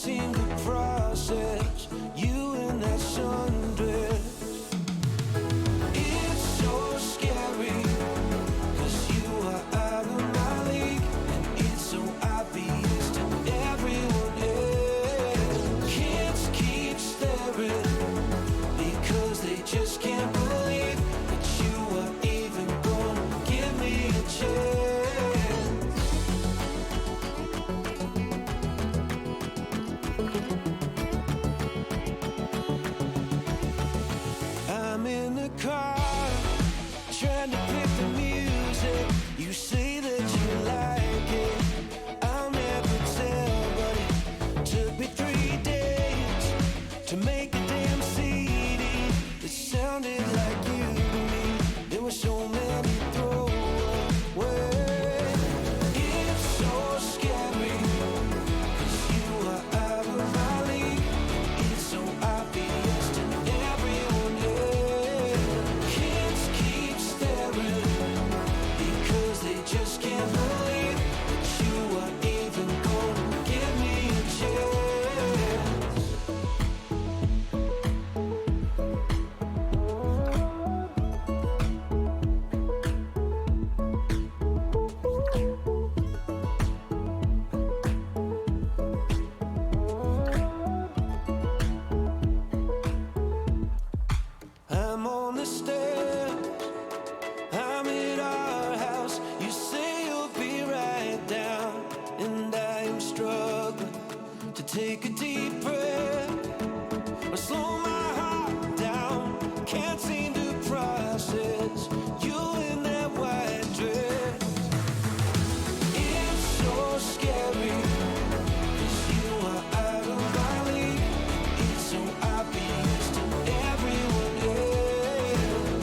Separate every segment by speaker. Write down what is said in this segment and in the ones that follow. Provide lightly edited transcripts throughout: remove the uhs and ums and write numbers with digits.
Speaker 1: seem to process you in that sundress. It's so scary, 'cause you are out of my league, and it's so obvious to everyone else. Kids keep staring because they just can't believe that you are even gonna give me a chance. I'm in the car, trying to pick the music. You say that you like it, I'll never tell, but it took me 3 days to make a damn CD that sounded like you to me. There were so many throwaways. It's so scary, 'cause you are out of my league. It's so obvious to everyone else. Kids keep staring because they just can't believe that you are even gonna give me a chance. I'm on the stairs, I'm at our house. You say you'll be right down, and I am struggling to take a deep breath or slow my heart down. Can't seem to process you in that white dress. It's so scary, 'cause you are out of my league. It's so obvious to everyone else.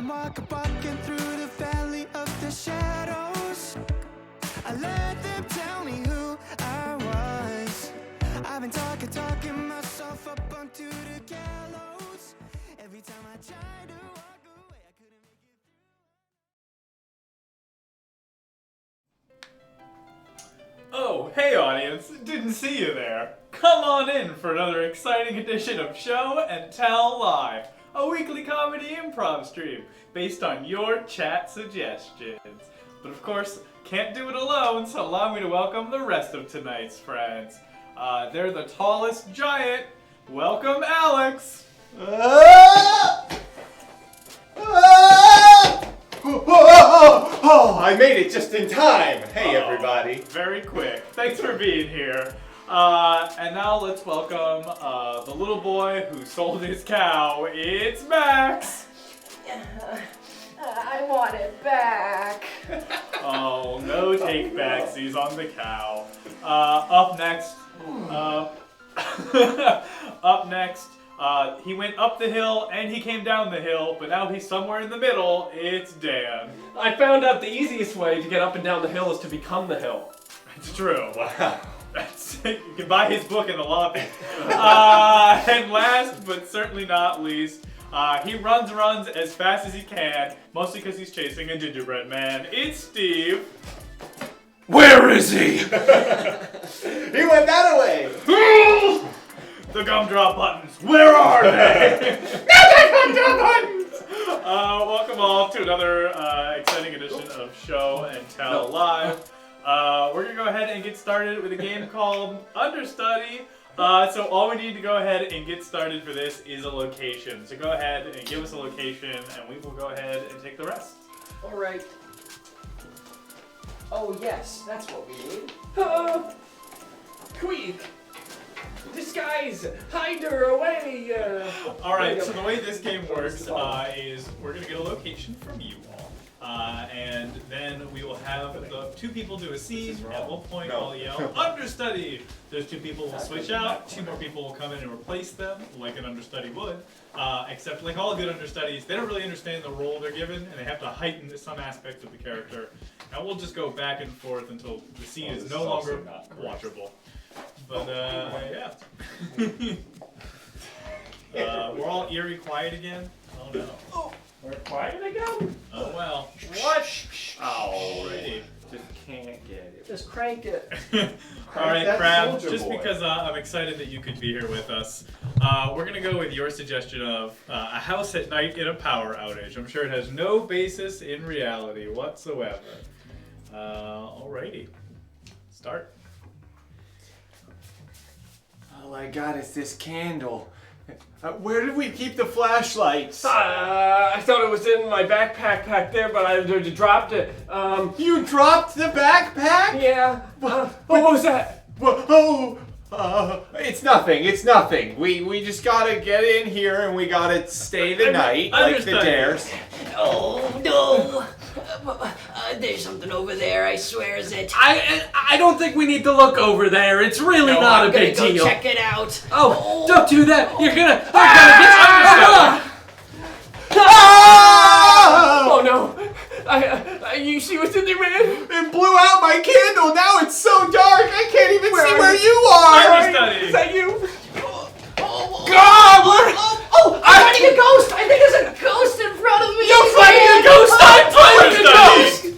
Speaker 1: walking through the valley of the shadows. I let them tell me who I was. I've been talking myself up onto the gallows. Every time I try to walk away, I couldn't make it through.
Speaker 2: Oh, hey audience, didn't see you there. Come on in for another exciting edition of Show and Tell Live, a weekly comedy improv stream based on your chat suggestions. But of course, can't do it alone, so allow me to welcome the rest of tonight's friends. They're the tallest giant. Welcome, Alex.
Speaker 3: Oh, I made it just in time. Hey, everybody.
Speaker 2: Very quick. Thanks for being here. And now let's welcome the little boy who sold his cow. It's Max.
Speaker 4: I want it back.
Speaker 2: Oh, no take backsies on the cow. Up next. He went up the hill and he came down the hill, but now he's somewhere in the middle. It's Dan.
Speaker 5: I found out the easiest way to get up and down the hill is to become the hill.
Speaker 2: It's true. Wow. That's it. You can buy his book in the lobby. And last, but certainly not least, he runs as fast as he can, mostly because he's chasing a gingerbread man. It's Steve.
Speaker 3: Where is he? He went that way.
Speaker 2: The gumdrop buttons. Where are they? Not the gumdrop buttons. Welcome all to another exciting edition of Show and Tell Live. We're gonna go ahead and get started with a game called Understudy. So all we need to go ahead and get started for this is a location. So go ahead and give us a location, and we will go ahead and take the rest.
Speaker 5: All right. Oh yes, that's what we need. Quick! Disguise! Hider away!
Speaker 2: All right. So the way this game works is we're gonna get a location from you all. And then we will have the two people do a scene. At one point, I'll yell, Understudy! Those two people will switch out. Two more people will come in and replace them, like an understudy would. Except, like all good understudies, they don't really understand the role they're given, and they have to heighten some aspect of the character. And we'll just go back and forth until the scene is no longer watchable. But, yeah. We're all eerie quiet again? Oh no.
Speaker 5: We're quiet again?
Speaker 2: Oh well. What? Alrighty.
Speaker 3: Just can't get it.
Speaker 5: Just crank it.
Speaker 2: Alright,
Speaker 3: that
Speaker 2: Crab,
Speaker 3: soldier
Speaker 2: just
Speaker 3: boy.
Speaker 2: because I'm excited that you could be here with us, we're going to go with your suggestion of a house at night in a power outage. I'm sure it has no basis in reality whatsoever. Alrighty. Start.
Speaker 3: All I got is this candle. Where did we keep the flashlights?
Speaker 5: I thought it was in my backpack back there, but I dropped it.
Speaker 3: You dropped the backpack?
Speaker 5: Yeah. What was that?
Speaker 3: It's nothing. It's nothing. We just gotta get in here and we gotta stay the night like the dares.
Speaker 4: Oh no! There's something over there. I swear is it.
Speaker 5: I don't think we need to look over there. It's really not a big
Speaker 4: go
Speaker 5: deal.
Speaker 4: Check it out.
Speaker 5: Oh, don't do that. You're gonna. Oh no! You see what's in there, man?
Speaker 3: It blew out my candle. Now it's so dark. I can't even see where you are.
Speaker 2: Understudy.
Speaker 5: Is that you?
Speaker 3: God,
Speaker 4: I'm fighting a ghost. I think there's a ghost in front of me.
Speaker 3: You're fighting a ghost. I'm fighting a ghost.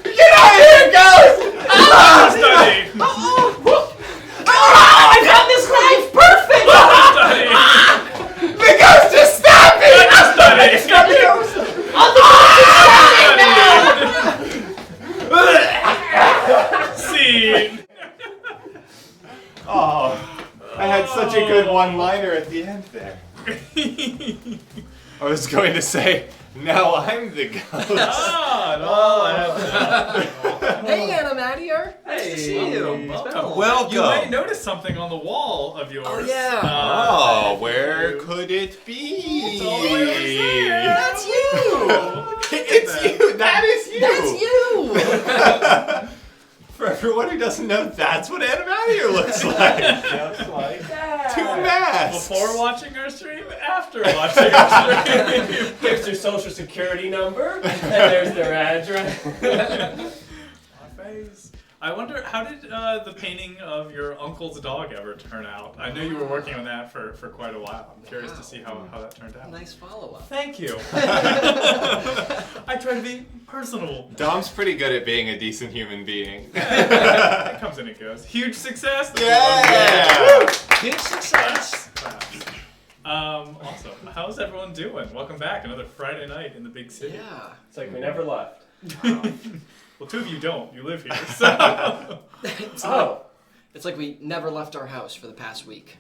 Speaker 3: Get out of here, ghost!
Speaker 2: Understudy.
Speaker 4: I found this knife. Perfect.
Speaker 2: Understudy.
Speaker 3: The ghost just stabbed me.
Speaker 2: Understudy.
Speaker 3: Stop the ghost.
Speaker 2: Scene.
Speaker 3: Oh, I had such a good one-liner at the end there. I was going to say, now I'm the ghost.
Speaker 5: Hey, Anna Mattier. Nice to see you.
Speaker 3: Welcome.
Speaker 2: You might notice something on the wall of yours.
Speaker 5: Oh, yeah.
Speaker 3: Oh, where could it be?
Speaker 2: It's all the way over there.
Speaker 4: That's you.
Speaker 3: It's you. That is you.
Speaker 4: That's you.
Speaker 3: For everyone who doesn't know, that's what Animalia looks like.
Speaker 5: Just like that.
Speaker 3: 2 masks.
Speaker 2: Before watching our stream, after watching our stream.
Speaker 5: There's their social security number, and there's their address.
Speaker 2: My face. I wonder, how did the painting of your uncle's dog ever turn out? I know you were working on that for quite a while. I'm curious to see how that turned out.
Speaker 4: Nice follow-up.
Speaker 2: Thank you. I try to be personable.
Speaker 3: Dom's pretty good at being a decent human being.
Speaker 2: It comes and it goes. Huge success.
Speaker 3: Yeah!
Speaker 4: Huge success.
Speaker 2: Awesome. How's everyone doing? Welcome back. Another Friday night in the big city.
Speaker 4: Yeah.
Speaker 5: It's like we never left.
Speaker 2: Well, 2 of you don't. You live here. So.
Speaker 4: It's like we never left our house for the past week.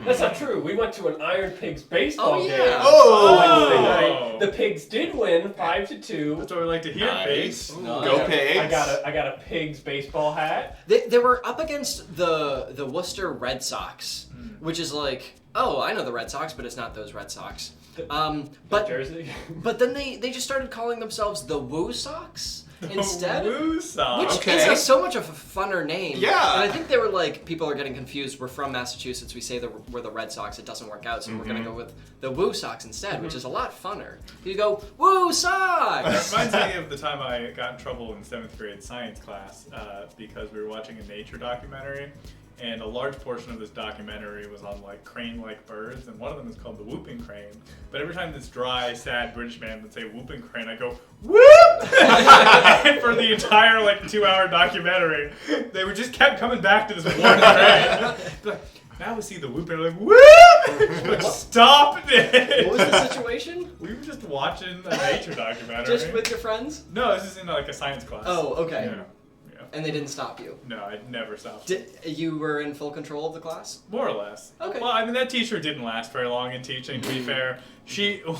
Speaker 5: That's not true. We went to an Iron Pigs baseball
Speaker 4: Oh, yeah.
Speaker 5: game.
Speaker 3: Oh!
Speaker 5: Wednesday night. The Pigs did win 5-2.
Speaker 2: That's what we like to hear, Pigs.
Speaker 3: Go Pigs.
Speaker 5: I got a Pigs baseball hat.
Speaker 4: They were up against the Worcester Red Sox, which is like, oh, I know the Red Sox, but it's not those Red Sox. But
Speaker 5: Jersey.
Speaker 4: But then they just started calling themselves the Woo Sox instead.
Speaker 2: Woo Sox.
Speaker 4: Which
Speaker 3: Okay.
Speaker 4: is so much of a funner name.
Speaker 3: Yeah.
Speaker 4: And I think they were like, people are getting confused. We're from Massachusetts. We say that we're the Red Sox. It doesn't work out, so we're going to go with the Woo Sox instead, which is a lot funner. You go, Woo Sox!
Speaker 2: That reminds me of the time I got in trouble in 7th grade science class because we were watching a nature documentary. And a large portion of this documentary was on like crane-like birds, and one of them is called the whooping crane. But every time this dry, sad British man would say whooping crane, I go whoop. And for the entire like 2-hour documentary, they were just kept coming back to this one crane. Like, now we see the whooping, like whoop. Like, stop it.
Speaker 4: What was the situation?
Speaker 2: We were just watching a nature documentary.
Speaker 4: Just with your friends?
Speaker 2: No, this is in like a science class.
Speaker 4: Oh, okay.
Speaker 2: Yeah.
Speaker 4: And they didn't stop you?
Speaker 2: No, I never stopped.
Speaker 4: You were in full control of the class?
Speaker 2: More or less.
Speaker 4: Okay.
Speaker 2: Well, I mean, that teacher didn't last very long in teaching, to be fair.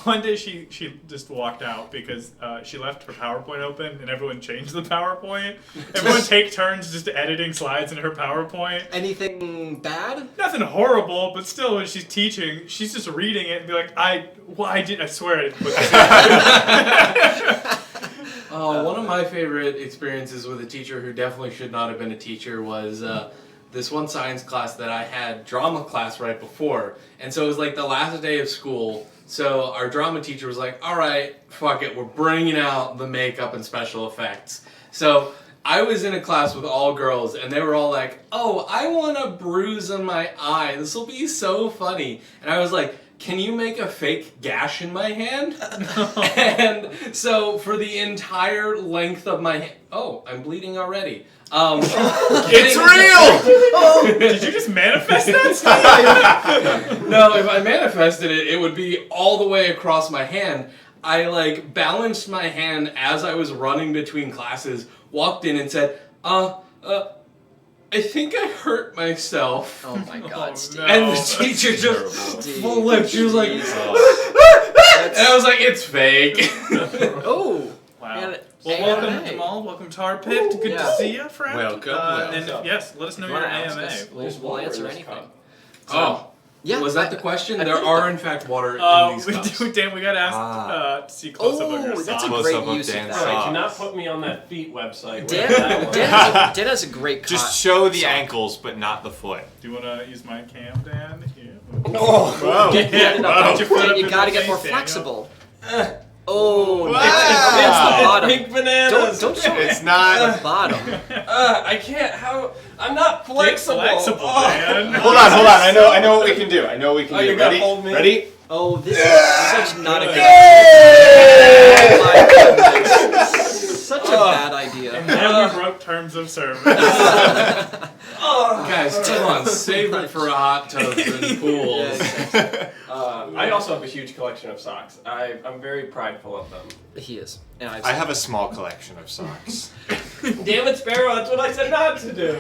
Speaker 2: One day she just walked out because she left her PowerPoint open and everyone changed the PowerPoint. Everyone take turns just editing slides in her PowerPoint.
Speaker 4: Anything bad?
Speaker 2: Nothing horrible, but still when she's teaching, she's just reading it and be like, I swear I didn't put this in.
Speaker 6: One of my favorite experiences with a teacher who definitely should not have been a teacher was this one science class that I had drama class right before. And so it was like the last day of school. So our drama teacher was like, all right, fuck it, we're bringing out the makeup and special effects. So I was in a class with all girls and they were all like, oh, I want a bruise on my eye. This will be so funny. And I was like, can you make a fake gash in my hand? And so for the entire length of my hand, oh, I'm bleeding already.
Speaker 3: It's real!
Speaker 2: Did you just manifest that?
Speaker 6: No, if I manifested it, it would be all the way across my hand. I like balanced my hand as I was running between classes, walked in and said, I think I hurt myself.
Speaker 4: Oh my god, Steve.
Speaker 2: no.
Speaker 6: And the teacher just flipped. She was like, and I was like, it's fake.
Speaker 4: Oh!
Speaker 2: Wow.
Speaker 4: Well,
Speaker 2: Well, welcome, Jamal. Welcome to our pit. Good
Speaker 4: Yeah.
Speaker 2: to see you, friend.
Speaker 3: Welcome,
Speaker 2: And yes, let us know your AMA.
Speaker 4: We'll answer anything.
Speaker 6: Oh.
Speaker 4: Yeah.
Speaker 6: Was that the question? There are, in fact, water in these cups.
Speaker 2: Dan, we got asked to see close up of your
Speaker 4: that's a
Speaker 2: socks.
Speaker 4: great
Speaker 3: Close-up of
Speaker 4: use of
Speaker 3: Dan's
Speaker 4: that.
Speaker 5: Alright,
Speaker 3: socks.
Speaker 5: do not put me on that feet website.
Speaker 4: Dan has a great
Speaker 3: Just show the ankles, but not the foot.
Speaker 2: Do you want to use my cam, Dan? Here.
Speaker 3: Whoa.
Speaker 2: Yeah,
Speaker 4: Dan,
Speaker 2: put your foot up
Speaker 4: you
Speaker 2: in
Speaker 4: gotta
Speaker 2: my
Speaker 4: get more
Speaker 2: face, Daniel.
Speaker 4: flexible. Oh,
Speaker 3: Wow.
Speaker 4: it's the bottom.
Speaker 5: Pink bananas.
Speaker 4: Don't show
Speaker 3: It's not.
Speaker 4: the bottom.
Speaker 5: I can't. How? I'm not
Speaker 2: Get
Speaker 5: flexible.
Speaker 2: flexible,
Speaker 5: Oh.
Speaker 2: Dan.
Speaker 3: Hold on. I know what we can do.
Speaker 5: Oh, you're gonna hold me?
Speaker 3: Ready?
Speaker 4: Oh, this is such not a good
Speaker 3: Yay!
Speaker 4: Oh my goodness. Such a bad idea.
Speaker 2: And we broke terms of service.
Speaker 6: Guys, come on, save it for a hot tub and pools.
Speaker 5: I also have a huge collection of socks. I'm very prideful of them.
Speaker 4: He is. And
Speaker 3: I have a small collection of socks.
Speaker 5: Damn it, Sparrow! That's what I said not to do.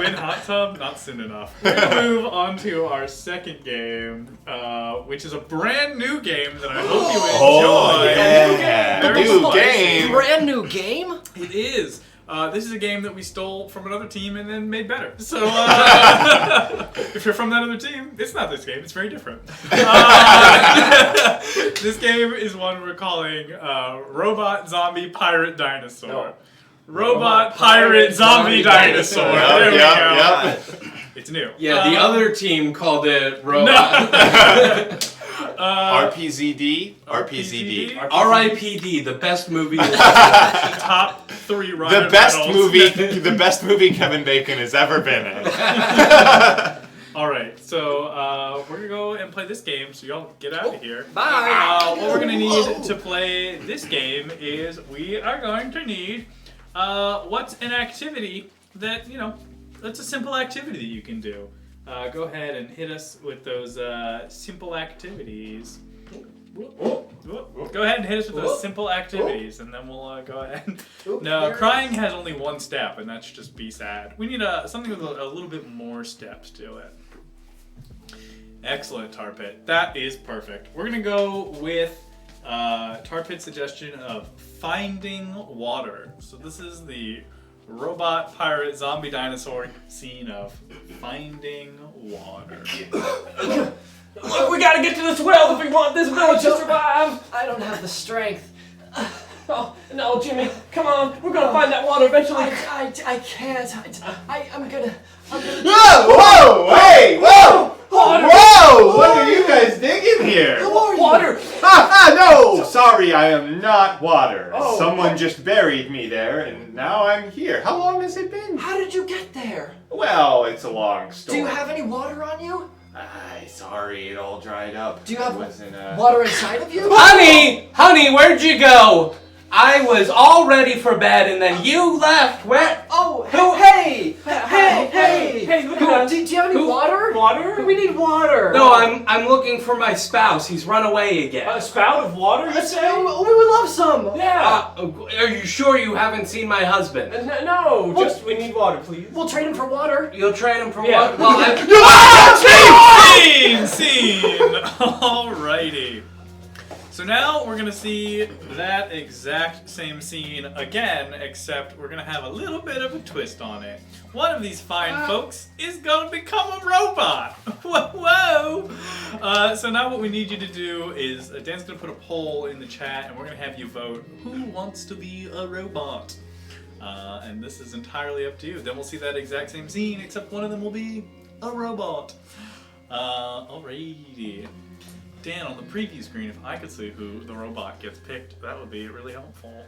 Speaker 2: Win hot tub, not soon enough. We're gonna move on to our second game, which is a brand new game that I hope you enjoy.
Speaker 3: yeah.
Speaker 2: New
Speaker 3: New game.
Speaker 4: Brand new game?
Speaker 2: It is. This is a game that we stole from another team and then made better. So, if you're from that other team, it's not this game. It's very different. This game is one we're calling Robot Zombie Pirate Dinosaur.
Speaker 5: No.
Speaker 2: Robot, pirate, zombie, dinosaur. There we go. It's new.
Speaker 6: Yeah, the other team called it Robot.
Speaker 3: RPZD? RPZD.
Speaker 6: R.I.P.D. The best movie.
Speaker 2: Top 3 Ryan
Speaker 3: The best
Speaker 2: Reynolds.
Speaker 3: movie. The best movie Kevin Bacon has ever been in.
Speaker 2: All right, so we're gonna go and play this game. So y'all get out of here.
Speaker 4: Bye.
Speaker 2: What we're gonna need to play this game is we are going to need what's an activity that that's a simple activity that you can do. Go ahead and hit us with those simple activities. Go ahead and hit us with those simple activities, and then we'll go ahead. No, crying has only one step, and that's just be sad. We need something with a little bit more steps to it. Excellent, Tarpit. That is perfect. We're gonna go with Tarpit's suggestion of finding water. So this is the robot, pirate, zombie, dinosaur scene of finding water.
Speaker 5: We gotta get to this well if we want this village to survive.
Speaker 4: I don't have the strength.
Speaker 5: Oh, no, Jimmy, come on. We're gonna find that water eventually.
Speaker 4: I can't. I'm gonna.
Speaker 3: Whoa! Hey! Whoa!
Speaker 5: Water.
Speaker 3: Whoa! What are you guys digging here?
Speaker 5: Water.
Speaker 3: No! Sorry, I am not water.
Speaker 5: Oh.
Speaker 3: Someone just buried me there, and now I'm here. How long has it been?
Speaker 4: How did you get there?
Speaker 3: Well, it's a long story.
Speaker 4: Do you have any water on you?
Speaker 3: Sorry, it all dried up.
Speaker 4: Do you have
Speaker 3: Wasn't,
Speaker 4: water inside of you?
Speaker 5: Honey, where'd you go? I was all ready for bed, and then you left. Where?
Speaker 4: Oh,
Speaker 5: Who-
Speaker 4: hey!
Speaker 5: Look at us.
Speaker 4: Do you have any water?
Speaker 5: Water?
Speaker 4: We need water.
Speaker 5: No, I'm looking for my spouse. He's run away again. A spout of water, you say?
Speaker 4: We would love some.
Speaker 5: Yeah. Are you sure you haven't seen my husband? No, just we need water, please.
Speaker 4: We'll trade him for water.
Speaker 5: You'll trade him for
Speaker 4: Yeah.
Speaker 5: water? Well,
Speaker 2: Scene! Alrighty. So now we're gonna see that exact same scene again, except we're gonna have a little bit of a twist on it. One of these fine folks is gonna become a robot. Whoa! So now what we need you to do is Dan's gonna put a poll in the chat, and we're gonna have you vote who wants to be a robot. And this is entirely up to you. Then we'll see that exact same scene, except one of them will be a robot. Alrighty. Dan, on the preview screen, if I could see who the robot gets picked, that would be really helpful.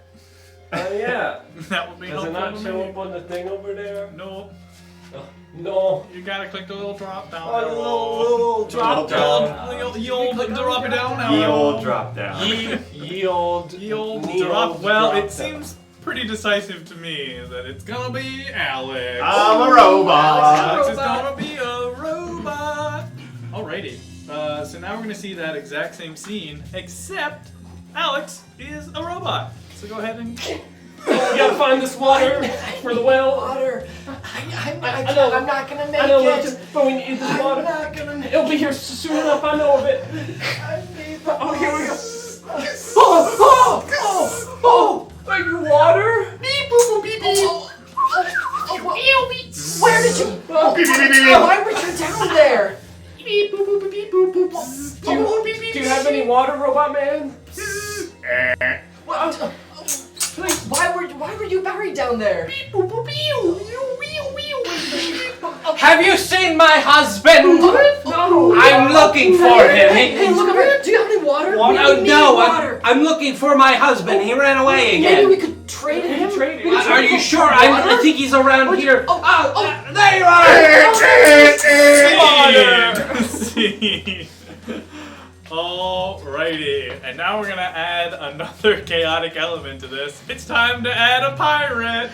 Speaker 5: Yeah.
Speaker 2: That would be
Speaker 5: Does
Speaker 2: helpful.
Speaker 5: it not
Speaker 2: to
Speaker 5: show
Speaker 2: me.
Speaker 5: up on the thing over there?
Speaker 2: No.
Speaker 5: No.
Speaker 2: You gotta click the little drop down.
Speaker 5: Oh, the little drop down.
Speaker 2: Ye old drop it down now.
Speaker 3: Ye old drop down.
Speaker 5: Ye old
Speaker 2: drop. Well,
Speaker 5: drop
Speaker 2: it seems pretty decisive to me that it's gonna be Alex.
Speaker 3: I'm a robot.
Speaker 2: Alex is gonna be a robot. Alrighty. So now we're gonna see that exact same scene, except Alex is a robot. So go ahead and.
Speaker 5: We gotta find this water for the well.
Speaker 4: Water.
Speaker 5: I
Speaker 4: I'm not gonna make
Speaker 5: I know,
Speaker 4: it.
Speaker 5: but we need this
Speaker 4: I'm
Speaker 5: water.
Speaker 4: not gonna make
Speaker 5: It'll be here soon enough. I know of it. Oh, here we go. Oh! Are you water?
Speaker 4: Where did you? Why were you down there?
Speaker 5: Do you have any water, Robot Man?
Speaker 4: What? Please, why were you buried down there?
Speaker 5: Have you seen my husband?
Speaker 4: No.
Speaker 5: I'm looking for him.
Speaker 4: Hey, look over here. Do you have any water?
Speaker 5: No,
Speaker 4: We need
Speaker 5: no,
Speaker 4: water.
Speaker 5: I'm looking for my husband. He ran away
Speaker 4: Maybe we
Speaker 5: again.
Speaker 4: could trade him.
Speaker 5: Are you sure? I think he's around here. There you are!
Speaker 2: Scene. Alrighty, and now we're gonna add another chaotic element to this. It's time to add a pirate.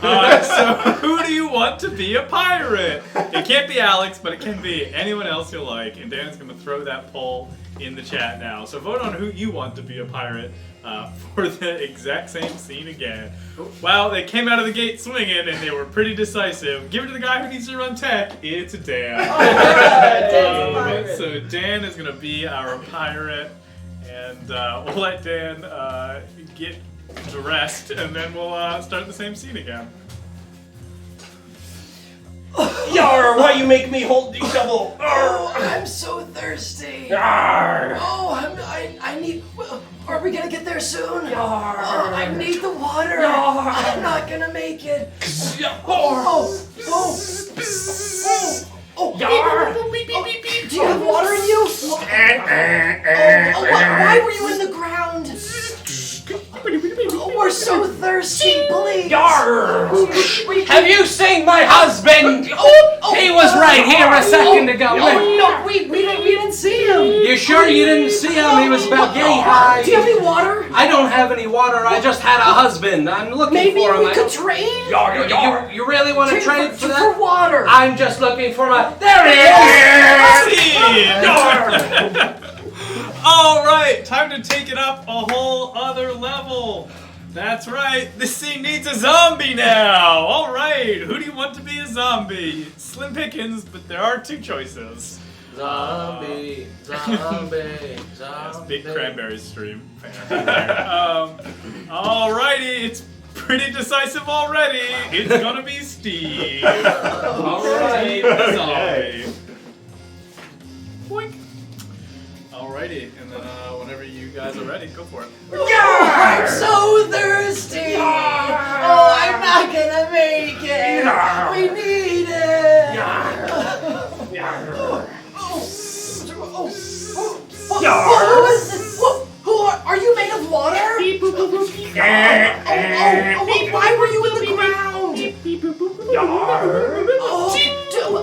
Speaker 2: So who do you want to be a pirate? It can't be Alex, but it can be anyone else you like. And Dan's gonna throw that poll in the chat now. So vote on who you want to be a pirate for the exact same scene again. Wow, they came out of the gate swinging, and they were pretty decisive. Give it to the guy who needs to run tech. It's Dan. So Dan is gonna be our pirate, and we'll let Dan get dressed, and then we'll start the same scene again.
Speaker 5: Yar, why you make me hold the shovel?
Speaker 4: Oh, I'm so thirsty.
Speaker 5: Arr.
Speaker 4: Oh, I need.
Speaker 7: Are we gonna get there soon? Oh, I need the water. I'm not gonna make it. Do you have water in you? Why were you in the ground? We're so thirsty, please.
Speaker 5: Have you seen my husband? He was right here a second ago.
Speaker 7: No, we didn't see him.
Speaker 5: You sure you didn't see him? He was about yay high.
Speaker 7: Do you have any water?
Speaker 5: I don't have any water. I just had a husband. I'm looking
Speaker 7: Maybe
Speaker 5: for him.
Speaker 7: we could trade?
Speaker 5: You really want to trade for that?
Speaker 7: For water.
Speaker 5: I'm just looking for my... There he is!
Speaker 2: All right, time to take it up a whole other level. That's right, this scene needs a zombie now. All right, who do you want to be a zombie? Slim pickings, but there are two choices.
Speaker 6: Zombie.
Speaker 2: Yes, big Cranberries stream fan. Alrighty, it's pretty decisive already. It's gonna be Steve. Alright, the zombie. Boink. Alrighty, and then whenever you guys are ready, go for it.
Speaker 7: I'm so thirsty. Oh, I'm not gonna make it. We need it. Who is this? Who are you made of water? Why were you in the ground?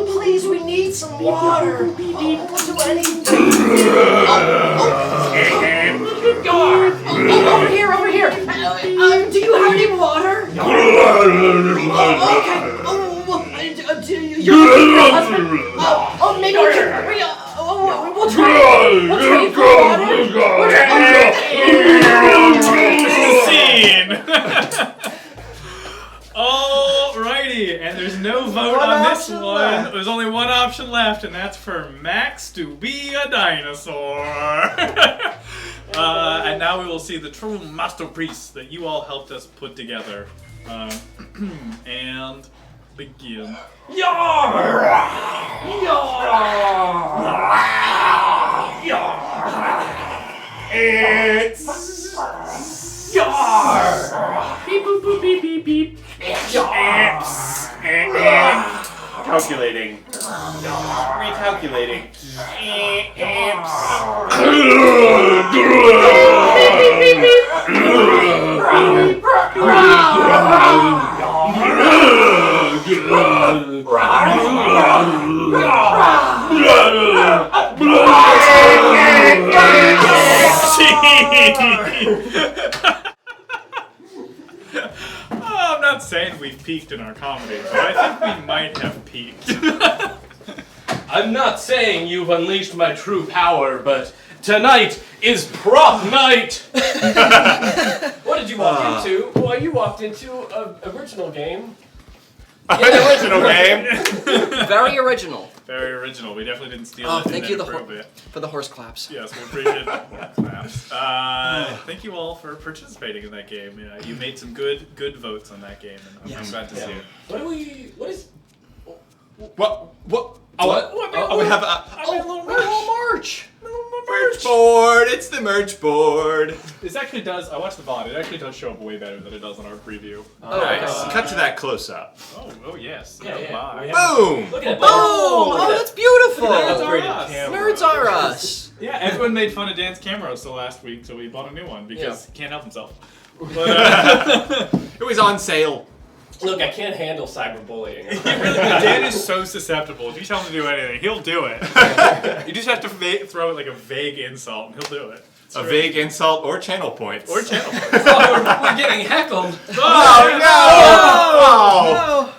Speaker 7: Please, we need some water. Over here. Do you have any water? Okay. Your husband. Maybe we'll trade for water.
Speaker 2: Scene. Alrighty, and there's no vote on this one. There's only one option left, and that's for Max to be a dinosaur. And now we will see the true masterpiece that you all helped us put together. And begin.
Speaker 3: It's
Speaker 5: Beep boop boop beep beep beep.
Speaker 3: calculating. Recalculating.
Speaker 2: I'm not saying we've peaked in our comedy, but I think we might have peaked.
Speaker 5: I'm not saying you've unleashed my true power, but tonight is prop night!
Speaker 8: What did you walk into? Well, you walked into an original game.
Speaker 3: An original game.
Speaker 4: Very original.
Speaker 2: Very original. We definitely didn't steal
Speaker 4: Oh,
Speaker 2: it.
Speaker 4: thank you
Speaker 2: Appropriate.
Speaker 4: for the horse claps.
Speaker 2: Yes, we appreciate the claps. Thank you all for participating in that game. You made some good votes on that game, and I'm glad to see it.
Speaker 8: What is?
Speaker 3: What?
Speaker 2: We have a
Speaker 4: little merch.
Speaker 3: merch board. It's the merch board.
Speaker 2: This actually does. I watched the VOD. It actually does show up way better than it does on our preview.
Speaker 3: Nice. Cut to that close up.
Speaker 2: Oh yes.
Speaker 8: Yeah, yeah.
Speaker 2: My.
Speaker 3: Boom.
Speaker 8: Look at that.
Speaker 4: Oh, that's beautiful.
Speaker 2: Nerds are
Speaker 8: Upgraded
Speaker 2: us.
Speaker 8: camera.
Speaker 4: Nerds are us.
Speaker 2: Yeah, everyone made fun of Dan's camera so last week, so we bought a new one because he can't help himself. But,
Speaker 3: It was on sale.
Speaker 8: Look, I can't handle cyberbullying.
Speaker 2: Dan is so susceptible. If you tell him to do anything, he'll do it. You just have to throw it like a vague insult, and he'll do it. It's
Speaker 3: A
Speaker 2: true.
Speaker 3: vague insult or channel points.
Speaker 2: Or channel.
Speaker 5: We're getting heckled.
Speaker 3: Oh no!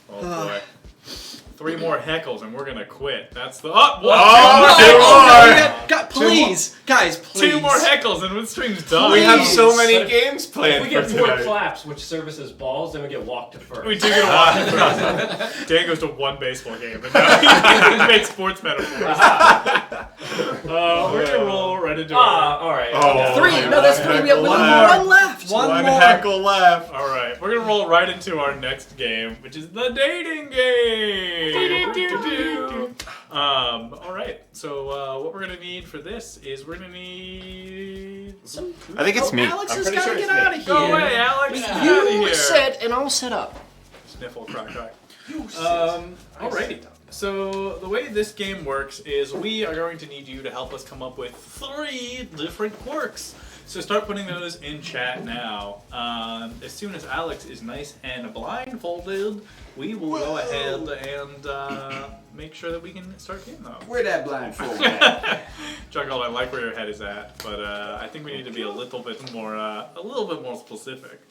Speaker 2: Oh boy. 3 more heckles and we're gonna quit. That's the
Speaker 4: Please, guys, please.
Speaker 2: 2 more heckles and the stream's done.
Speaker 3: We have so many
Speaker 8: But
Speaker 3: games
Speaker 8: If
Speaker 3: planned
Speaker 8: we
Speaker 3: for
Speaker 8: get 4
Speaker 3: tonight.
Speaker 8: claps, which serves as balls, then we get walked to first.
Speaker 2: We do get a watch first. Dan goes to 1 baseball game and now he makes sports metaphors. We're gonna roll right into it.
Speaker 8: Alright.
Speaker 3: Oh.
Speaker 4: 3. No, that's 3. We have one left.
Speaker 2: left.
Speaker 3: One heckle left.
Speaker 2: All right, we're gonna roll right into our next game, which is the dating game. All right. So what we're gonna need for this is we're gonna need.
Speaker 3: I think it's me.
Speaker 4: Alex
Speaker 3: I'm
Speaker 4: has
Speaker 3: pretty
Speaker 4: got
Speaker 3: sure
Speaker 4: to
Speaker 3: it's
Speaker 4: get
Speaker 3: me.
Speaker 4: out of here.
Speaker 2: Go away, Alex. Get out of
Speaker 4: You
Speaker 2: here.
Speaker 4: sit and I'll set up.
Speaker 2: Sniffle, crack, crack. Alrighty. So the way this game works is we are going to need you to help us come up with 3 different quirks. So start putting those in chat now. As soon as Alex is nice and blindfolded, we will go ahead and make sure that we can start getting them.
Speaker 7: Where that blindfold at?
Speaker 2: Jungle, I like where your head is at, but I think we need to be a little bit more specific.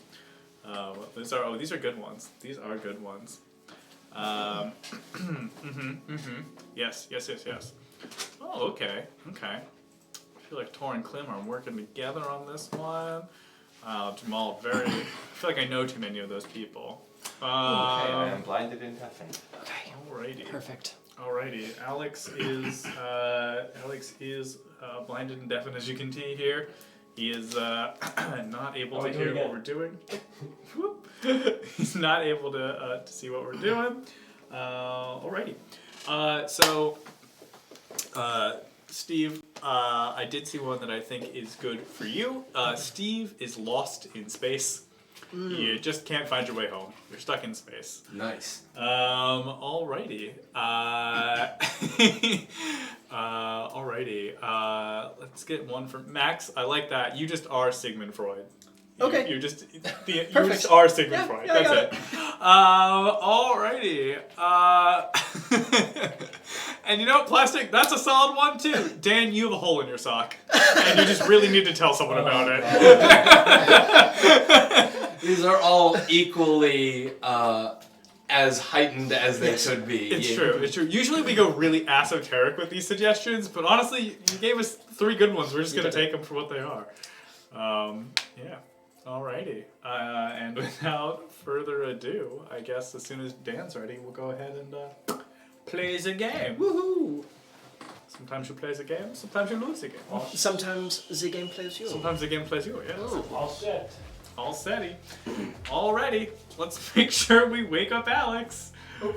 Speaker 2: These are good ones. These are good ones. Yes. Oh, okay. I feel like Tor and Clem are working together on this one. Jamal, I feel like I know too many of those people.
Speaker 3: Okay, I am blinded and deafened.
Speaker 4: Okay.
Speaker 2: Alrighty.
Speaker 4: Perfect.
Speaker 2: Alrighty. Alex is blinded and deafened, as you can see here. He is not able to hear what we're doing. He's not able to see what we're doing. Alrighty. Steve, I did see one that I think is good for you. Steve is lost in space. You just can't find your way home. You're stuck in space.
Speaker 6: Nice.
Speaker 2: Alrighty. Alrighty. Let's get one from Max. I like that. You just are Sigmund Freud.
Speaker 4: Okay.
Speaker 2: You just are Sigmund Freud.
Speaker 4: Yeah, I
Speaker 2: That's
Speaker 4: got
Speaker 2: it. Alrighty. And you know, plastic, that's a solid one too. Dan, you have a hole in your sock. And you just really need to tell someone about it.
Speaker 6: These are all equally as heightened as they could be.
Speaker 2: It's true. Usually we go really esoteric with these suggestions, but honestly, you gave us 3 good ones. We're just going to take them for what they are. Yeah. Alrighty. And without further ado, I guess as soon as Dan's ready, we'll go ahead and play the game. Woohoo! Sometimes you play the game, sometimes you lose the game.
Speaker 4: Sometimes the game plays you.
Speaker 2: Sometimes the game plays you, yeah.
Speaker 8: All set.
Speaker 2: All setty. Alrighty. Let's make sure we wake up Alex.
Speaker 8: Oh,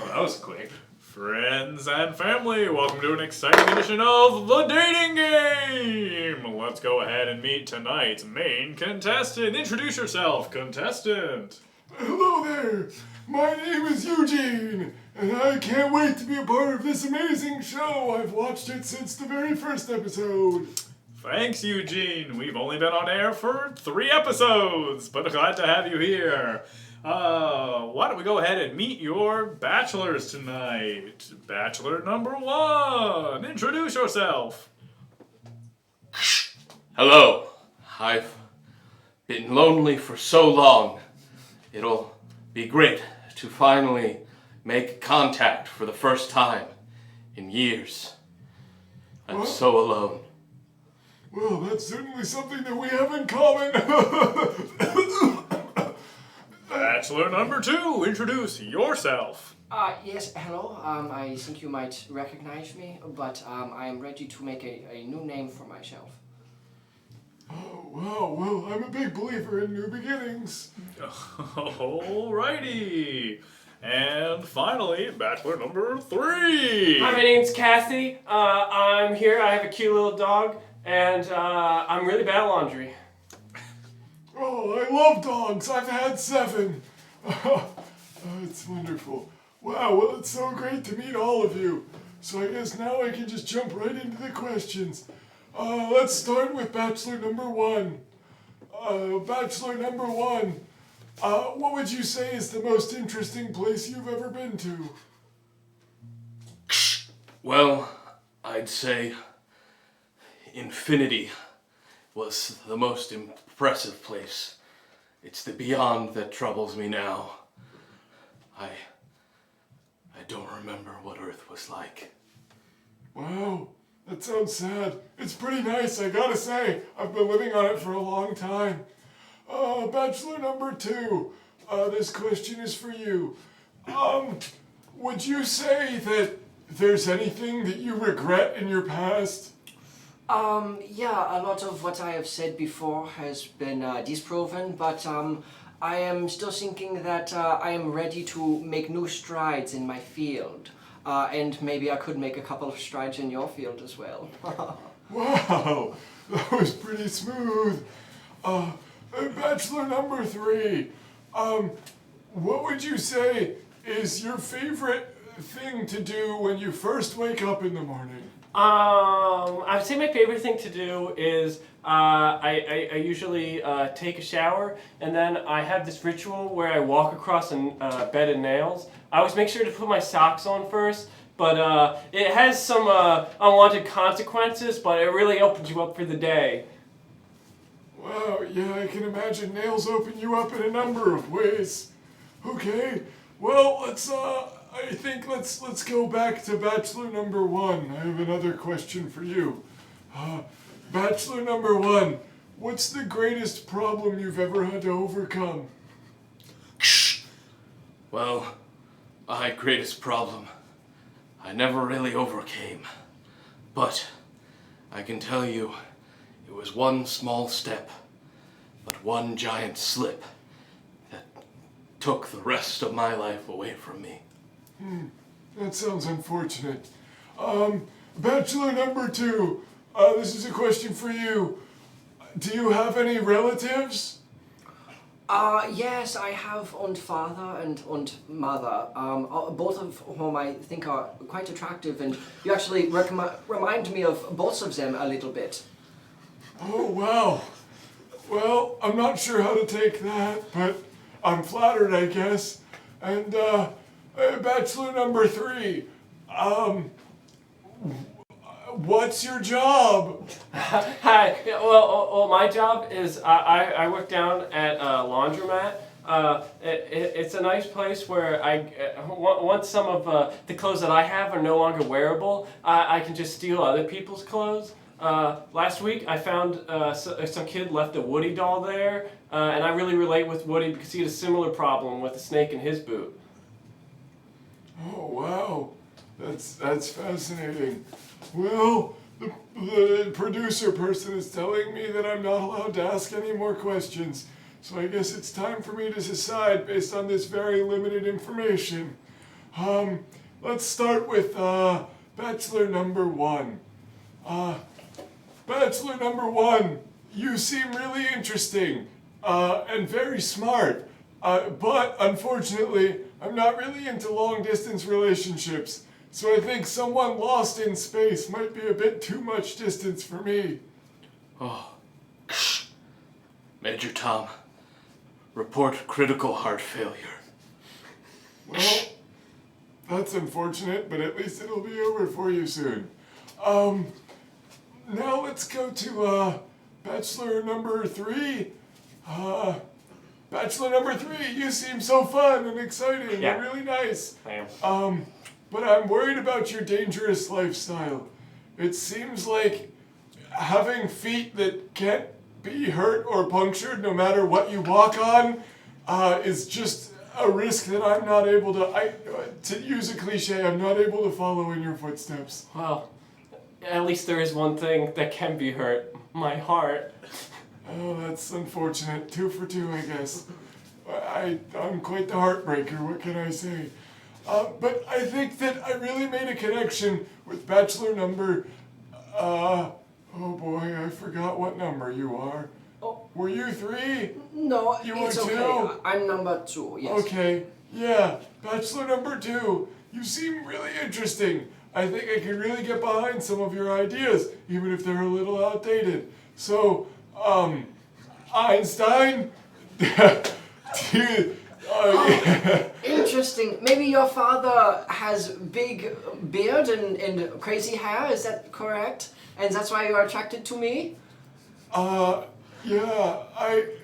Speaker 8: that was quick.
Speaker 2: Friends and family, welcome to an exciting edition of the dating game. Let's go ahead and meet tonight's main contestant. Introduce yourself, contestant.
Speaker 9: Hello there, my name is Eugene, and I can't wait to be a part of this amazing show. I've watched it since the very first episode.
Speaker 2: Thanks, Eugene. We've only been on air for 3 episodes, but glad to have you here. Why don't we go ahead and meet your bachelors tonight? Bachelor number 1, introduce yourself.
Speaker 5: Hello. I've been lonely for so long. It'll be great to finally make contact for the first time in years. I'm so alone.
Speaker 9: Well, that's certainly something that we have in common.
Speaker 2: Bachelor number 2, introduce yourself.
Speaker 4: Yes, hello. I think you might recognize me, but I am ready to make a new name for myself.
Speaker 9: Oh, wow, well, I'm a big believer in new beginnings.
Speaker 2: Alrighty. And finally, bachelor number 3.
Speaker 8: Hi, my name's Kathy. I'm here. I have a cute little dog, and I'm really bad at laundry.
Speaker 9: Oh, I love dogs. I've had 7. Oh, it's wonderful. Wow, well, it's so great to meet all of you. So I guess now I can just jump right into the questions. Let's start with Bachelor number 1. Bachelor number 1, what would you say is the most interesting place you've ever been to?
Speaker 5: Well, I'd say Infinity was the most impressive place. It's the beyond that troubles me now. I don't remember what Earth was like.
Speaker 9: Wow, that sounds sad. It's pretty nice, I gotta say. I've been living on it for a long time. Bachelor number 2, this question is for you. Would you say that there's anything that you regret in your past?
Speaker 4: Yeah, a lot of what I have said before has been disproven, but I am still thinking that I am ready to make new strides in my field. And maybe I could make a couple of strides in your field as well.
Speaker 9: Wow, that was pretty smooth. Bachelor number 3, what would you say is your favorite thing to do when you first wake up in the morning?
Speaker 8: I would say my favorite thing to do is I usually take a shower, and then I have this ritual where I walk across a bed of nails. I always make sure to put my socks on first, but it has some unwanted consequences, but it really opens you up for the day.
Speaker 9: Wow, yeah, I can imagine nails open you up in a number of ways. Okay, well, I think let's go back to Bachelor number 1. I have another question for you. Bachelor number 1, what's the greatest problem you've ever had to overcome?
Speaker 5: Well, my greatest problem I never really overcame. But I can tell you, it was one small step, but one giant slip that took the rest of my life away from me.
Speaker 9: That sounds unfortunate. Bachelor number 2, this is a question for you. Do you have any relatives?
Speaker 4: Yes, I have aunt father and aunt mother, both of whom I think are quite attractive, and you actually remind me of both of them a little bit.
Speaker 9: Oh, wow. Well, I'm not sure how to take that, but I'm flattered, I guess. And, Bachelor number 3, what's your job?
Speaker 8: Hi. Yeah, well, my job is I work down at a laundromat. It's a nice place where once some of the clothes that I have are no longer wearable, I can just steal other people's clothes. Last week I found some kid left a Woody doll there, and I really relate with Woody because he had a similar problem with a snake in his boot.
Speaker 9: Oh, wow. That's fascinating. Well, the producer person is telling me that I'm not allowed to ask any more questions. So I guess it's time for me to decide based on this very limited information. Let's start with Bachelor number 1. Bachelor number 1, you seem really interesting and very smart. But unfortunately, I'm not really into long-distance relationships. So I think someone lost in space might be a bit too much distance for me.
Speaker 5: Oh. Major Tom, report critical heart failure.
Speaker 9: Well, that's unfortunate, but at least it'll be over for you soon. Now let's go to Bachelor number 3. Bachelor number 3, you seem so fun and exciting and really nice.
Speaker 8: I am.
Speaker 9: But I'm worried about your dangerous lifestyle. It seems like having feet that can't be hurt or punctured no matter what you walk on is just a risk that I'm not able to use a cliche, I'm not able to follow in your footsteps.
Speaker 8: Well, at least there is one thing that can be hurt. My heart.
Speaker 9: Oh, that's unfortunate. 2 for 2, I guess. I'm quite the heartbreaker, what can I say? But I think that I really made a connection with Bachelor number, oh boy, I forgot what number you are.
Speaker 4: Oh.
Speaker 9: Were you 3?
Speaker 4: No,
Speaker 9: You were
Speaker 4: it's
Speaker 9: 2?
Speaker 4: okay. I'm number 2, yes.
Speaker 9: Okay, yeah, Bachelor number 2. You seem really interesting. I think I can really get behind some of your ideas, even if they're a little outdated. So, Einstein,
Speaker 4: Interesting. Maybe your father has big beard and crazy hair, is that correct? And that's why you're attracted to me?
Speaker 9: Yeah,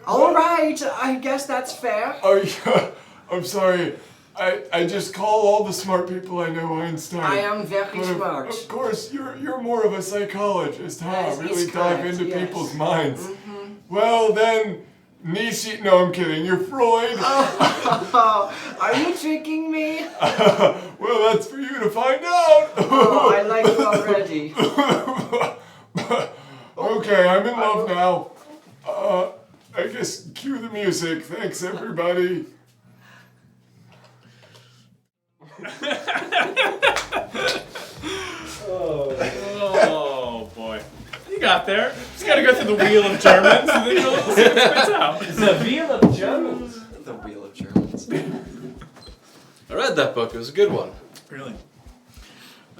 Speaker 4: Alright, I guess that's fair.
Speaker 9: Oh, yeah, I'm sorry. I just call all the smart people I know Einstein.
Speaker 4: I am very
Speaker 9: But
Speaker 4: smart.
Speaker 9: Of course, you're more of a psychologist, huh?
Speaker 4: Yes,
Speaker 9: Really
Speaker 4: it's
Speaker 9: dive
Speaker 4: correct,
Speaker 9: into
Speaker 4: yes.
Speaker 9: people's minds.
Speaker 4: Mm-hmm.
Speaker 9: Well, then, Nietzsche. No, I'm kidding. You're Freud.
Speaker 4: Are you tricking me?
Speaker 9: Well, that's for you to find out.
Speaker 4: Oh, I like it already.
Speaker 9: Okay, I'm in love now. I guess cue the music. Thanks, everybody.
Speaker 2: Oh boy. You got there. Just gotta go through the wheel of Germans and then you'll see what spits out.
Speaker 8: The Wheel of Germans.
Speaker 7: The Wheel of Germans.
Speaker 6: I read that book. It was a good one.
Speaker 2: Really?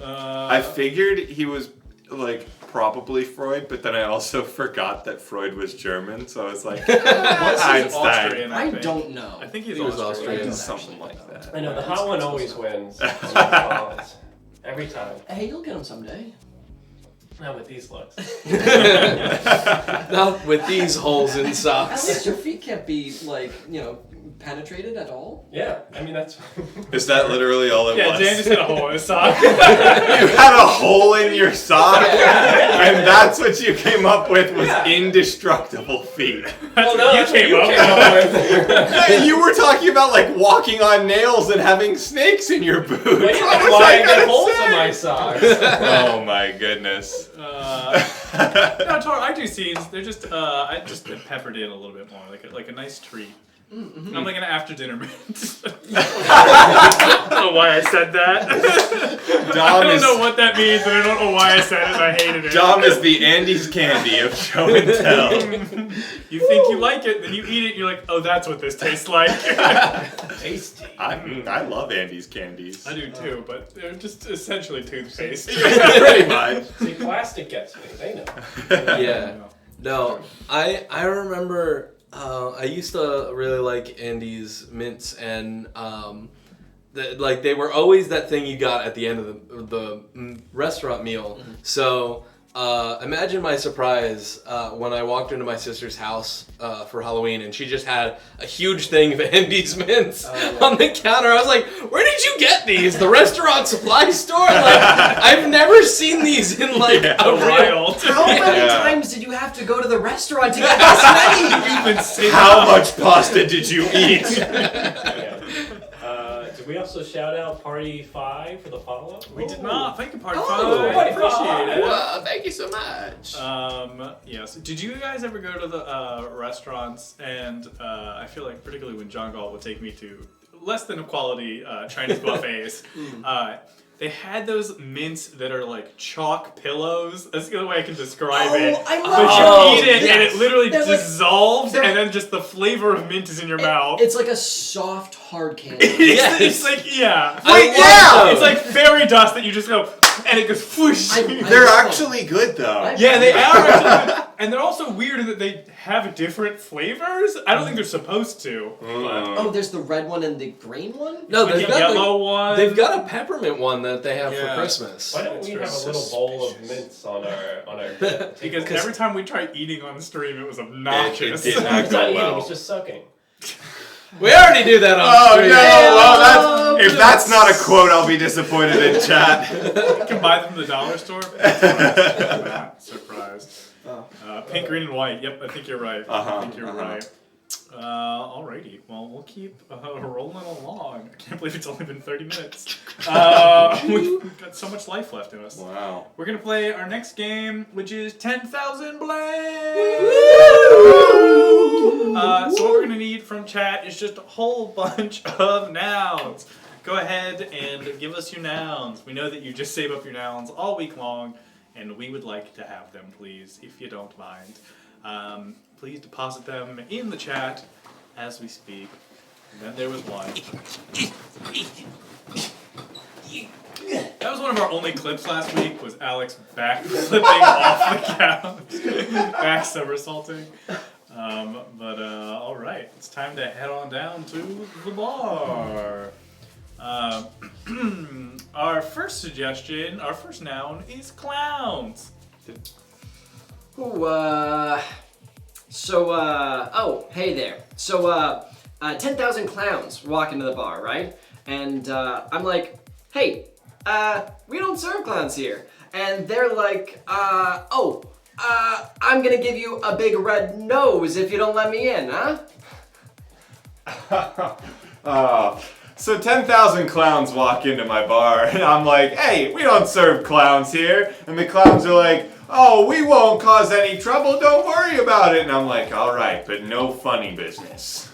Speaker 3: I figured he was like probably Freud, but then I also forgot that Freud was German, so I was like, Einstein.
Speaker 2: Austrian,
Speaker 4: I
Speaker 2: think.
Speaker 4: don't know.
Speaker 2: I think he's
Speaker 6: He was
Speaker 2: Austrian.
Speaker 6: Austrian.
Speaker 3: Something like that.
Speaker 8: I know, the hot one always wins. Every time.
Speaker 4: Hey, you'll get him someday.
Speaker 8: Not with these looks.
Speaker 6: Not with these holes in
Speaker 4: At
Speaker 6: socks.
Speaker 4: least your feet can't be, like, penetrated at all.
Speaker 8: Yeah, I mean, that's...
Speaker 3: Is that literally all it
Speaker 2: Yeah,
Speaker 3: was?
Speaker 2: Dan just had a hole in his sock.
Speaker 3: You had a hole in your sock, and that's what you came up with was indestructible feet.
Speaker 8: Well, no,
Speaker 2: you
Speaker 8: that's what
Speaker 2: came
Speaker 8: you
Speaker 2: up
Speaker 8: came up with.
Speaker 3: You were talking about like walking on nails and having snakes in your boots.
Speaker 8: Well,
Speaker 3: What
Speaker 8: yeah,
Speaker 3: was
Speaker 8: why
Speaker 3: I
Speaker 8: I got
Speaker 3: gonna
Speaker 8: holes
Speaker 3: say?
Speaker 8: in my socks.
Speaker 3: Oh my goodness.
Speaker 2: No, Tor, I do scenes. They're just, I just peppered in a little bit more, like a nice treat.
Speaker 4: Mm-hmm.
Speaker 2: I'm like an after dinner mint. I don't know why I said that. I don't know what that means, and I don't know why I said it, and I hated it.
Speaker 3: Dom is the Andy's candy of show and tell.
Speaker 2: You think you like it, then you eat it, and you're like, oh, that's what this tastes like.
Speaker 8: Tasty.
Speaker 3: I love Andy's candies.
Speaker 2: I do too, but they're just essentially toothpaste.
Speaker 3: Pretty much.
Speaker 8: See, plastic gets me. They know.
Speaker 6: Yeah. No, I remember I used to really like Andy's mints, and they were always that thing you got at the end of the restaurant meal.
Speaker 4: Mm-hmm.
Speaker 6: So imagine my surprise when I walked into my sister's house for Halloween, and she just had a huge thing of Andy's mints on the counter. I was like, "Where did you get these? The restaurant supply store? Like, I've never seen these in like a real."
Speaker 2: Wild.
Speaker 4: How many times did you have to go to the restaurant to get this many?
Speaker 2: Even say
Speaker 3: How much pasta did you eat?
Speaker 8: Yeah. Did we also shout out Party 5 for the follow-up?
Speaker 2: We did not. Thank you, Party
Speaker 4: Oh,
Speaker 2: 5.
Speaker 8: Party
Speaker 2: Appreciate
Speaker 8: 5.
Speaker 2: it.
Speaker 3: Well, thank you so much.
Speaker 2: Yes. Did you guys ever go to the restaurants? And I feel like particularly when John Galt would take me to less than quality Chinese buffets, they had those mints that are like chalk pillows. That's the only way I can describe it.
Speaker 4: I
Speaker 2: But
Speaker 4: love
Speaker 2: you eat it and it
Speaker 4: yes.
Speaker 2: literally
Speaker 4: They're like-
Speaker 2: dissolves,
Speaker 4: they're-
Speaker 2: and then just the flavor of mint is in your mouth.
Speaker 4: It's like a soft, hard candy.
Speaker 2: It's like, yeah.
Speaker 6: I love
Speaker 2: It's like fairy dust that you just go, and it goes whoosh.
Speaker 4: I
Speaker 3: They're
Speaker 4: love
Speaker 3: actually good though.
Speaker 2: Yeah, they are actually good. And they're also weird in that they have different flavors. I don't think they're supposed to.
Speaker 4: Oh, there's the red one and the green one?
Speaker 6: No,
Speaker 2: Like
Speaker 6: they've
Speaker 2: the
Speaker 6: got
Speaker 2: yellow one.
Speaker 6: They've got a peppermint one that they have
Speaker 2: Yeah.
Speaker 6: for Christmas.
Speaker 8: Why don't we have a little bowl of mints on our
Speaker 2: Because every time we tried eating on stream, it was obnoxious.
Speaker 3: It did not
Speaker 8: It's not
Speaker 3: go
Speaker 8: eating,
Speaker 3: well.
Speaker 8: it's just sucking.
Speaker 6: We already do that on
Speaker 3: Oh
Speaker 6: stream.
Speaker 3: no! Well, if that's not a quote, I'll be disappointed in chat.
Speaker 2: You can buy them in the dollar store. Surprised. Pink, green, and white. Yep, I think you're right. I think you're right. Alrighty. Well, we'll keep rolling along. I can't believe it's only been 30 minutes. We've got so much life left in us.
Speaker 3: Wow.
Speaker 2: We're gonna play our next game, which is 10,000 Blades. So what we're gonna need from chat is just a whole bunch of nouns. Go ahead and give us your nouns. We know that you just save up your nouns all week long, and we would like to have them, please, if you don't mind. Please deposit them in the chat as we speak. And then there was one. That was one of our only clips last week, was Alex back flipping off the couch. Back somersaulting. Alright, it's time to head on down to the bar. Our first suggestion, our first noun is clowns.
Speaker 4: Ooh, oh, hey there. So, 10,000 clowns walk into the bar, right? And, I'm like, hey, we don't serve clowns here. And they're like, I'm gonna give you a big red nose if you don't let me in, huh?
Speaker 3: So 10,000 clowns walk into my bar, and I'm like, hey, we don't serve clowns here. And the clowns are like, oh, we won't cause any trouble, don't worry about it. And I'm like, all right, but no funny business.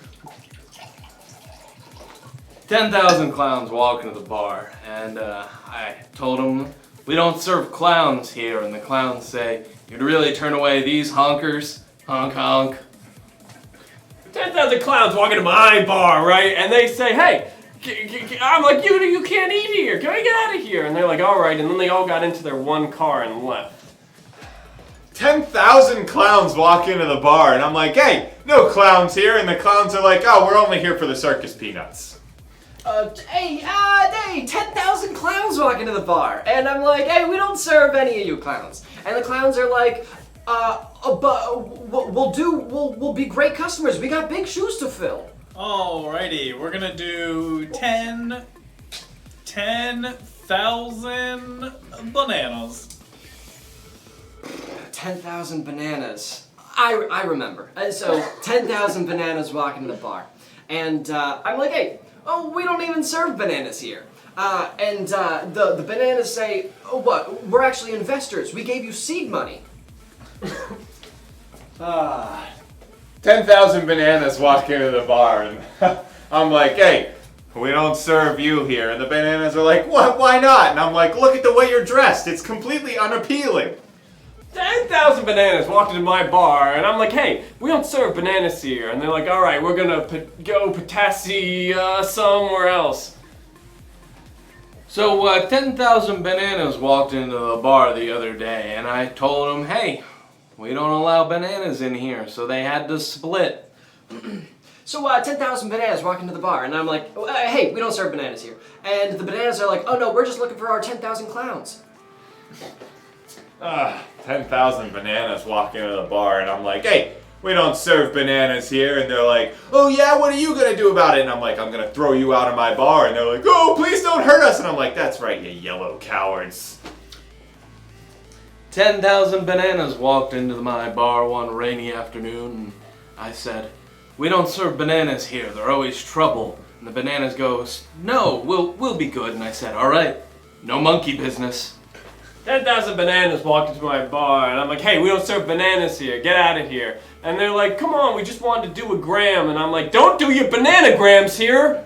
Speaker 5: 10,000 clowns walk into the bar, and I told them, we don't serve clowns here, and the clowns say, you'd really turn away these honkers? Honk honk.
Speaker 8: 10,000 clowns walk into my bar, right? And they say, hey, I'm like, you can't eat here. Can I get out of here? And they're like, all right. And then they all got into their one car and left.
Speaker 3: 10,000 clowns walk into the bar, and I'm like, hey, no clowns here. And the clowns are like, oh, we're only here for the circus peanuts.
Speaker 4: Hey, 10,000 clowns walk into the bar. And I'm like, hey, we don't serve any of you clowns. And the clowns are like, but we'll be great customers. We got big shoes to fill.
Speaker 2: Alrighty, we're gonna do 10,000 bananas.
Speaker 4: 10,000 bananas. I remember. So 10,000 bananas walk into the bar. And I'm like, hey, oh, we don't even serve bananas here. And the bananas say, oh, what? We're actually investors. We gave you seed money.
Speaker 3: 10,000 bananas walk into the bar, and I'm like, hey, we don't serve you here. And the bananas are like, what? Why not? And I'm like, look at the way you're dressed. It's completely unappealing.
Speaker 8: 10,000 bananas walked into my bar, and I'm like, hey, we don't serve bananas here. And they're like, all right, we're gonna go potassi somewhere else.
Speaker 5: So 10,000 bananas walked into the bar the other day, and I told them, hey, we don't allow bananas in here, so they had to split.
Speaker 4: So 10,000 bananas walk into the bar, and I'm like, hey, we don't serve bananas here. And the bananas are like, oh no, we're just looking for our 10,000 clowns.
Speaker 3: 10,000 bananas walk into the bar, and I'm like, hey, we don't serve bananas here. And they're like, oh yeah, what are you gonna do about it? And I'm like, I'm gonna throw you out of my bar. And they're like, oh, please don't hurt us. And I'm like, that's right, you yellow cowards.
Speaker 5: 10,000 bananas walked into my bar one rainy afternoon, and I said, we don't serve bananas here, they're always trouble. And the bananas goes, no, we'll be good. And I said, all right, no monkey business.
Speaker 8: 10,000 bananas walked into my bar, and I'm like, hey, we don't serve bananas here, get out of here. And they're like, come on, we just wanted to do a gram. And I'm like, don't do your bananagrams here.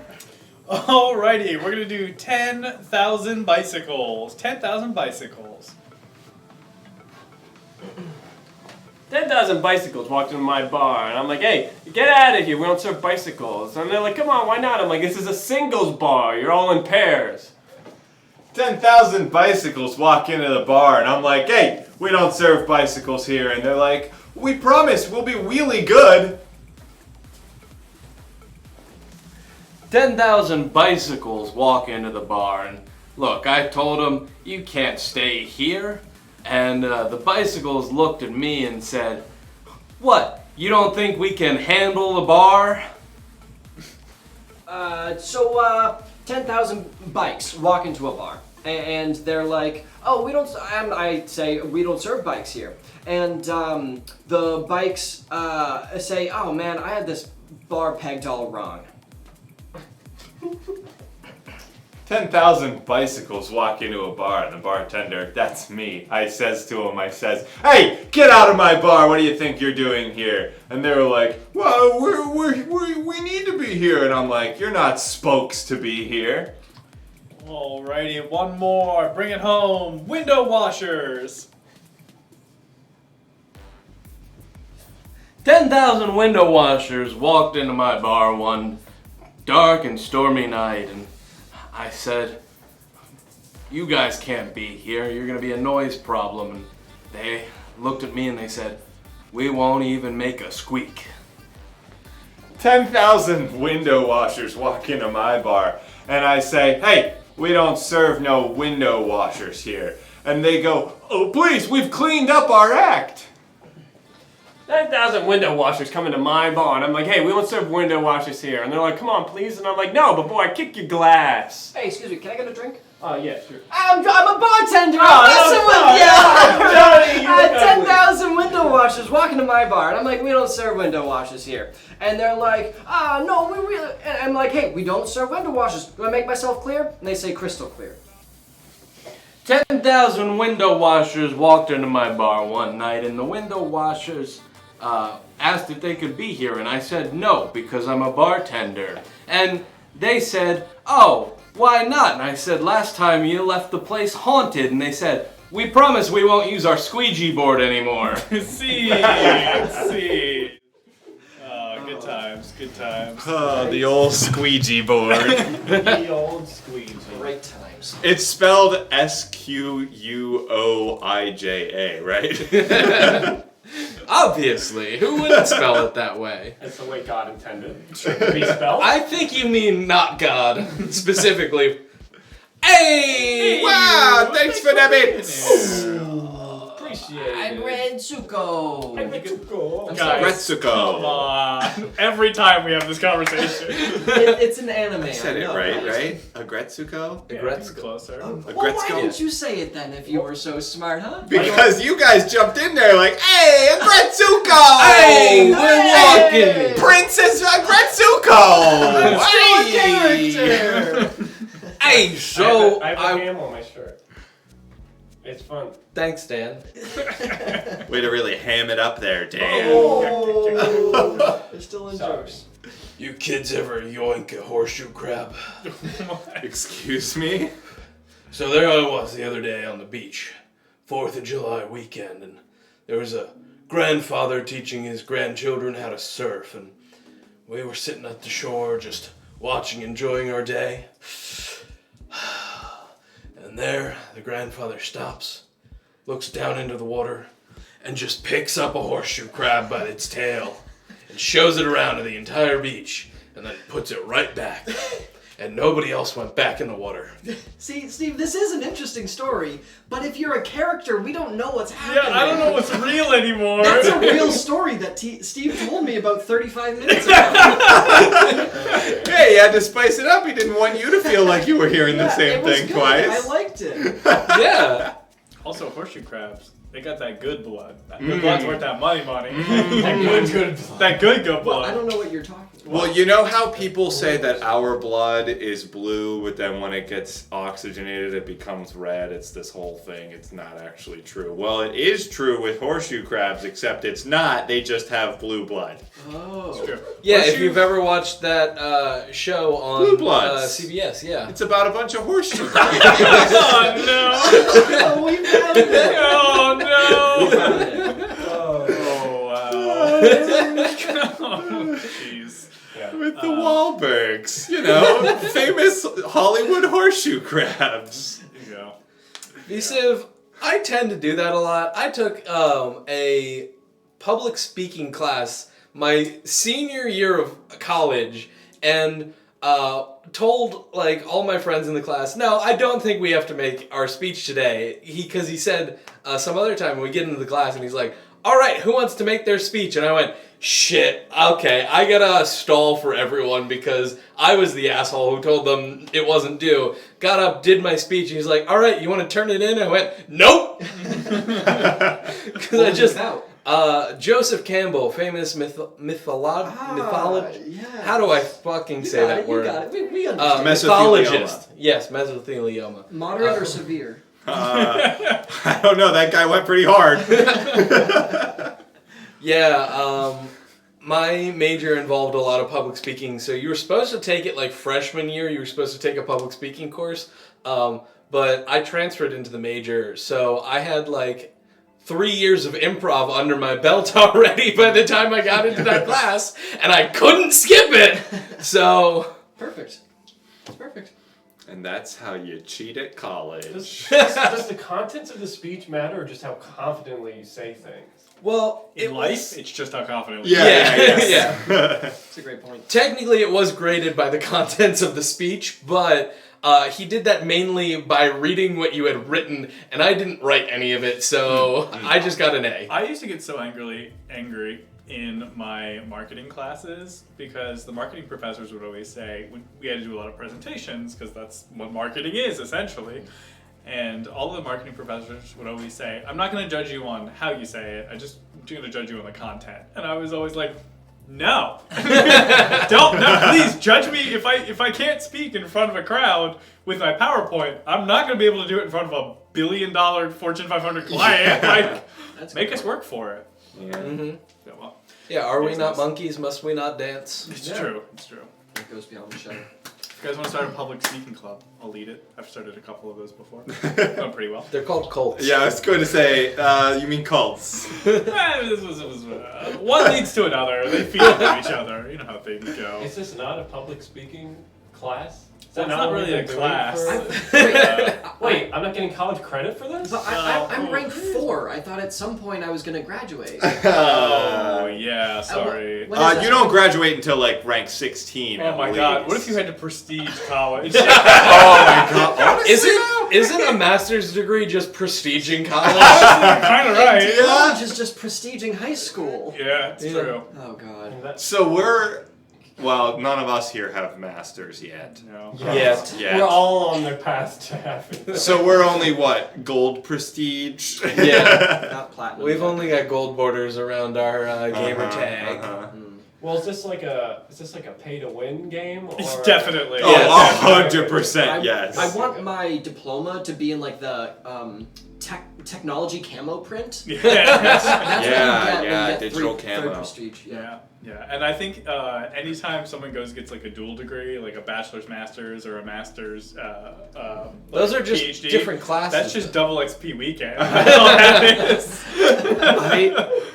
Speaker 2: Alrighty, we're gonna do 10,000 bicycles. 10,000 bicycles.
Speaker 8: 10,000 bicycles walked into my bar, and I'm like, hey, get out of here, we don't serve bicycles. And they're like, come on, why not? I'm like, this is a singles bar, you're all in pairs.
Speaker 3: 10,000 bicycles walk into the bar, and I'm like, hey, we don't serve bicycles here. And they're like, we promise we'll be really good.
Speaker 5: 10,000 bicycles walk into the bar, and look, I told them, you can't stay here. And the bicycles looked at me and said, what, you don't think we can handle the bar?
Speaker 4: So 10,000 bikes walk into a bar, and they're like, oh, we don't, I say, we don't serve bikes here. And the bikes say, oh man, I had this bar pegged all wrong.
Speaker 3: 10,000 bicycles walk into a bar, and the bartender, that's me, I says to him, hey, get out of my bar, what do you think you're doing here? And they were like, well, we need to be here. And I'm like, you're not spokes to be here.
Speaker 2: Alrighty, one more, bring it home, window washers.
Speaker 5: 10,000 window washers walked into my bar one dark and stormy night, and I said, you guys can't be here, you're gonna be a noise problem. And they looked at me and they said, we won't even make a squeak.
Speaker 3: 10,000 window washers walk into my bar, and I say, hey, we don't serve no window washers here. And they go, oh please, we've cleaned up our act.
Speaker 8: 10,000 window washers come into my bar, and I'm like, hey, we don't serve window washers here. And they're like, come on, please. And I'm like, no, before I kick your glass.
Speaker 4: Hey, excuse me, can I get a drink?
Speaker 8: Oh, yeah, sure.
Speaker 4: I'm a bartender.
Speaker 8: Oh,
Speaker 4: I'm messing with you.
Speaker 8: Johnny,
Speaker 4: 10,000 window washers walk into my bar, and I'm like, we don't serve window washers here. And they're like, no, we really. And I'm like, hey, we don't serve window washers. Do I make myself clear? And they say crystal clear.
Speaker 5: 10,000 window washers walked into my bar one night, and the window washers asked if they could be here, and I said no, because I'm a bartender. And they said, oh, why not? And I said, last time you left the place haunted, and they said, we promise we won't use our squeegee board anymore.
Speaker 2: See. Good times, good times.
Speaker 3: Oh, the old squeegee board.
Speaker 8: The old squeeze.
Speaker 4: Great times.
Speaker 3: It's spelled Squoija, right?
Speaker 6: Obviously, who wouldn't spell it that way?
Speaker 8: That's the way God intended it to be spelled.
Speaker 6: I think you mean not God, specifically. Hey!
Speaker 3: Wow, thanks for the bits.
Speaker 8: Appreciate it.
Speaker 4: I'm Red Zuko.
Speaker 2: Guys,
Speaker 3: Retsuko.
Speaker 2: come on. Every time we have this conversation.
Speaker 4: It's an anime.
Speaker 3: I said it right? A Gretsuko?
Speaker 2: It's closer.
Speaker 3: A
Speaker 4: Well, why
Speaker 3: Gretzko?
Speaker 4: didn't you say it then if you were so smart, huh?
Speaker 3: Because you guys jumped in there like, hey, a Gretsuko!
Speaker 5: Hey, we're walking!
Speaker 3: Princess Gretsuko!
Speaker 4: Character.
Speaker 5: Hey, so
Speaker 8: I have a ham on my shirt. It's fun.
Speaker 6: Thanks, Dan.
Speaker 3: Way to really ham it up there, Dan.
Speaker 4: Oh, they're still in
Speaker 8: Sorry.
Speaker 4: jokes.
Speaker 5: You kids ever yoink a horseshoe crab?
Speaker 3: Excuse me?
Speaker 5: So there I was the other day on the beach, 4th of July weekend, and there was a grandfather teaching his grandchildren how to surf, and we were sitting at the shore just watching, enjoying our day. And there, the grandfather stops, looks down into the water, and just picks up a horseshoe crab by its tail and shows it around to the entire beach, and then puts it right back. And nobody else went back in the water.
Speaker 4: See, Steve, this is an interesting story, but if you're a character, we don't know what's happening.
Speaker 2: Yeah, I don't know what's real anymore.
Speaker 4: That's a real story that Steve told me about 35 minutes ago.
Speaker 3: Hey, he had to spice it up. He didn't want you to feel like you were hearing the same
Speaker 4: it was
Speaker 3: thing
Speaker 4: good.
Speaker 3: twice.
Speaker 4: I liked it.
Speaker 6: Yeah.
Speaker 2: Also, horseshoe crabs. They got that good blood. That good blood's worth that money. That good blood.
Speaker 4: Well, I don't know what you're talking about.
Speaker 3: Well, you know how people say that our blood is blue, but then when it gets oxygenated, it becomes red? It's this whole thing. It's not actually true. Well, it is true with horseshoe crabs, except it's not. They just have blue blood.
Speaker 4: Oh.
Speaker 2: It's true.
Speaker 6: Yeah,
Speaker 2: Horseshoe-
Speaker 6: if you've ever watched that show on
Speaker 3: Blue Bloods.
Speaker 6: CBS, yeah.
Speaker 3: It's about a bunch of horseshoe crabs.
Speaker 2: Oh no!
Speaker 4: Oh, we found it.
Speaker 2: Oh no!
Speaker 4: We found it.
Speaker 2: Oh wow! Oh, jeez.
Speaker 3: With the Wahlbergs, you know, famous Hollywood horseshoe crabs.
Speaker 2: There you go.
Speaker 6: Visive, I tend to do that a lot. I took a public speaking class my senior year of college and told like all my friends in the class, no, I don't think we have to make our speech today. Because he said some other time when we get into the class and he's like, all right, who wants to make their speech? And I went, shit, okay, I gotta stall for everyone because I was the asshole who told them it wasn't due. Got up, did my speech, and he's like, all right, you want to turn it in? I went, nope! Because I just... Joseph Campbell, famous mythologist.
Speaker 4: Yeah.
Speaker 6: How do I fucking say that word?
Speaker 4: You got it. We understand.
Speaker 6: Mythologist. Yes, mesothelioma.
Speaker 4: Moderate or severe?
Speaker 3: I don't know. That guy went pretty hard.
Speaker 6: Yeah, my major involved a lot of public speaking, so you were supposed to take it like freshman year, you were supposed to take a public speaking course, but I transferred into the major, so I had like 3 years of improv under my belt already by the time I got into that class, and I couldn't skip it, so...
Speaker 4: Perfect. It's perfect.
Speaker 3: And that's how you cheat at college.
Speaker 8: Does the contents of the speech matter, or just how confidently you say things?
Speaker 6: Well,
Speaker 2: In life, it's just how confident we
Speaker 6: Yeah.
Speaker 4: That's a great point.
Speaker 6: Technically, it was graded by the contents of the speech, but he did that mainly by reading what you had written, and I didn't write any of it, so I just got an A.
Speaker 2: I used to get so angry in my marketing classes because the marketing professors would always say we had to do a lot of presentations because that's what marketing is essentially. And all of the marketing professors would always say, I'm not going to judge you on how you say it, I'm just going to judge you on the content. And I was always like, No. Don't. No, please judge me if I can't speak in front of a crowd with my PowerPoint. I'm not going to be able to do it in front of a $1 billion Fortune 500 client. Like, make us work for it.
Speaker 3: Yeah.
Speaker 6: Mm-hmm.
Speaker 2: Yeah, well,
Speaker 6: Yeah, are we not monkeys? Must we not dance?
Speaker 2: it's true. It's true.
Speaker 4: It goes beyond the show.
Speaker 2: If you guys want to start a public speaking club, I'll lead it. I've started a couple of those before. Going pretty well.
Speaker 6: They're called cults.
Speaker 3: Yeah, I was going to say, you mean cults.
Speaker 2: One leads to another. They feed into each other. You know how things go.
Speaker 8: Is this not a public speaking class? Is
Speaker 2: Well,
Speaker 8: that
Speaker 2: it's not
Speaker 8: what
Speaker 2: really
Speaker 8: we've
Speaker 2: a
Speaker 8: been
Speaker 2: class.
Speaker 8: doing Wait, I'm not getting college credit for this?
Speaker 4: But I'm rank 4. I thought at some point I was gonna graduate.
Speaker 2: Oh, yeah, sorry.
Speaker 4: When is
Speaker 3: You don't graduate until like rank 16.
Speaker 2: Oh my god, what if you had to prestige college?
Speaker 3: Oh my god, honestly,
Speaker 6: Isn't a master's degree just prestiging college?
Speaker 2: Kind of right.
Speaker 4: College is just prestiging high school.
Speaker 2: Yeah, it's true.
Speaker 4: Oh god.
Speaker 3: So well, none of us here have masters yet.
Speaker 2: No.
Speaker 6: Yes.
Speaker 3: Yet.
Speaker 8: We're all on their path to having.
Speaker 3: So we're only what, gold prestige?
Speaker 6: Yeah.
Speaker 4: Not platinum.
Speaker 6: We've only got gold borders around our gamer tag.
Speaker 8: Well, is this like a pay to win game? Or?
Speaker 2: It's definitely.
Speaker 3: Oh, 100% yes.
Speaker 4: I want my diploma to be in like the technology camo print.
Speaker 2: Yeah.
Speaker 4: That's what you get when you get
Speaker 3: digital
Speaker 4: third
Speaker 3: camo.
Speaker 4: prestige.
Speaker 2: Yeah, yeah, and I think anytime someone gets like a dual degree, like a bachelor's, master's, or a master's,
Speaker 6: Those are just
Speaker 2: PhD,
Speaker 6: different classes.
Speaker 2: That's just double XP weekend. That's all that is.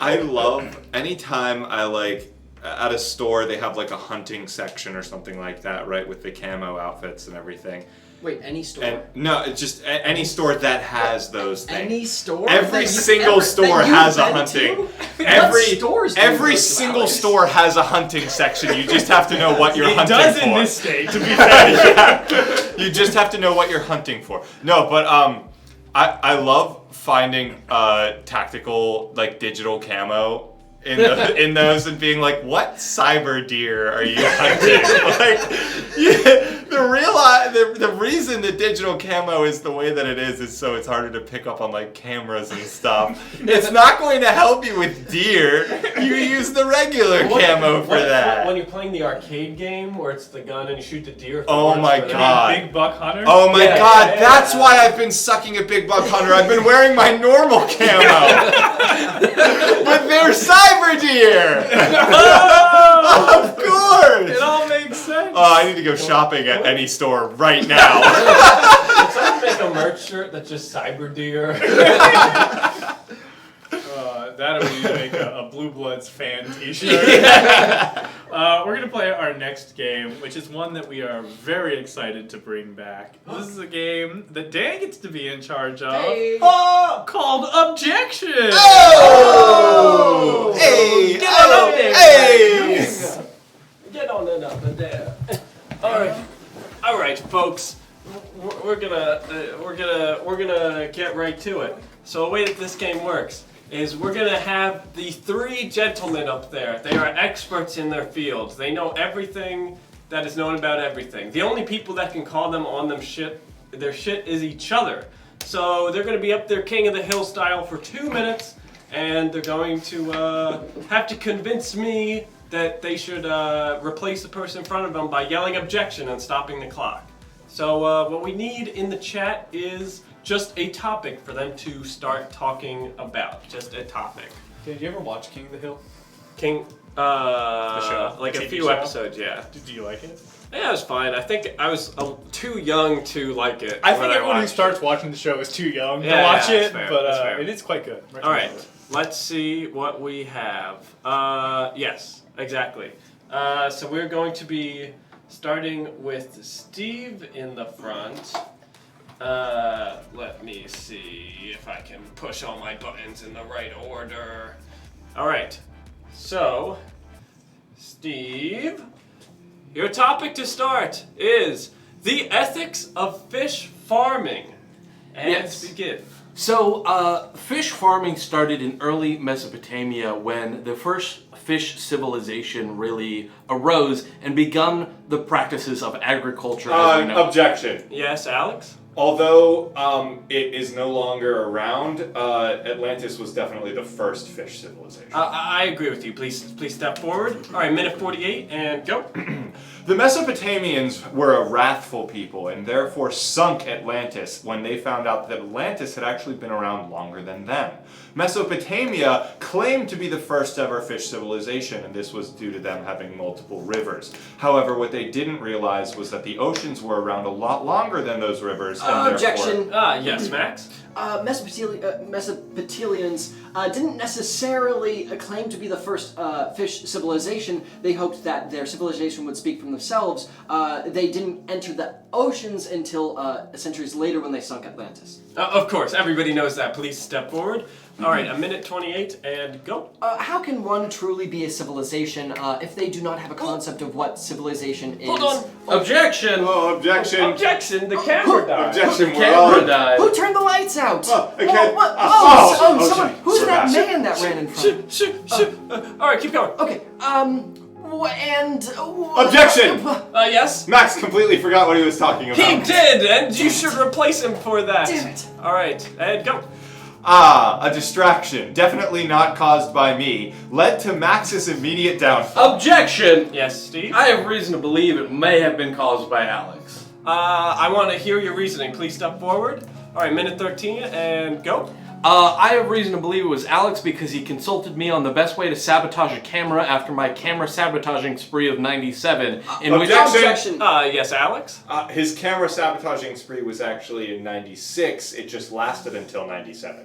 Speaker 3: I love anytime I like at a store they have like a hunting section or something like that, right, with the camo outfits and everything.
Speaker 4: Wait, any store?
Speaker 3: And no, it's just any store that has those things.
Speaker 4: Any store?
Speaker 3: Every
Speaker 4: that
Speaker 3: single
Speaker 4: you've
Speaker 3: store
Speaker 4: been
Speaker 3: has a
Speaker 4: to?
Speaker 3: hunting.
Speaker 4: What stores do you
Speaker 3: Every
Speaker 4: go to,
Speaker 3: single
Speaker 4: Alex?
Speaker 3: store has a hunting section. You just have to know what you're
Speaker 2: It
Speaker 3: hunting
Speaker 2: does
Speaker 3: for.
Speaker 2: in this state, to be fair.
Speaker 3: Yeah. You just have to know what you're hunting for. No, but I love finding tactical like digital camo in those and being like, what cyber deer are you hunting? Like, yeah, the reason the digital camo is the way that it is so it's harder to pick up on like cameras and stuff. It's not going to help you with deer. You use the regular camo for that.
Speaker 8: When you're playing the arcade game where it's the gun and you shoot the deer.
Speaker 3: Oh my god.
Speaker 2: Big Buck Hunter?
Speaker 3: Oh my god, that's why I've been sucking at Big Buck Hunter. I've been wearing my normal camo. But they're cyber deer! Of course!
Speaker 2: It all makes sense.
Speaker 3: Oh, I need to go shopping at any store right now.
Speaker 8: Can someone make a merch shirt that's just cyber deer?
Speaker 2: That would be like a Blue Bloods fan t-shirt. We're going to play our next game, which is one that we are very excited to bring back. This is a game that Dan gets to be in charge of.
Speaker 4: Hey.
Speaker 2: Called Objection!
Speaker 3: Oh! Hey!
Speaker 8: Get on up there!
Speaker 3: Hey!
Speaker 8: Get on it up there. All right, folks. We're gonna get right to it. So the way that this game works is we're gonna have the 3 gentlemen up there. They are experts in their fields. They know everything that is known about everything. The only people that can call them on their shit is each other. So they're gonna be up there King of the Hill style for 2 minutes, and they're going to have to convince me that they should replace the person in front of them by yelling objection and stopping the clock. So what we need in the chat is just a topic for them to start talking about. Just a topic.
Speaker 2: Did you ever watch King of the Hill?
Speaker 8: King,
Speaker 2: The show?
Speaker 8: like
Speaker 2: The
Speaker 8: a
Speaker 2: TV
Speaker 8: few
Speaker 2: show?
Speaker 8: episodes, yeah.
Speaker 2: Do you like it?
Speaker 8: Yeah, it was fine. I think I was too young to like it.
Speaker 2: I think
Speaker 8: when
Speaker 2: everyone who
Speaker 8: watched
Speaker 2: starts watching the show is too young to
Speaker 8: Yeah,
Speaker 2: watch
Speaker 8: yeah,
Speaker 2: it,
Speaker 8: that's fair,
Speaker 2: but
Speaker 8: that's fair.
Speaker 2: it is quite good.
Speaker 8: All right, let's see what we have. Yes, exactly. So we're going to be starting with Steve in the front. Let me see if I can push all my buttons in the right order. All right, so Steve, your topic to start is the ethics of fish farming. And
Speaker 5: Yes.
Speaker 8: begin.
Speaker 5: So, fish farming started in early Mesopotamia when the first fish civilization really arose and begun the practices of agriculture as we know.
Speaker 3: Objection.
Speaker 8: Yes, Alex?
Speaker 3: Although it is no longer around, Atlantis was definitely the first fish civilization.
Speaker 8: I agree with you. Please step forward. All right, minute 48 and go.
Speaker 3: The Mesopotamians were a wrathful people and therefore sunk Atlantis when they found out that Atlantis had actually been around longer than them. Mesopotamia claimed to be the first ever fish civilization, and this was due to them having multiple rivers. However, what they didn't realize was that the oceans were around a lot longer than those rivers, and
Speaker 4: Objection.
Speaker 8: Yes, Max?
Speaker 4: Mesopotamians didn't necessarily claim to be the first fish civilization. They hoped that their civilization would speak for themselves. They didn't enter the oceans until centuries later when they sunk Atlantis.
Speaker 8: Of course, everybody knows that. Please step forward. All right, a minute 28 and go.
Speaker 4: How can one truly be a civilization if they do not have a concept of what civilization is?
Speaker 8: Hold on.
Speaker 5: Objection!
Speaker 3: Oh, objection!
Speaker 8: Objection, the camera died.
Speaker 3: Objection, we're
Speaker 5: Camera
Speaker 3: on.
Speaker 5: died.
Speaker 4: Who turned the lights out?
Speaker 3: Okay.
Speaker 4: Someone. Who's that man that ran in front?
Speaker 8: Shoot. All right, keep going.
Speaker 4: Okay.
Speaker 3: Objection!
Speaker 8: Yes?
Speaker 3: Max completely forgot what he was talking about.
Speaker 8: He did, and you should replace him for that.
Speaker 4: Damn it.
Speaker 8: All right, and go.
Speaker 3: A distraction, definitely not caused by me, led to Max's immediate downfall.
Speaker 5: Objection!
Speaker 8: Yes, Steve?
Speaker 5: I have reason to believe it may have been caused by Alex.
Speaker 8: I want to hear your reasoning. Please step forward. All right, minute 13 and go.
Speaker 5: I have reason to believe it was Alex because he consulted me on the best way to sabotage a camera after my camera sabotaging spree of 97.
Speaker 3: Objection!
Speaker 8: Yes, Alex?
Speaker 3: His camera sabotaging spree was actually in 96, it just lasted until 97.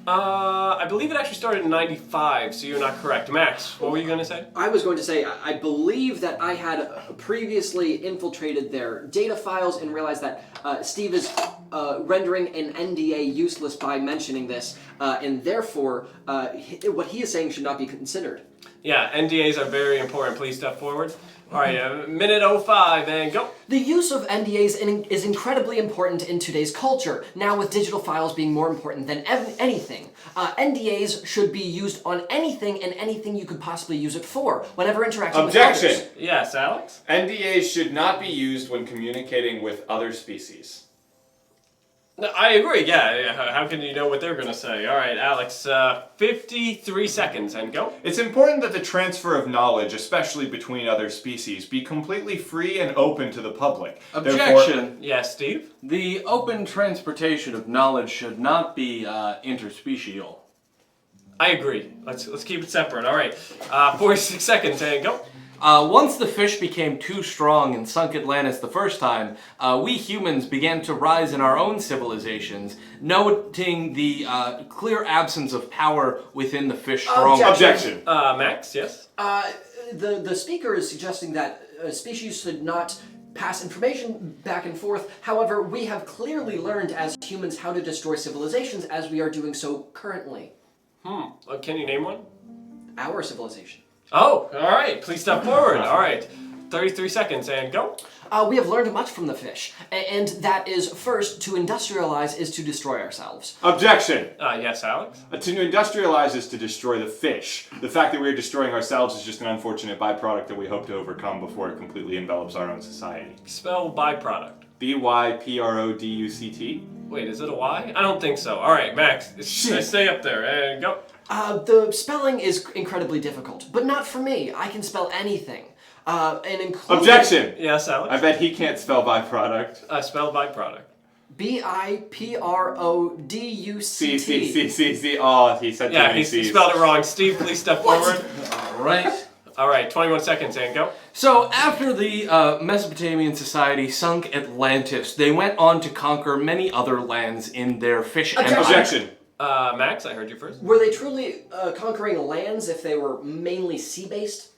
Speaker 8: I believe it actually started in 95, so you're not correct. Max, what were you going to say?
Speaker 4: I was going to say, I believe that I had previously infiltrated their data files and realized that Steve is rendering an NDA useless by mentioning this, and therefore, what he is saying should not be considered.
Speaker 8: Yeah, NDAs are very important. Please step forward. All right, minute 05 and go.
Speaker 4: The use of NDAs is incredibly important in today's culture, now with digital files being more important than anything. NDAs should be used on anything and anything you could possibly use it for, whenever interacting with others.
Speaker 3: Objection!
Speaker 8: Yes, Alex?
Speaker 3: NDAs should not be used when communicating with other species.
Speaker 8: No, I agree, yeah. How can you know what they're going to say? All right, Alex, 53 seconds and go.
Speaker 3: It's important that the transfer of knowledge, especially between other species, be completely free and open to the public.
Speaker 5: Objection!
Speaker 8: Yes, Steve?
Speaker 5: The open transportation of knowledge should not be interspecial.
Speaker 8: I agree. Let's keep it separate. All right, 46 seconds and go.
Speaker 5: Once the fish became too strong and sunk Atlantis the first time, we humans began to rise in our own civilizations, noting the clear absence of power within the fish strong.
Speaker 3: Objection!
Speaker 8: Max, yes?
Speaker 4: The speaker is suggesting that species should not pass information back and forth. However, we have clearly learned as humans how to destroy civilizations as we are doing so currently.
Speaker 8: Can you name one?
Speaker 4: Our civilization.
Speaker 8: Oh, all right. Please step forward. All right. 33 seconds and go.
Speaker 4: We have learned much from the fish, and that is, first, to industrialize is to destroy ourselves.
Speaker 3: Objection!
Speaker 8: Yes, Alex?
Speaker 3: To industrialize is to destroy the fish. The fact that we are destroying ourselves is just an unfortunate byproduct that we hope to overcome before it completely envelops our own society.
Speaker 8: Spell byproduct.
Speaker 3: BYPRODUCT?
Speaker 8: Wait, is it a Y? I don't think so. All right, Max, stay up there and go.
Speaker 4: The spelling is incredibly difficult, but not for me. I can spell anything. And including...
Speaker 3: Objection!
Speaker 8: Yes, Alex?
Speaker 3: I bet he can't spell byproduct.
Speaker 8: Spell byproduct.
Speaker 4: BIPRODUCT.
Speaker 3: C. Oh, he said too many
Speaker 8: he
Speaker 3: C's.
Speaker 8: spelled it wrong. Steve, please step forward.
Speaker 5: All right.
Speaker 8: All right, 21 seconds and go.
Speaker 5: So after the Mesopotamian society sunk Atlantis, they went on to conquer many other lands in their fish empire.
Speaker 3: Objection!
Speaker 8: Max, I heard you first.
Speaker 4: Were they truly conquering lands if they were mainly sea-based?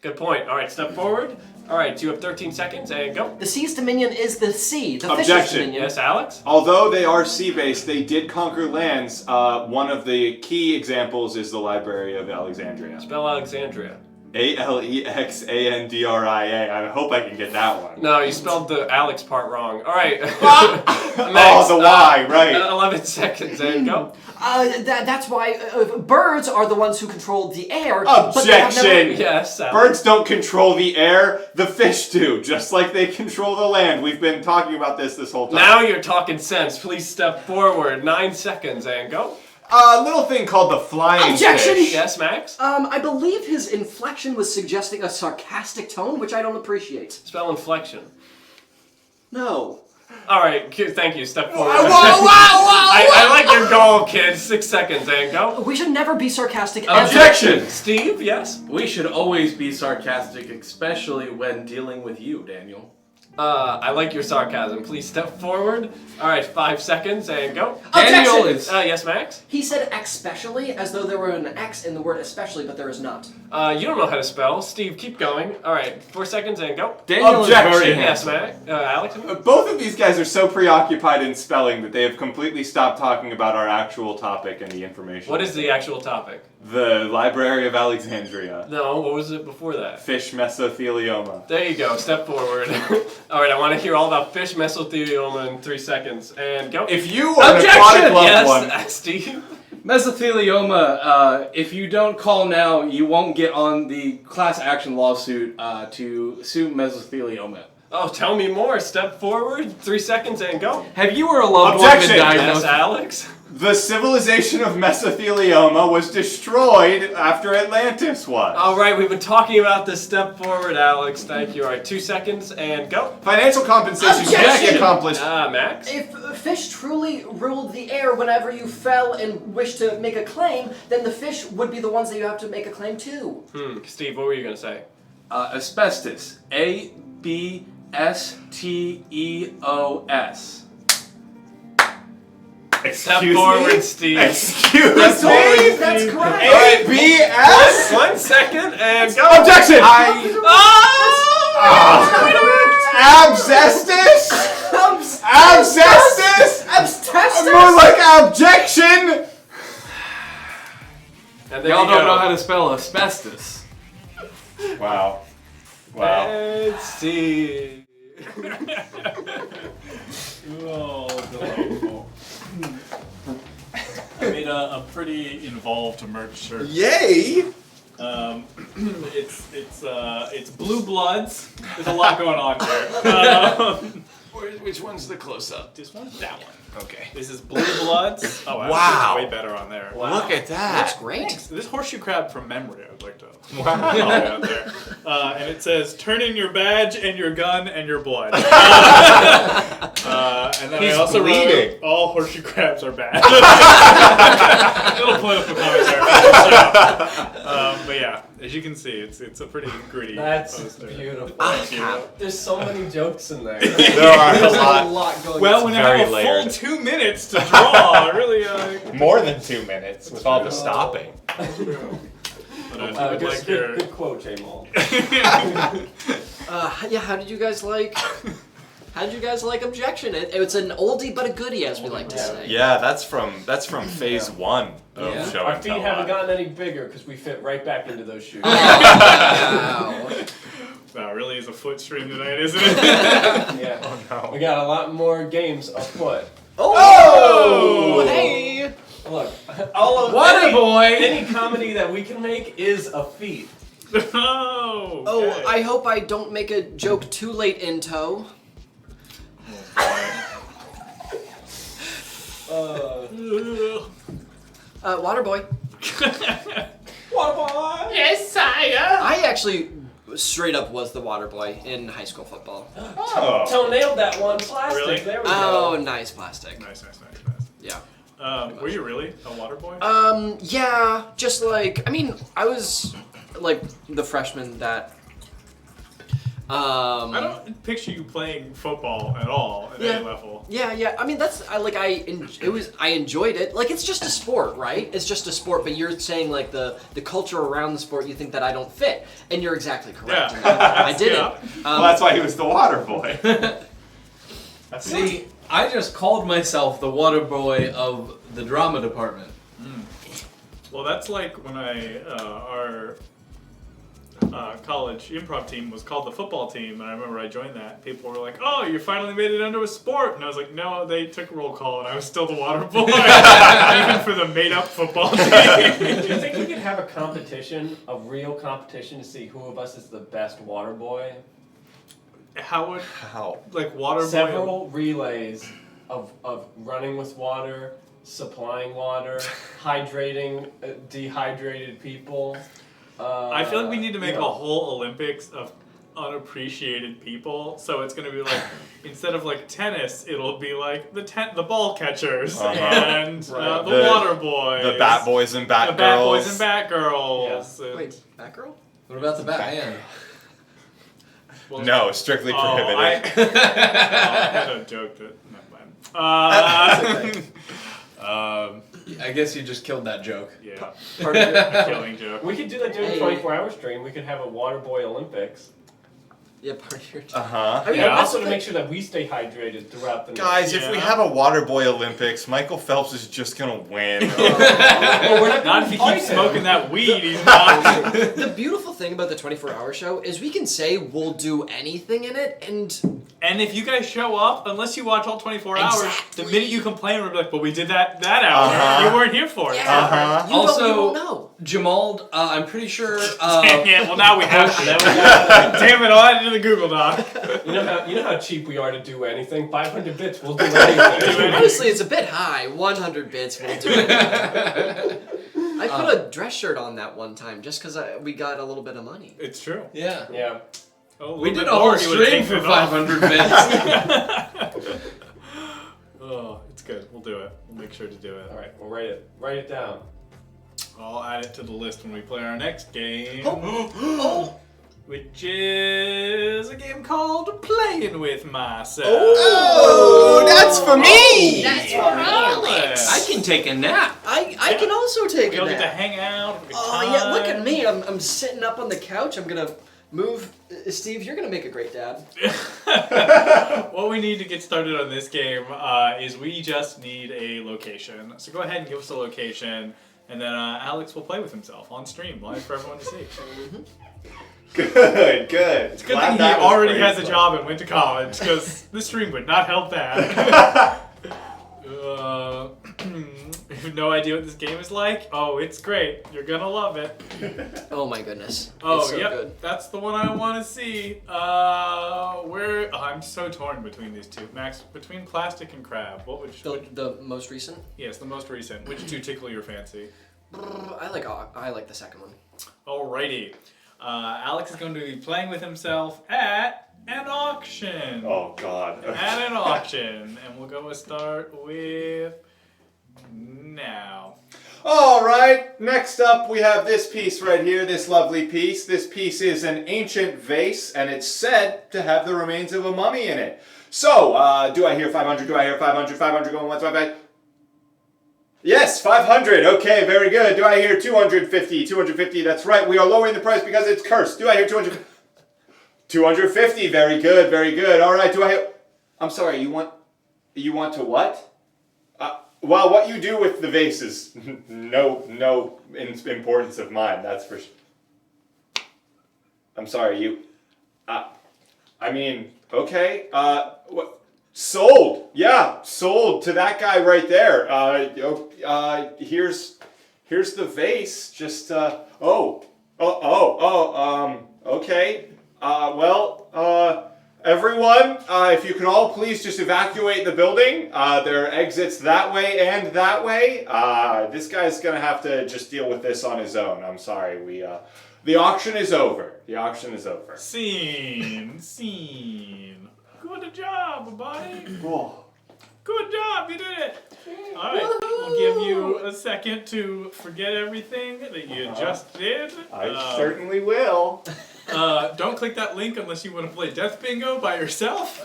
Speaker 8: Good point. All right, step forward. All right, you have 13 seconds and go.
Speaker 4: The sea's dominion is the sea. The fish's
Speaker 3: Objection.
Speaker 4: dominion.
Speaker 8: Yes, Alex?
Speaker 3: Although they are sea-based, they did conquer lands. One of the key examples is the Library of Alexandria.
Speaker 8: Spell Alexandria.
Speaker 3: Alexandria. I hope I can get that one.
Speaker 8: No, you spelled the Alex part wrong. All right.
Speaker 3: Oh, the Y, right.
Speaker 8: 11 seconds. There you go.
Speaker 4: That's why birds are the ones who control the air. but they have
Speaker 3: Objection!
Speaker 4: never-
Speaker 8: Yes. Alex.
Speaker 3: Birds don't control the air, the fish do, just like they control the land. We've been talking about this whole time.
Speaker 8: Now you're talking sense. Please step forward. 9 seconds and go.
Speaker 3: A little thing called the flying
Speaker 4: Objection!
Speaker 3: fish.
Speaker 8: Yes, Max?
Speaker 4: I believe his inflection was suggesting a sarcastic tone, which I don't appreciate.
Speaker 8: Spell inflection.
Speaker 4: No.
Speaker 8: All right. Thank you. Step forward.
Speaker 4: Wow!
Speaker 8: I like your goal, kid. 6 seconds and go.
Speaker 4: We should never be sarcastic.
Speaker 5: Objection!
Speaker 8: Steve, yes?
Speaker 5: We should always be sarcastic, especially when dealing with you, Daniel.
Speaker 8: I like your sarcasm. Please step forward. All right, 5 seconds and go.
Speaker 5: Daniel is...
Speaker 8: Yes, Max?
Speaker 4: He said especially as though there were an X in the word especially, but there is not.
Speaker 8: You don't know how to spell. Steve, keep going. All right, 4 seconds and go.
Speaker 5: Daniel
Speaker 3: Objection.
Speaker 5: is very
Speaker 8: Yes,
Speaker 5: handsome.
Speaker 8: Max? Alex?
Speaker 3: Both of these guys are so preoccupied in spelling that they have completely stopped talking about our actual topic and the information.
Speaker 8: What is the actual topic?
Speaker 3: The Library of Alexandria.
Speaker 8: No, what was it before that?
Speaker 3: Fish mesothelioma.
Speaker 8: There you go. Step forward. All right, I want to hear all about fish mesothelioma in 3 seconds. And go.
Speaker 3: If you are an aquatic loved
Speaker 8: Yes,
Speaker 3: one,
Speaker 8: Steve.
Speaker 5: Mesothelioma, if you don't call now, you won't get on the class action lawsuit to sue mesothelioma.
Speaker 8: Oh, tell me more. Step forward. 3 seconds and go.
Speaker 5: Have you or a loved one
Speaker 3: Objection!
Speaker 5: been
Speaker 8: Yes,
Speaker 5: diagnosed?
Speaker 8: Alex.
Speaker 3: the civilization of mesothelioma was destroyed after Atlantis was.
Speaker 8: All right, we've been talking about this. Step forward, Alex. Thank you. All right, 2 seconds and go.
Speaker 3: Financial compensation
Speaker 4: Objection!
Speaker 3: can't be accomplished.
Speaker 8: Max.
Speaker 4: If fish truly ruled the air whenever you fell and wished to make a claim, then the fish would be the ones that you have to make a claim to.
Speaker 8: Steve, what were you gonna say?
Speaker 5: Asbestos. ABSTEOS.
Speaker 8: Step
Speaker 3: Excuse
Speaker 8: forward,
Speaker 3: me?
Speaker 8: Steve.
Speaker 3: Excuse me?
Speaker 4: That's correct.
Speaker 3: ABS?
Speaker 8: 1 second and go.
Speaker 3: Objection!
Speaker 4: Abscestus?
Speaker 3: Abscestus?
Speaker 4: Abscestus?
Speaker 3: More like objection!
Speaker 8: And there
Speaker 5: Y'all
Speaker 8: you
Speaker 5: don't
Speaker 8: go.
Speaker 5: know how to spell asbestos.
Speaker 3: Wow. Wow.
Speaker 8: And Steve.
Speaker 2: Oh, delightful. I made a pretty involved merch shirt.
Speaker 3: Yay!
Speaker 2: It's Blue Bloods. There's a lot going on here.
Speaker 5: Which one's the close-up?
Speaker 2: This one, that one.
Speaker 5: Okay.
Speaker 2: This is Blue Bloods. Oh,
Speaker 3: Wow.
Speaker 2: It's way better on there.
Speaker 3: Look at that.
Speaker 4: That's great.
Speaker 2: This horseshoe crab from memory, I'd like to out there. And it says, "Turn in your badge and your gun and your blood." And then
Speaker 3: He's
Speaker 2: I also
Speaker 3: bleeding.
Speaker 2: wrote, "All horseshoe crabs are bad." Little political commentary. But yeah, as you can see, it's a pretty gritty
Speaker 8: That's
Speaker 2: poster.
Speaker 8: beautiful.
Speaker 2: Thank you.
Speaker 8: There's so many jokes in there.
Speaker 3: There are a
Speaker 4: There's
Speaker 3: lot.
Speaker 4: a lot going
Speaker 2: Well,
Speaker 4: on.
Speaker 2: when you
Speaker 3: very
Speaker 2: have a
Speaker 3: layered.
Speaker 2: full 2 minutes to draw, really.
Speaker 3: More than 2 minutes with all the stopping.
Speaker 2: But I would
Speaker 8: Good,
Speaker 2: like your.
Speaker 8: good quote, J-Mall.
Speaker 4: Yeah, how did you guys like Objection? It's an oldie but a goodie, as we like to say.
Speaker 3: Yeah, that's from phase 1 of
Speaker 4: Yeah.
Speaker 3: Show
Speaker 8: Our
Speaker 3: and
Speaker 8: feet
Speaker 3: Tell
Speaker 8: haven't
Speaker 3: Live.
Speaker 8: gotten any bigger because we fit right back into those shoes.
Speaker 4: Wow.
Speaker 2: That really is a foot stream tonight, isn't it?
Speaker 8: Yeah.
Speaker 3: Oh no.
Speaker 8: We got a lot more games afoot.
Speaker 4: Oh! Hey!
Speaker 8: Look, all of any comedy that we can make is a feat.
Speaker 2: Oh.
Speaker 4: Oh,
Speaker 2: okay.
Speaker 4: I hope I don't make a joke too late in tow. Waterboy.
Speaker 8: Waterboy!
Speaker 7: Yes, sire.
Speaker 4: I actually straight up was the water boy in high school football.
Speaker 3: Oh.
Speaker 8: Tone nailed that one. Plastic.
Speaker 2: Really?
Speaker 8: There we
Speaker 4: Oh,
Speaker 8: go.
Speaker 4: nice plastic.
Speaker 2: Nice.
Speaker 4: Yeah.
Speaker 2: Were you really a water boy?
Speaker 4: Yeah, just like, I mean, I was like the freshman that
Speaker 2: I don't picture you playing football at all at any level.
Speaker 4: Yeah. I mean, I enjoyed it. Like, it's just a sport, right? It's just a sport, but you're saying like the culture around the sport. You think that I don't fit, and you're exactly correct.
Speaker 2: Yeah.
Speaker 4: I didn't.
Speaker 2: Yeah.
Speaker 3: Well, that's why he was the water boy.
Speaker 6: See, I just called myself the water boy of the drama department.
Speaker 2: Well, that's like when college improv team was called the football team, and I remember I joined that. People were like, "Oh, you finally made it into a sport," and I was like, "No, they took roll call, and I was still the water boy, even for the made-up football team."
Speaker 8: Do you think we could have a competition, a real competition, to see who of us is the best water boy?
Speaker 2: How? Like water boy?
Speaker 8: Several relays of running with water, supplying water, hydrating dehydrated people.
Speaker 2: I feel like we need to make a whole Olympics of unappreciated people. So it's going to be like, instead of like tennis, it'll be like the ball catchers and the water boys.
Speaker 3: The bat boys and bat girls.
Speaker 2: The bat boys and bat girls.
Speaker 4: Yeah. Wait, Batgirl?
Speaker 6: What about the Batman?
Speaker 3: Well, no, strictly prohibited.
Speaker 2: I had a joke that... Never mind.
Speaker 6: I guess you just killed that joke.
Speaker 2: Yeah. A killing joke.
Speaker 8: We could do that during 24-hour stream. We could have a water boy Olympics.
Speaker 4: Yeah, part of your team.
Speaker 3: Uh-huh.
Speaker 8: I mean, also to make sure that we stay hydrated throughout the night.
Speaker 3: Guys, if we have a water boy Olympics, Michael Phelps is just gonna win.
Speaker 8: Well, we're
Speaker 2: not if he keeps smoking that weed, he's not.
Speaker 4: The beautiful thing about the 24-hour show is we can say we'll do anything in it,
Speaker 2: and if you guys show up, unless you watch all 24 hours,
Speaker 4: Exactly.
Speaker 2: the minute you complain, we'll be like, "But we did that hour. You weren't here for it."
Speaker 4: yeah, you
Speaker 6: Also,
Speaker 4: won't know.
Speaker 6: Jamal, I'm pretty sure.
Speaker 2: Yeah, well now we have to. Damn it! I'll add it to the Google Doc.
Speaker 8: You know how cheap we are to do anything. 500 bits, we'll do anything.
Speaker 4: Honestly, it's a bit high. 100 bits will do it. I put a dress shirt on that one time just because we got a little bit of money.
Speaker 2: It's true.
Speaker 6: Yeah.
Speaker 8: Yeah.
Speaker 6: We did a whole stream for 500 bits.
Speaker 2: Oh, it's good. We'll do it. We'll make sure to do it.
Speaker 8: All right, we'll write it down.
Speaker 2: I'll add it to the list when we play our next game.
Speaker 4: Oh.
Speaker 2: Which is a game called Playing With Myself.
Speaker 3: Oh, that's for me!
Speaker 4: That's for Alex.
Speaker 6: I can take a nap.
Speaker 4: I can also take
Speaker 2: We
Speaker 4: a
Speaker 2: all get to
Speaker 4: nap.
Speaker 2: hang out. Have a good
Speaker 4: Oh
Speaker 2: time.
Speaker 4: yeah, look at me. I'm sitting up on the couch. I'm gonna move. Steve, you're gonna make a great dad.
Speaker 2: What we need to get started on this game is we just need a location. So go ahead and give us a location, and then Alex will play with himself on stream, live for everyone to see.
Speaker 3: Good.
Speaker 2: It's a good thing he already has a job and went to college, because this stream would not help that. You have no idea what this game is like? Oh, it's great. You're gonna love it.
Speaker 4: Oh my goodness.
Speaker 2: Oh,
Speaker 4: it's so
Speaker 2: yep.
Speaker 4: good.
Speaker 2: That's the one I want to see. I'm so torn between these two. Max, between plastic and crab, what would you...
Speaker 4: The most recent?
Speaker 2: Yes, the most recent. Which two tickle your fancy?
Speaker 4: I like the second one.
Speaker 2: Alrighty. Alex is going to be playing with himself at an auction.
Speaker 3: Oh, God.
Speaker 2: At an auction. And we'll start with now.
Speaker 3: All right, next up we have this piece right here, this lovely piece. This piece is an ancient vase, and it's said to have the remains of a mummy in it. So, do I hear 500? Do I hear 500? 500 going once, 500? Yes, 500. Okay, very good. Do I hear 250? 250, that's right. We are lowering the price because it's cursed. Do I hear 200? 250, very good, very good. All right, do I hear... I'm sorry, you want to what? Well, what you do with the vase is no importance of mine, that's for sure. I'm sorry, you... I mean, okay, what... Sold! Yeah, sold to that guy right there. Here's the vase. Just okay. Everyone, if you could all please just evacuate the building. There are exits that way and that way. This guy's gonna have to just deal with this on his own. I'm sorry. The auction is over. The auction is over.
Speaker 2: Scene. Good job, buddy.
Speaker 3: Oh.
Speaker 2: Good job, you did it. All right, we'll give you a second to forget everything that you just did.
Speaker 3: I certainly will.
Speaker 2: Don't click that link unless you want to play Death Bingo by yourself.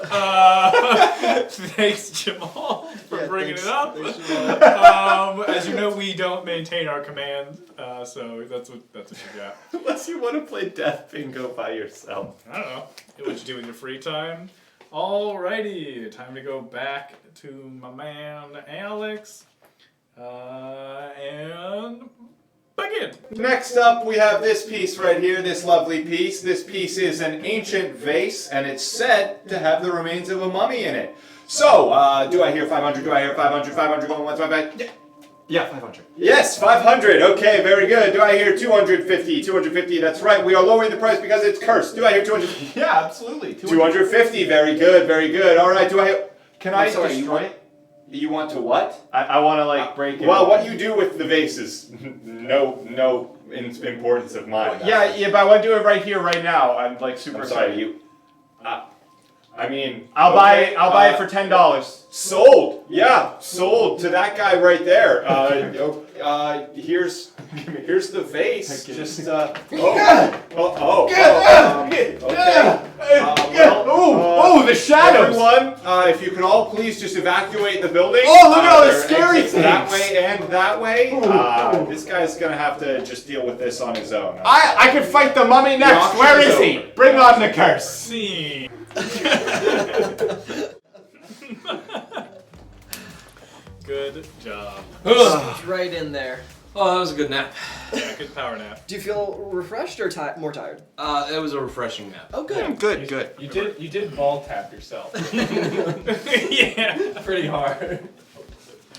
Speaker 2: Thanks, Jamal, for bringing it up. As you know, we don't maintain our command, so that's what you got.
Speaker 3: Unless you want to play Death Bingo by yourself.
Speaker 2: I don't know. What you do in your free time. Alrighty, time to go back to my man Alex, and begin.
Speaker 3: Next up, we have this piece right here, this lovely piece. This piece is an ancient vase, and it's said to have the remains of a mummy in it. So, do I hear 500? Do I hear 500? 500 going once, 500?
Speaker 10: Yeah, 500.
Speaker 3: Yes, 500. Okay, very good. Do I hear 250? 250, that's right. We are lowering the price because it's cursed. Do I hear 250?
Speaker 10: Yeah, absolutely.
Speaker 3: 250, very good, very good. All right, do I hear... Can I
Speaker 4: sorry,
Speaker 3: destroy it? You want to what?
Speaker 10: I want to like break it.
Speaker 3: Well, what you do with the vase is no importance of mine.
Speaker 10: Yeah, but I want to do it right here, right now. I'm like super
Speaker 3: I'm sorry,
Speaker 10: excited.
Speaker 3: you... I mean...
Speaker 10: I'll buy it for $10.
Speaker 3: Sold! Yeah, sold to that guy right there. Here's the vase. Just, okay.
Speaker 10: The shadows!
Speaker 3: Everyone, if you could all please just evacuate the building.
Speaker 10: Oh, look at all the
Speaker 3: there are
Speaker 10: scary
Speaker 3: exits that
Speaker 10: things.
Speaker 3: way and that way. This guy's gonna have to just deal with this on his own.
Speaker 10: I can fight the mummy next.
Speaker 3: auction
Speaker 10: Where
Speaker 3: is
Speaker 10: is he?
Speaker 3: over.
Speaker 10: Bring on the curse.
Speaker 2: Scene. Good job.
Speaker 4: It's right in there.
Speaker 6: Oh, that was a good nap.
Speaker 2: Yeah, good power nap.
Speaker 4: Do you feel refreshed or more tired?
Speaker 6: It was a refreshing nap.
Speaker 4: Oh, good.
Speaker 3: Good.
Speaker 8: You did ball tap yourself.
Speaker 2: Yeah.
Speaker 8: Pretty hard.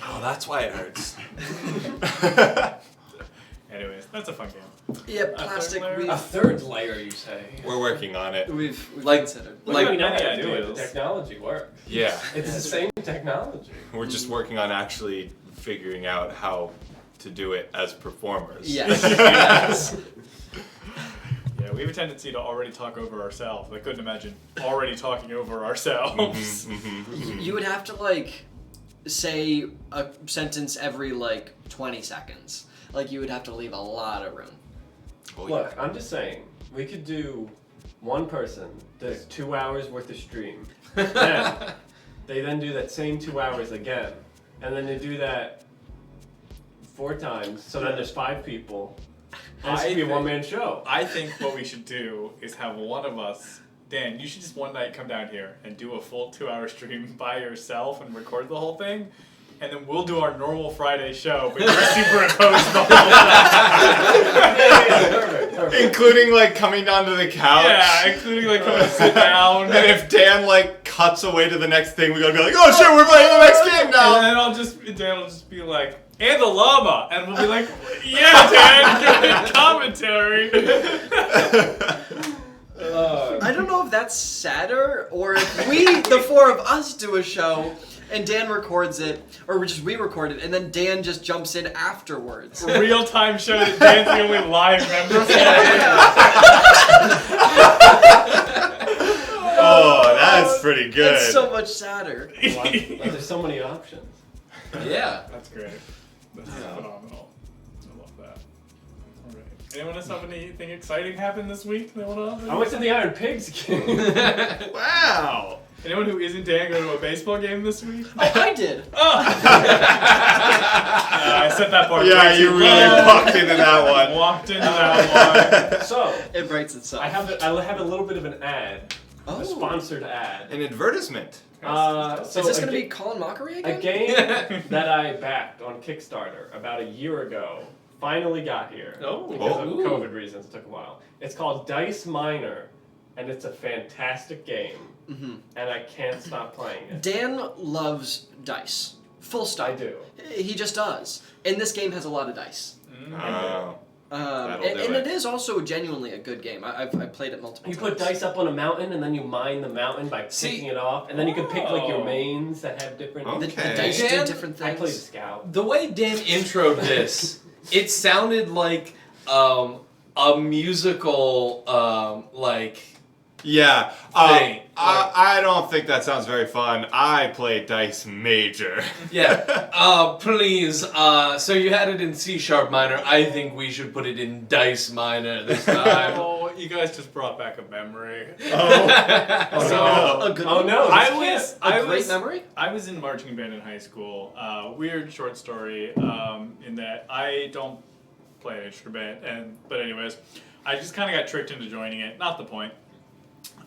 Speaker 6: Oh, that's why it hurts.
Speaker 2: Anyways, that's a fun game.
Speaker 4: Yeah, plastic.
Speaker 2: layer?
Speaker 8: A third layer, you say?
Speaker 3: We're working on it.
Speaker 4: We've
Speaker 6: Like-
Speaker 4: considered.
Speaker 8: Look how
Speaker 2: Like-
Speaker 8: nice
Speaker 2: Yeah,
Speaker 8: I do it. The
Speaker 2: ideas.
Speaker 8: technology works.
Speaker 3: Yeah.
Speaker 8: It's the same technology.
Speaker 3: We're just working on actually figuring out how to do it as performers.
Speaker 4: Yes. Yes.
Speaker 2: Yeah, we have a tendency to already talk over ourselves. I couldn't imagine already talking over ourselves.
Speaker 4: You would have to like say a sentence every like 20 seconds. Like you would have to leave a lot of room.
Speaker 8: Look, I'm just saying, we could do one person does 2 hours worth of stream. Then they then do that same 2 hours again. And then they do that 4 times. So then there's 5 people. And this could be a one-man show.
Speaker 2: I think what we should do is have one of us, Dan, you should just one night come down here and do a full 2-hour stream by yourself and record the whole thing. And then we'll do our normal Friday show, but you're superimposed the whole
Speaker 8: Perfect.
Speaker 3: Including like coming down to the couch.
Speaker 2: Yeah, including like coming to sit down.
Speaker 3: And if Dan like cuts away to the next thing, we gotta be like, oh shit, we're playing the next game
Speaker 2: And
Speaker 3: now.
Speaker 2: then Dan will just be like, and the llama. And we'll be like, yeah, Dan, good commentary.
Speaker 4: I don't know if that's sadder or if we, the 4 of us, do a show and Dan records it, or we just re-record it, and then Dan just jumps in afterwards.
Speaker 2: Real-time show that Dan's the only live member for.
Speaker 3: Oh, that's pretty good.
Speaker 4: It's so much sadder.
Speaker 8: There's so many options.
Speaker 6: Yeah.
Speaker 2: That's great. That's phenomenal. I love that. All right. Anyone else have anything exciting happen this week?
Speaker 8: I went to the Iron Pigs game.
Speaker 3: Wow.
Speaker 2: Anyone who isn't Dan go to a baseball game this week?
Speaker 4: Oh, I did.
Speaker 2: I set that bar.
Speaker 3: Yeah,
Speaker 2: way
Speaker 3: you
Speaker 2: too
Speaker 3: really
Speaker 2: low.
Speaker 3: walked into that one.
Speaker 2: Walked into that one.
Speaker 8: So,
Speaker 4: It writes itself.
Speaker 8: I have a little bit of an ad.
Speaker 4: Oh.
Speaker 8: A sponsored ad.
Speaker 3: An advertisement.
Speaker 8: So
Speaker 4: Is this
Speaker 8: a
Speaker 4: going to
Speaker 8: ga-
Speaker 4: be Colin Mockery
Speaker 8: A
Speaker 4: again?
Speaker 8: game that I backed on Kickstarter about a year ago finally got here. Because of
Speaker 6: Ooh.
Speaker 8: COVID reasons, it took a while. It's called Dice Miner, and it's a fantastic game. And I can't stop playing it.
Speaker 4: Dan loves dice. Full stop.
Speaker 8: I do.
Speaker 4: He just does. And this game has a lot of dice.
Speaker 3: Oh. That'll
Speaker 4: And,
Speaker 3: do
Speaker 4: and
Speaker 3: it.
Speaker 4: it is also genuinely a good game. I've played it multiple
Speaker 8: You
Speaker 4: times.
Speaker 8: put dice up on a mountain, and then you mine the mountain by picking it off, and then you can pick like your
Speaker 2: Oh.
Speaker 8: mains that have different.
Speaker 4: The
Speaker 3: Okay.
Speaker 4: dice do
Speaker 6: Dan,
Speaker 4: different
Speaker 8: I
Speaker 4: things.
Speaker 8: played the scout.
Speaker 6: The way Dan introed this, it sounded like a musical, like.
Speaker 3: Yeah.
Speaker 6: Thing.
Speaker 3: I don't think that sounds very fun. I play Dice Major.
Speaker 6: Yeah. Please. So you had it in C# minor. I think we should put it in dice minor this time.
Speaker 2: Oh, you guys just brought back a memory.
Speaker 4: A good
Speaker 8: Oh
Speaker 4: one?
Speaker 8: no!
Speaker 2: I
Speaker 8: this can't-
Speaker 2: was
Speaker 4: A great memory?
Speaker 2: I was in marching band in high school. Weird short story in that I don't play an instrument, but anyways, I just kind of got tricked into joining it. Not the point.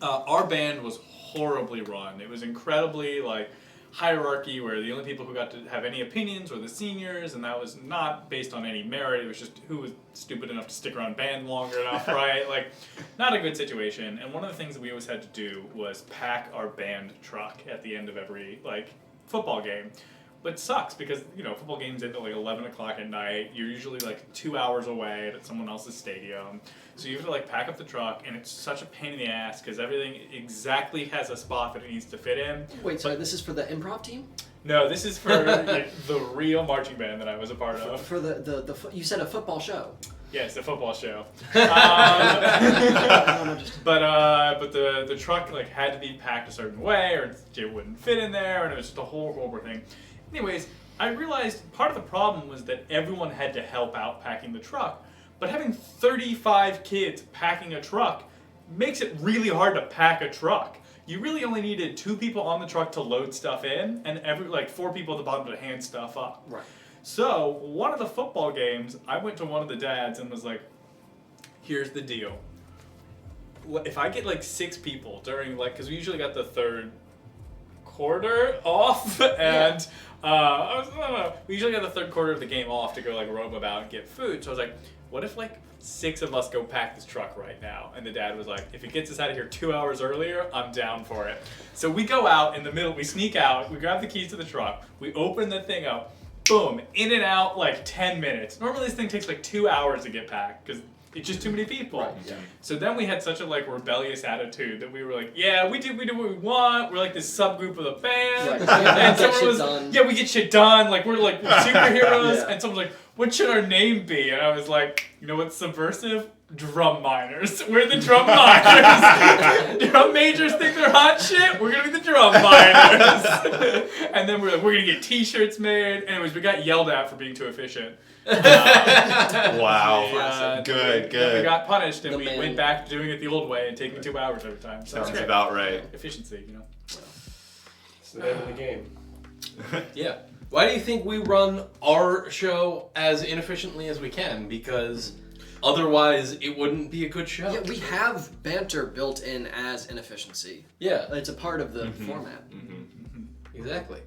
Speaker 2: Our band was horribly run. It was incredibly like hierarchy where the only people who got to have any opinions were the seniors, and that was not based on any merit. It was just who was stupid enough to stick around band longer enough, right? Like, not a good situation. And one of the things that we always had to do was pack our band truck at the end of every, like, football game. But it sucks because, you know, football games end at like 11 o'clock at night. You're usually like 2 hours away at someone else's stadium. So you have to like pack up the truck, and it's such a pain in the ass because everything exactly has a spot that it needs to fit in.
Speaker 4: Wait, so this is for the improv team?
Speaker 2: No, this is for like, the real marching band that I was a part of.
Speaker 4: For you said a football show.
Speaker 2: Yes, the football show. But the truck like had to be packed a certain way, or it wouldn't fit in there, and it was just a whole horrible thing. Anyways, I realized part of the problem was that everyone had to help out packing the truck, but having 35 kids packing a truck makes it really hard to pack a truck. You really only needed 2 people on the truck to load stuff in, and 4 people at the bottom to hand stuff up.
Speaker 4: Right.
Speaker 2: So, one of the football games, I went to one of the dads and was like, here's the deal. If I get like 6 people during, like, because we usually got the third quarter off, and we usually got the third quarter of the game off to go like roam about and get food. So I was like, what if like 6 of us go pack this truck right now? And the dad was like, if it gets us out of here 2 hours earlier, I'm down for it. So we go out in the middle, we sneak out, we grab the keys to the truck, we open the thing up, boom, in and out like 10 minutes. Normally this thing takes like 2 hours to get packed because it's just too many people.
Speaker 4: Right, yeah.
Speaker 2: So then we had such a like rebellious attitude that we were like, yeah, we do what we want. We're like this subgroup of the band.
Speaker 4: Right.
Speaker 2: And
Speaker 4: Get
Speaker 2: someone
Speaker 4: shit
Speaker 2: was,
Speaker 4: done.
Speaker 2: yeah, we get shit done. Like we're superheroes.
Speaker 4: Yeah.
Speaker 2: And someone was like, what should our name be? And I was like, you know what's subversive? Drum miners. We're the drum miners. Drum majors think they're hot shit. We're gonna be the drum miners. And then we're like, we're gonna get T-shirts made. Anyways, we got yelled at for being too efficient.
Speaker 3: Wow. Good.
Speaker 2: Then we got punished, and
Speaker 4: The
Speaker 2: we
Speaker 4: man.
Speaker 2: went back to doing it the old way and taking 2 hours every time. So
Speaker 3: Sounds
Speaker 2: it's great.
Speaker 3: about right.
Speaker 2: Efficiency, you know.
Speaker 8: It's the name of the game.
Speaker 6: Yeah. Why do you think we run our show as inefficiently as we can? Because otherwise it wouldn't be a good show.
Speaker 4: Yeah, we have banter built in as inefficiency.
Speaker 6: Yeah,
Speaker 4: It's a part of the format.
Speaker 6: exactly.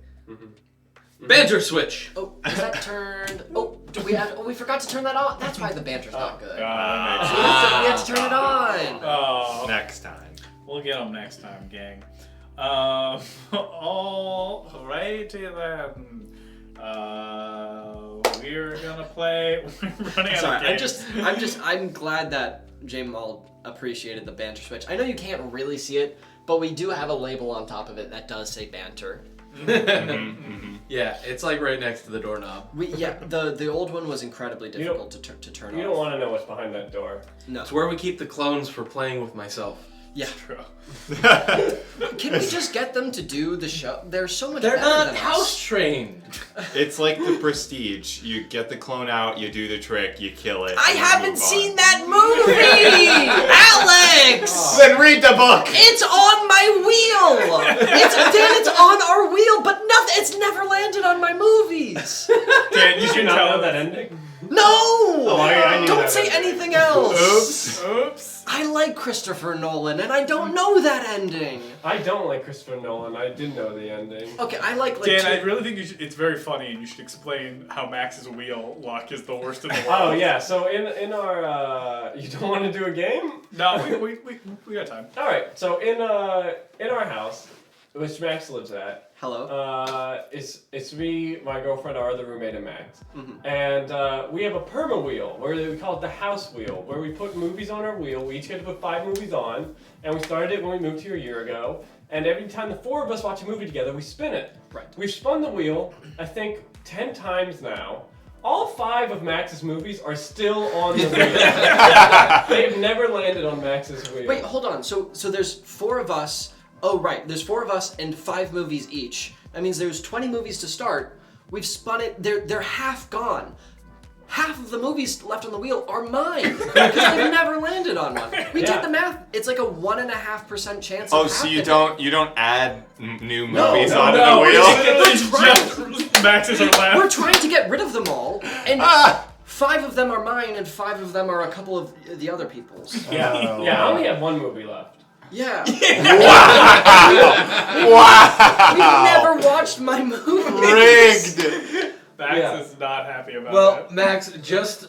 Speaker 6: Banter switch.
Speaker 4: Oh, is that turned? Oh, we forgot to turn that on. That's why the banter's not good.
Speaker 2: that makes
Speaker 4: We have to turn it on.
Speaker 2: Oh,
Speaker 3: Next time.
Speaker 2: we'll get them next time, gang. All right then. We're gonna play. We're running out
Speaker 4: Sorry,
Speaker 2: of games.
Speaker 4: I'm glad that Jamal appreciated the banter switch. I know you can't really see it, but we do have a label on top of it that does say banter.
Speaker 6: Yeah, it's like right next to the doorknob.
Speaker 4: The old one was incredibly difficult to turn off.
Speaker 8: You don't want to know what's behind that door.
Speaker 4: No.
Speaker 6: It's where we keep the clones for playing with myself.
Speaker 4: Yeah.
Speaker 2: True.
Speaker 4: Can we just get them to do the show? They're so much
Speaker 6: They're
Speaker 4: better
Speaker 6: not
Speaker 4: than
Speaker 6: house
Speaker 4: us.
Speaker 6: trained.
Speaker 3: It's like the Prestige. You get the clone out, you do the trick, you kill it.
Speaker 7: I
Speaker 3: and you
Speaker 7: haven't
Speaker 3: move
Speaker 7: seen
Speaker 3: on.
Speaker 7: that movie! Alex!
Speaker 3: Then read the book!
Speaker 7: It's on my wheel!
Speaker 4: It's on our wheel, but it's never landed on my movies.
Speaker 2: Dan, you
Speaker 8: Did you
Speaker 2: should
Speaker 8: not
Speaker 2: tell
Speaker 8: know
Speaker 2: them.
Speaker 8: that ending?
Speaker 4: No!
Speaker 8: I knew
Speaker 4: Don't
Speaker 8: that
Speaker 4: say
Speaker 8: ending.
Speaker 4: anything else.
Speaker 2: Oops.
Speaker 4: I like Christopher Nolan, and I don't know that ending.
Speaker 8: I don't like Christopher Nolan. I did know the ending.
Speaker 4: Okay, I like
Speaker 2: Dan, I
Speaker 4: two-
Speaker 2: really think it's very funny, and you should explain how Max's wheel luck is the worst in the world.
Speaker 8: Oh yeah. So in our you don't want to do a game?
Speaker 2: No, we got time.
Speaker 8: All right. So in our house, which Max lives at.
Speaker 4: Hello.
Speaker 8: It's me, my girlfriend, our other roommate, and Max.
Speaker 4: Mm-hmm.
Speaker 8: And we have a perma wheel, where we call it the house wheel, where we put movies on our wheel. We each get to put 5 movies on, and we started it when we moved here a year ago. And every time the 4 of us watch a movie together, we spin it.
Speaker 4: Right.
Speaker 8: We've spun the wheel, I think, 10 times now. All 5 of Max's movies are still on the wheel. They've never landed on Max's wheel.
Speaker 4: Wait, hold on. So there's 4 of us. Oh, right. There's 4 of us and 5 movies each. That means there's 20 movies to start. We've spun it. They're half gone. Half of the movies left on the wheel are mine because they've never landed on one. We did the math. It's like a 1.5% chance.
Speaker 3: Oh,
Speaker 4: of
Speaker 3: so you
Speaker 4: happening.
Speaker 3: don't add new
Speaker 4: No,
Speaker 3: movies
Speaker 4: no,
Speaker 3: onto
Speaker 2: no,
Speaker 3: the wheel?
Speaker 2: it's just Max's are left.
Speaker 4: We're trying to get rid of them all, and 5 of them are mine, and 5 of them are a couple of the other people's.
Speaker 8: Yeah, I only have 1 movie left.
Speaker 4: Yeah.
Speaker 3: Wow!
Speaker 4: We've never watched
Speaker 3: rigged.
Speaker 2: Max
Speaker 6: Yeah.
Speaker 2: is not happy about
Speaker 6: Well,
Speaker 2: that.
Speaker 6: Max, just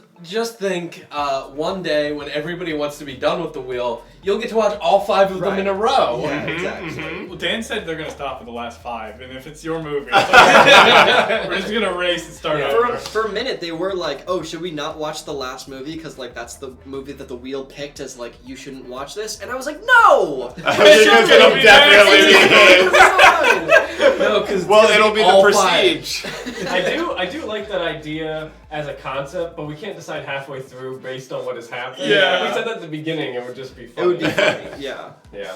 Speaker 6: think, one day when everybody wants to be done with the wheel, you'll get to watch all 5 of them in a row.
Speaker 7: Yeah, exactly.
Speaker 2: Well, Dan said they're gonna stop at the last 5, and if it's your movie, we're just gonna race and start over.
Speaker 7: For a minute, they were like, "Oh, should we not watch the last movie? Because like that's the movie that the wheel picked as like you shouldn't watch this." And I was like, "No!"
Speaker 3: Because it'll definitely be
Speaker 6: No, because
Speaker 3: Well, it'll be the
Speaker 6: all
Speaker 3: Prestige.
Speaker 8: I do like that idea as a concept, but we can't decide halfway through based on what has happened.
Speaker 2: Yeah.
Speaker 8: If we said that at the beginning, it would just be
Speaker 7: It
Speaker 8: funny.
Speaker 7: would be funny. Yeah.
Speaker 8: Yeah.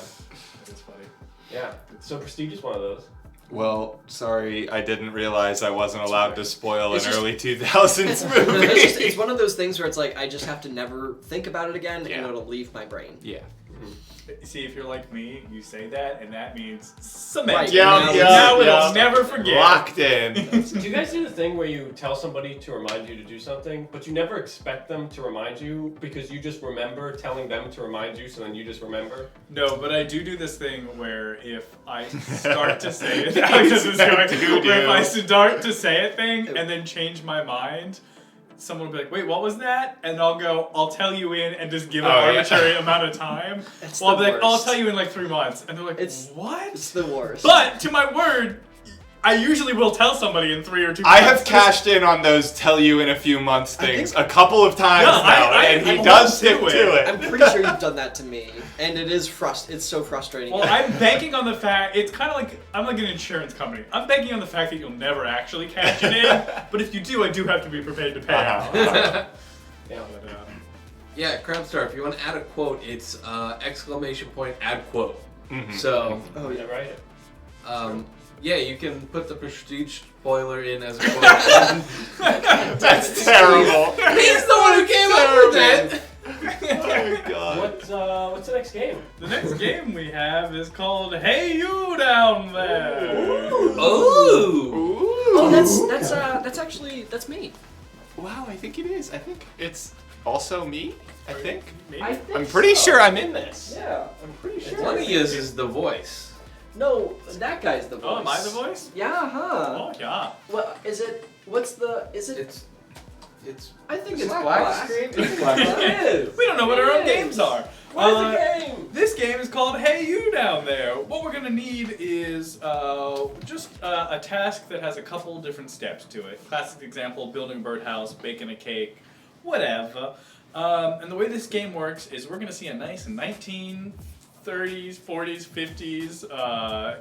Speaker 2: It's funny.
Speaker 8: Yeah. So Prestige is one of those.
Speaker 3: Well, sorry, I didn't realize I wasn't allowed to spoil
Speaker 7: It's
Speaker 3: an
Speaker 7: just-
Speaker 3: early 2000s
Speaker 7: No,
Speaker 3: movie.
Speaker 7: it's one of those things where it's like I just have to never think about it again,
Speaker 3: Yeah.
Speaker 7: and it'll leave my brain.
Speaker 3: Yeah.
Speaker 2: See, if you're like me, you say that, and that means cement.
Speaker 7: Right.
Speaker 3: Yeah,
Speaker 2: Now it'll
Speaker 3: yeah.
Speaker 2: never forget.
Speaker 3: Locked in.
Speaker 8: Do you guys do the thing where you tell somebody to remind you to do something, but you never expect them to remind you because you just remember telling them to remind you, so then you just remember?
Speaker 2: No, but I do this thing where if I start to say it, Alex is going, where if I start to say a thing and then change my mind, someone will be like, "Wait, what was that?" And I'll tell you in, and just give an arbitrary amount of time.
Speaker 7: It's
Speaker 2: Well, I'll
Speaker 7: the
Speaker 2: be like, "I'll
Speaker 7: worst.
Speaker 2: tell you in like 3 months," and they're like,
Speaker 7: It's
Speaker 2: "What?"
Speaker 7: the worst.
Speaker 2: But to my word, I usually will tell somebody in 3 or 2 months.
Speaker 3: I have cashed in on those tell you in a few months things a couple of times
Speaker 2: Yeah,
Speaker 3: now, and he
Speaker 2: I'm
Speaker 3: does stick
Speaker 2: to
Speaker 3: to it.
Speaker 7: I'm pretty sure you've done that to me, and it is it's so frustrating.
Speaker 2: Well, I'm banking on the fact, it's kind of like, I'm like an insurance company. I'm banking on the fact that you'll never actually cash it in, but if you do, I do have to be prepared to pay out.
Speaker 8: Yeah.
Speaker 2: But,
Speaker 6: Yeah, Crabstar, if you want to add a quote, it's exclamation point add quote. So,
Speaker 7: Oh yeah.
Speaker 8: Right?
Speaker 6: yeah, you can put the Prestige spoiler in as a quote.
Speaker 3: That's terrible.
Speaker 6: He's the one who came up with it!
Speaker 3: Oh god.
Speaker 8: What's the next game?
Speaker 2: the next game we have is called Hey You Down There!
Speaker 6: Ooh!
Speaker 7: Oh, that's me.
Speaker 3: Wow, I think it is. I think it's also me. I think.
Speaker 2: Maybe?
Speaker 7: I think
Speaker 3: I'm pretty
Speaker 7: so.
Speaker 3: sure I'm in this.
Speaker 7: Yeah, I'm pretty sure.
Speaker 6: One of yours is the voice.
Speaker 7: No, that guy's the voice.
Speaker 2: Oh, am I the voice?
Speaker 7: Yeah, huh?
Speaker 2: Oh, yeah.
Speaker 7: Well, is it? What's the? Is it?
Speaker 6: It's
Speaker 7: I think it's
Speaker 6: black
Speaker 7: black.
Speaker 6: screen.
Speaker 7: It's black.
Speaker 8: It is.
Speaker 2: We don't know what our own
Speaker 7: It is.
Speaker 2: games are.
Speaker 8: What is the game?
Speaker 2: This game is called Hey You Down There. What we're gonna need is just a task that has a couple different steps to it. Classic example: building a birdhouse, baking a cake, whatever. And the way this game works is we're gonna see a nice 1930s, 40s, 50s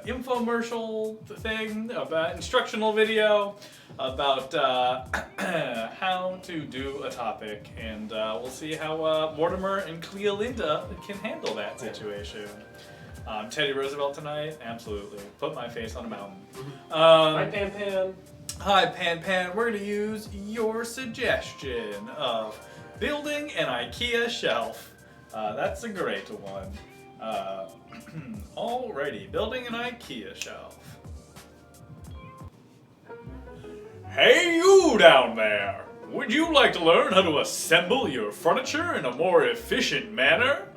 Speaker 2: infomercial thing about instructional video about how to do a topic, and we'll see how Mortimer and Cleolinda can handle that situation. Teddy Roosevelt tonight, absolutely. Put my face on a mountain.
Speaker 8: Hi, Pan Pan.
Speaker 2: Hi, Pan Pan. We're gonna use your suggestion of building an IKEA shelf. That's a great one. Alrighty, building an IKEA shelf. Hey, you down there! Would you like to learn how to assemble your furniture in a more efficient manner?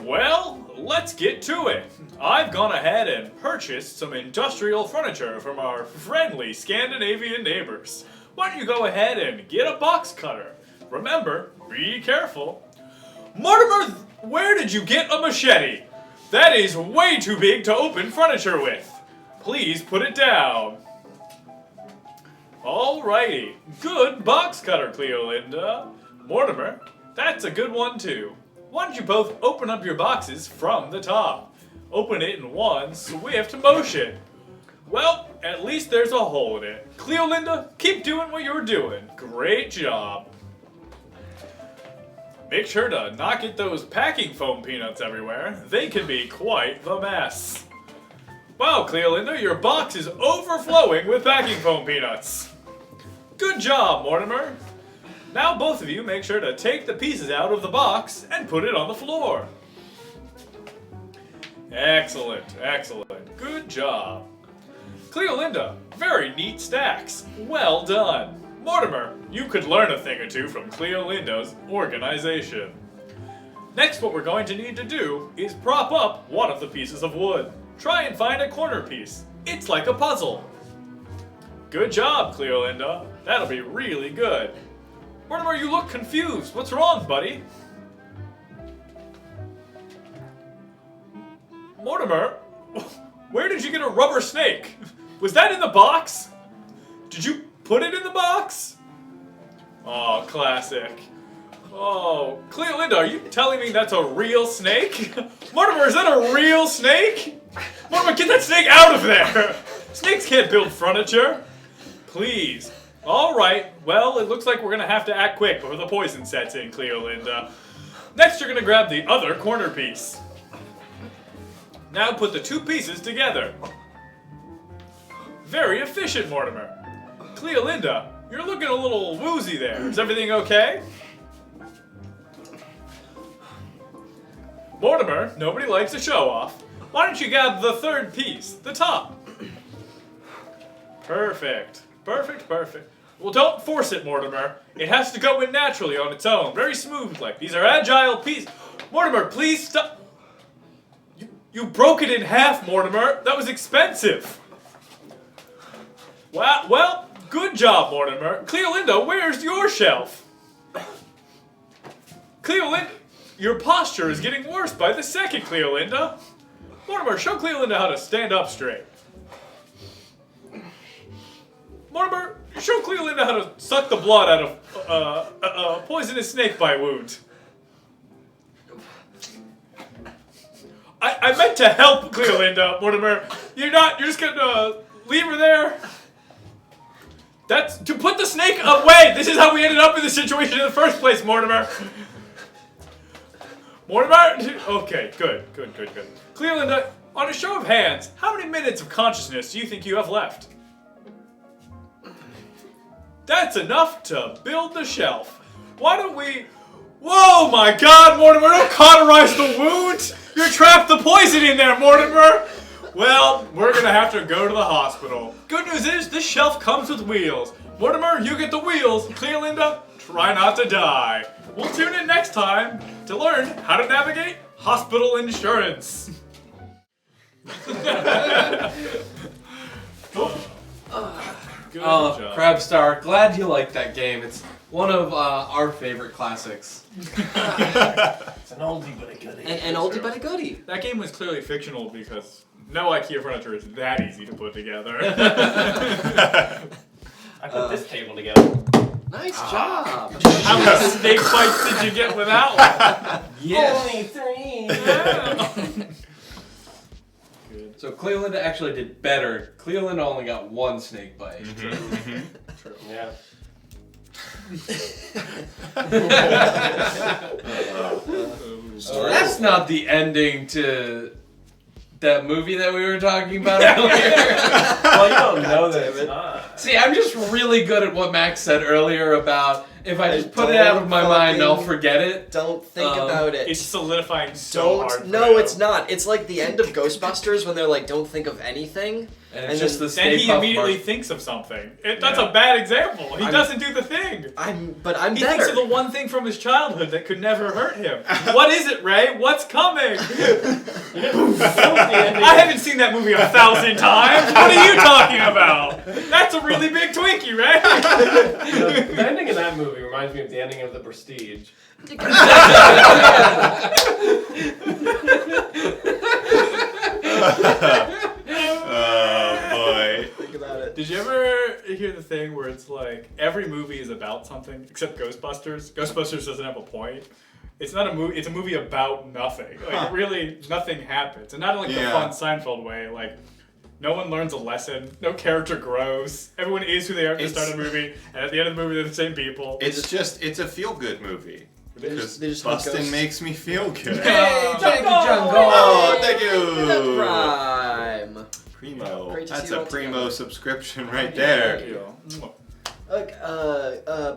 Speaker 2: Well, let's get to it. I've gone ahead and purchased some industrial furniture from our friendly Scandinavian neighbors. Why don't you go ahead and get a box cutter? Remember, be careful. Mortimer, where did you get a machete? That is way too big to open furniture with. Please put it down. Alrighty, good box cutter, Cleolinda. Mortimer, that's a good one too. Why don't you both open up your boxes from the top? Open it in one swift motion. Well, at least there's a hole in it. Cleolinda, keep doing what you're doing. Great job. Make sure to not get those packing foam peanuts everywhere. They can be quite the mess. Wow, Cleolinda, your box is overflowing with packing foam peanuts. Good job, Mortimer. Now both of you make sure to take the pieces out of the box and put it on the floor. Excellent, excellent. Good job. Cleolinda, very neat stacks. Well done. Mortimer, you could learn a thing or two from Cleolinda's organization. Next, what we're going to need to do is prop up one of the pieces of wood. Try and find a corner piece. It's like a puzzle. Good job, Cleolinda. That'll be really good. Mortimer, you look confused. What's wrong, buddy? Mortimer, where did you get a rubber snake? Was that in the box? Did you put it in the box? Oh, classic. Oh, Cleolinda, are you telling me that's a real snake? Mortimer, is that a real snake? Mortimer, get that snake out of there! Snakes can't build furniture. Please. All right, well, it looks like we're gonna have to act quick before the poison sets in, Cleolinda. Next, you're gonna grab the other corner piece. Now put the two pieces together. Very efficient, Mortimer. Cleolinda, you're looking a little woozy there. Is everything okay? Mortimer, nobody likes a show-off. Why don't you grab the third piece, the top? Perfect. Perfect, perfect. Well, don't force it, Mortimer. It has to go in naturally on its own, very smooth like. These are agile pieces. Mortimer, please stop. You broke it in half, Mortimer. That was expensive. Wow, well, good job, Mortimer. Cleolinda, where's your shelf? Cleolinda, your posture is getting worse by the second, Cleolinda. Mortimer, show Cleolinda how to stand up straight. Mortimer, show Cleolinda how to suck the blood out of a poisonous snakebite wound. I meant to help Cleolinda, Mortimer. You're just gonna leave her there? That's to put the snake away. This is how we ended up in this situation in the first place, Mortimer. Mortimer? Okay, good. Cleolinda, on a show of hands, how many minutes of consciousness do you think you have left? That's enough to build the shelf. Why don't we... Whoa, my God, Mortimer, don't cauterize the wound. You trapped the poison in there, Mortimer. Well, we're gonna have to go to the hospital. Good news is, this shelf comes with wheels. Mortimer, you get the wheels. Cleolinda, try not to die. We'll tune in next time to learn how to navigate hospital insurance. Good job.
Speaker 6: Crabstar, glad you liked that game. It's one of our favorite classics.
Speaker 7: It's an oldie but a goodie.
Speaker 4: An oldie but a goodie.
Speaker 2: That game was clearly fictional because no IKEA furniture is that easy to put together.
Speaker 8: I put this table together.
Speaker 4: Nice job.
Speaker 2: How many snake bites did you get with that one?
Speaker 6: Yes.
Speaker 7: Only 3.
Speaker 2: Yeah. Good.
Speaker 6: So Cleolinda actually did better. Cleolinda only got one snake bite.
Speaker 2: True.
Speaker 8: Yeah.
Speaker 6: That's not the ending to that movie that we were talking about earlier.
Speaker 8: Well, you don't know that it's not.
Speaker 6: See, I'm just really good at what Max said earlier about if I just put it out of my mind, I'll forget it.
Speaker 4: Don't think about it.
Speaker 2: It's solidifying so hard. For
Speaker 4: No,
Speaker 2: him.
Speaker 4: it's not. It's like the end of Ghostbusters when they're like, don't think of anything.
Speaker 6: And it's just the
Speaker 2: Then
Speaker 6: Stay
Speaker 2: he
Speaker 6: Puft
Speaker 2: immediately
Speaker 6: Marshmallow.
Speaker 2: thinks of something. That's a bad example. He doesn't do the thing.
Speaker 4: I'm
Speaker 2: He
Speaker 4: better.
Speaker 2: thinks of the one thing from his childhood that could never hurt him. What is it, Ray? What's coming? I haven't seen that movie 1,000 times. What are you talking about? That's a really big Twinkie, Ray.
Speaker 8: The ending of that movie reminds me of the ending of The Prestige.
Speaker 3: Oh boy.
Speaker 4: Think about it.
Speaker 2: Did you ever hear the thing where it's like every movie is about something except Ghostbusters? Ghostbusters doesn't have a point. It's not a movie. It's a movie about nothing. Like really, nothing happens, and not in like the
Speaker 3: Yeah.
Speaker 2: fun Seinfeld way. Like no one learns a lesson. No character grows. Everyone is who they are at the start of the movie, and at the end of the movie, they're the same people.
Speaker 3: It's a feel-good movie.
Speaker 4: They
Speaker 3: Because
Speaker 4: just hunt
Speaker 3: busting
Speaker 4: ghosts.
Speaker 3: makes me feel good.
Speaker 6: Hey, thank you, Jungle.
Speaker 3: Oh, thank you.
Speaker 4: Prime.
Speaker 3: Primo.
Speaker 4: Great to
Speaker 3: That's
Speaker 4: see you
Speaker 3: a
Speaker 4: all
Speaker 3: primo
Speaker 4: together.
Speaker 3: subscription right there.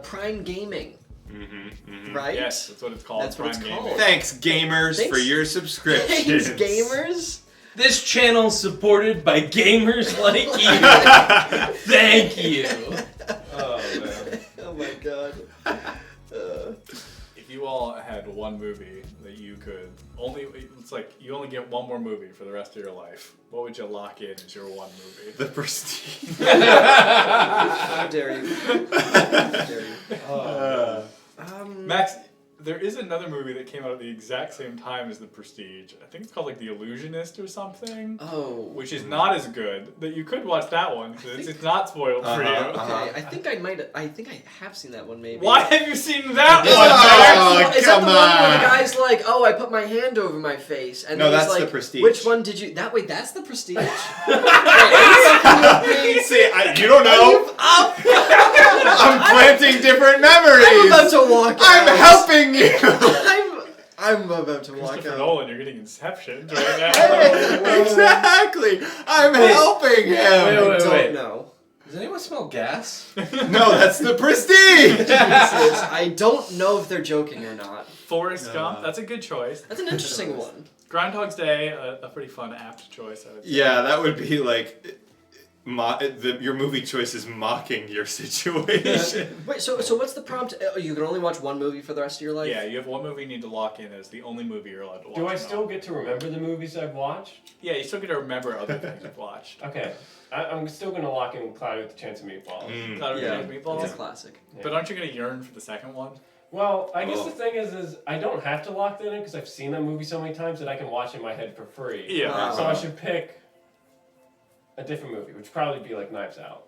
Speaker 4: Prime Gaming,
Speaker 3: Mm-hmm.
Speaker 4: right?
Speaker 2: Yes, that's what it's called.
Speaker 4: That's what it's
Speaker 2: Prime
Speaker 4: called.
Speaker 2: Gaming.
Speaker 3: Thanks, gamers,
Speaker 4: Thanks.
Speaker 3: for your subscription.
Speaker 4: Thanks, gamers.
Speaker 6: This channel's supported by gamers like you. Thank you.
Speaker 8: Oh, man.
Speaker 4: Oh my god.
Speaker 2: If you all had had one movie that you could it's like you only get one more movie for the rest of your life, what would you lock in as your one movie?
Speaker 3: The Prestige.
Speaker 4: How dare you? How dare you?
Speaker 2: Max, there is another movie that came out at the exact same time as The Prestige. I think it's called like The Illusionist or something.
Speaker 4: Oh.
Speaker 2: Which is not as good. That you could watch that one because it's not spoiled for you.
Speaker 7: Okay, I think I have seen that one maybe.
Speaker 2: Why have you seen that one?
Speaker 4: Is that the one where the guy's like, oh, I put my hand over my face, and
Speaker 3: No,
Speaker 4: then he's
Speaker 3: that's The
Speaker 4: like,
Speaker 3: Prestige.
Speaker 4: which one did you? That's the Prestige.
Speaker 3: See, you don't know. I'm planting different memories.
Speaker 4: I'm about to walk out.
Speaker 3: I'm helping you.
Speaker 4: I'm about to walk
Speaker 2: Christopher
Speaker 4: out.
Speaker 2: Nolan, you're getting Inception right now.
Speaker 3: Exactly. I'm helping him.
Speaker 4: I don't know.
Speaker 6: Does anyone smell gas?
Speaker 3: No, that's The Prestige.
Speaker 4: Jesus, I don't know if they're joking or not.
Speaker 2: Forrest Gump, that's a good choice.
Speaker 4: That's an interesting one.
Speaker 2: Groundhog's Day, a pretty fun, apt choice, I would say.
Speaker 3: Yeah, that would be like, your movie choice is mocking your situation.
Speaker 4: Wait, so what's the prompt? You can only watch one movie for the rest of your life?
Speaker 2: Yeah, you have one movie you need to lock in as the only movie you're allowed to watch.
Speaker 8: Do I
Speaker 2: now.
Speaker 8: still get to remember the movies I've watched?
Speaker 2: Yeah, you still get to remember other things you've watched.
Speaker 8: Okay. I'm still going to lock in Cloudy with a Chance of Meatballs.
Speaker 2: Cloud
Speaker 4: Yeah,
Speaker 2: of Meatballs.
Speaker 4: it's a classic.
Speaker 2: But aren't you going to yearn for the second one?
Speaker 8: Well, I guess the thing is I don't have to lock that in because I've seen that movie so many times that I can watch it in my head for free.
Speaker 2: Yeah.
Speaker 8: So I should pick a different movie, which would probably be like Knives Out.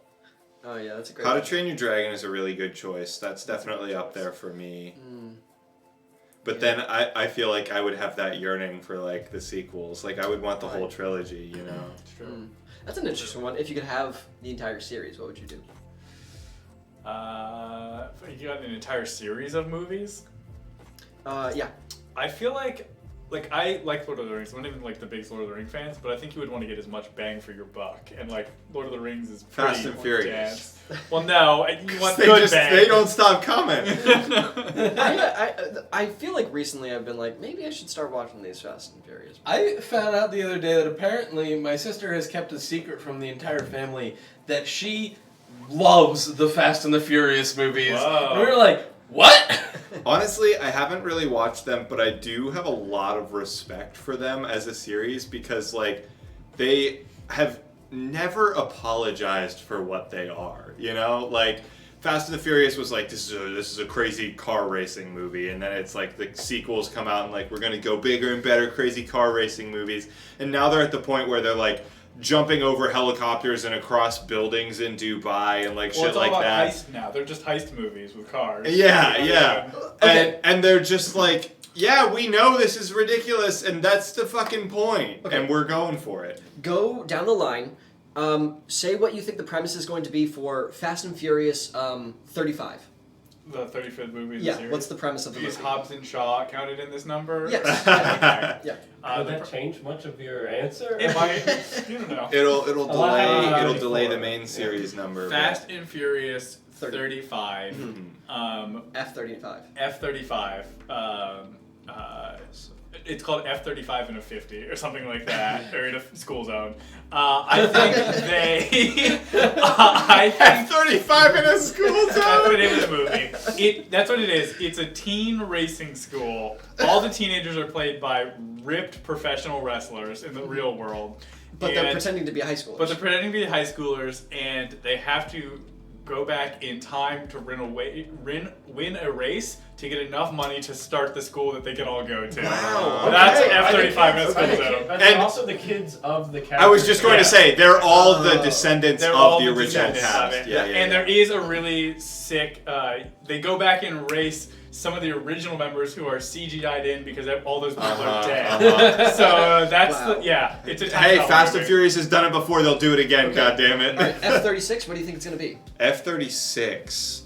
Speaker 4: Oh yeah, that's a great
Speaker 3: How to
Speaker 4: one.
Speaker 3: Train Your Dragon is a really good choice. That's definitely up there for me. But then I feel like I would have that yearning for like the sequels. Like I would want the whole trilogy, you know.
Speaker 2: It's true.
Speaker 4: That's an interesting one. If you could have the entire series, what would you do?
Speaker 2: You got an entire series of movies?
Speaker 4: Yeah.
Speaker 2: I feel like I like Lord of the Rings. I'm not even like the biggest Lord of the Rings fans, but I think you would want to get as much bang for your buck. And like Lord of the Rings is pretty
Speaker 3: Fast and Furious.
Speaker 2: dense. Well, no, you want
Speaker 3: They
Speaker 2: good bang.
Speaker 3: they don't stop coming.
Speaker 4: I feel like recently I've been like, maybe I should start watching these Fast and Furious.
Speaker 6: I found out the other day that apparently my sister has kept a secret from the entire family that she loves the Fast and the Furious movies.
Speaker 2: Whoa.
Speaker 6: And we were like, what?
Speaker 3: Honestly, I haven't really watched them, but I do have a lot of respect for them as a series because, like, they have never apologized for what they are. You know, like Fast and the Furious was like, this is a crazy car racing movie, and then it's like the sequels come out and like we're gonna go bigger and better, crazy car racing movies, and now they're at the point where they're like jumping over helicopters and across buildings in Dubai and like
Speaker 2: Well,
Speaker 3: shit
Speaker 2: it's all
Speaker 3: like
Speaker 2: about
Speaker 3: that.
Speaker 2: heist now. They're just heist movies with cars.
Speaker 3: Yeah.
Speaker 4: Okay.
Speaker 3: And they're just like, yeah, we know this is ridiculous, and that's the fucking point,
Speaker 4: Okay.
Speaker 3: and we're going for it.
Speaker 4: Go down the line. Say what you think the premise is going to be for Fast and Furious 35.
Speaker 2: The 35th movie of the
Speaker 4: Yeah,
Speaker 2: series.
Speaker 4: what's the premise of the
Speaker 2: Is
Speaker 4: movie?
Speaker 2: Hobbs and Shaw counted in this number?
Speaker 4: Yes.
Speaker 2: Okay.
Speaker 4: Yeah.
Speaker 8: Would that change much of your answer?
Speaker 2: It might. You don't know.
Speaker 3: It'll
Speaker 8: lot
Speaker 3: delay the
Speaker 8: before.
Speaker 3: main series number.
Speaker 2: Fast and Furious 35.
Speaker 4: F35.
Speaker 2: F35. It's called F35 in a 50 or something like that, or in a school zone. I think they. I think
Speaker 3: F-35 in a school
Speaker 2: that's the
Speaker 3: zone.
Speaker 2: name of the movie. That's what it is. It's a teen racing school. All the teenagers are played by ripped professional wrestlers in the real world.
Speaker 4: But they're
Speaker 2: And-
Speaker 4: pretending to be high schoolers.
Speaker 2: But they're pretending to be high schoolers, and they have to go back in time to win a race to get enough money to start the school that they can all go to.
Speaker 4: Wow.
Speaker 2: That's
Speaker 3: Okay.
Speaker 2: F-35 in a
Speaker 8: Are
Speaker 2: school
Speaker 8: they
Speaker 2: zone.
Speaker 8: and also the kids of the characters.
Speaker 3: I was just going to say, they're all the
Speaker 4: Oh.
Speaker 3: descendants
Speaker 2: They're
Speaker 3: of
Speaker 2: all
Speaker 3: the original
Speaker 2: descendants of
Speaker 3: cast.
Speaker 2: it.
Speaker 3: Yeah.
Speaker 2: And there is a really sick. They go back and race some of the original members who are CGI'd in because all those people are dead. So that's
Speaker 4: Wow.
Speaker 2: It's a
Speaker 3: Hey,
Speaker 2: tough
Speaker 3: Fast
Speaker 2: movie.
Speaker 3: and Furious has done it before. They'll do it again.
Speaker 4: Okay.
Speaker 3: God damn it.
Speaker 4: All right, F36, what do you think it's going to be?
Speaker 3: F-36.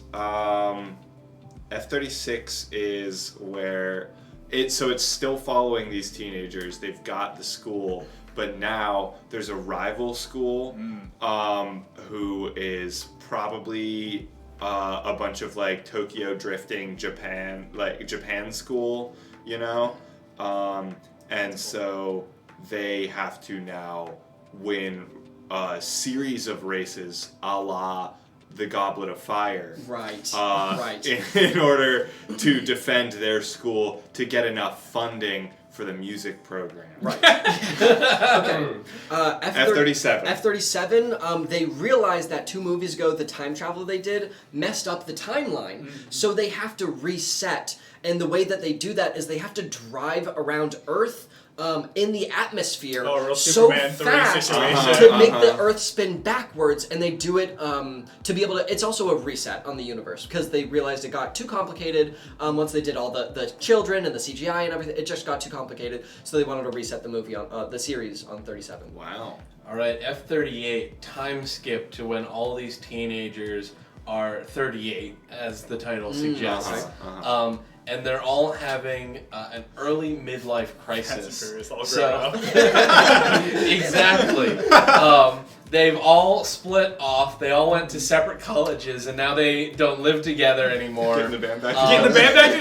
Speaker 3: F-36 is where it's still following these teenagers. They've got the school, but now there's a rival school who is probably a bunch of like Tokyo drifting Japan school, you know? And so they have to now win a series of races a la the Goblet of Fire.
Speaker 4: Right.
Speaker 3: Right. In order to defend their school to get enough funding for the music program.
Speaker 4: Right. Okay.
Speaker 3: F-37.
Speaker 4: F-37, they realized that 2 movies ago, the time travel they did messed up the timeline. So they have to reset. And the way that they do that is they have to drive around Earth in the atmosphere
Speaker 2: real
Speaker 4: so
Speaker 2: Superman 3
Speaker 4: fast
Speaker 2: situation.
Speaker 4: to make the Earth spin backwards, and they do it to be able to. It's also a reset on the universe because they realized it got too complicated once they did all the children and the CGI and everything. It just got too complicated, so they wanted to reset the movie on the series on 37.
Speaker 3: Wow.
Speaker 6: All right, F-38, time skip to when all these teenagers are 38, as the title suggests. And they're all having an early midlife crisis. Exactly. They've all split off. They all went to separate colleges, and now they don't live together anymore.
Speaker 3: Getting the band back
Speaker 2: together.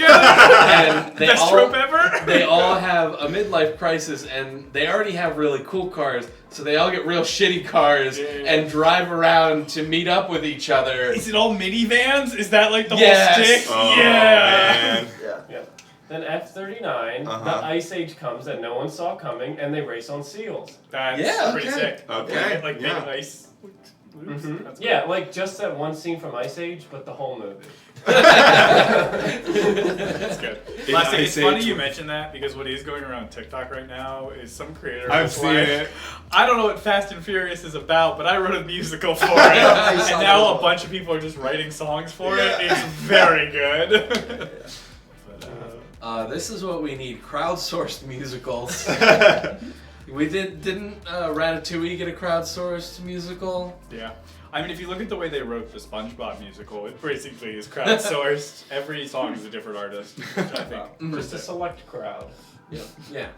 Speaker 6: And they
Speaker 2: Best trope ever.
Speaker 6: They all have a midlife crisis, and they already have really cool cars. So they all get real shitty cars and drive around to meet up with each other.
Speaker 2: Is it all minivans? Is that like the whole stick?
Speaker 3: Oh,
Speaker 2: yeah.
Speaker 3: Man.
Speaker 8: Yeah. Then F-39, the Ice Age comes that no one saw coming, and they race on seals.
Speaker 2: That's pretty sick.
Speaker 3: Okay.
Speaker 2: Like big ice. That's
Speaker 8: Yeah, like just that one scene from Ice Age, but the whole movie.
Speaker 2: That's good. Last thing, it's
Speaker 3: Ice
Speaker 2: funny
Speaker 3: Age
Speaker 2: you
Speaker 3: was-
Speaker 2: mentioned that because what is going around TikTok right now is some creator.
Speaker 3: I've
Speaker 2: was
Speaker 3: seen
Speaker 2: like,
Speaker 3: it.
Speaker 2: I don't know what Fast and Furious is about, but I wrote a musical for it, and now a bunch of people are just writing songs for it. It's very good.
Speaker 6: This is what we need: crowdsourced musicals. We didn't Ratatouille get a crowdsourced musical?
Speaker 2: Yeah. I mean, if you look at the way they wrote the SpongeBob musical, it basically is crowdsourced. Every song is a different artist, which I think.
Speaker 8: Just a select crowd.
Speaker 6: Yeah.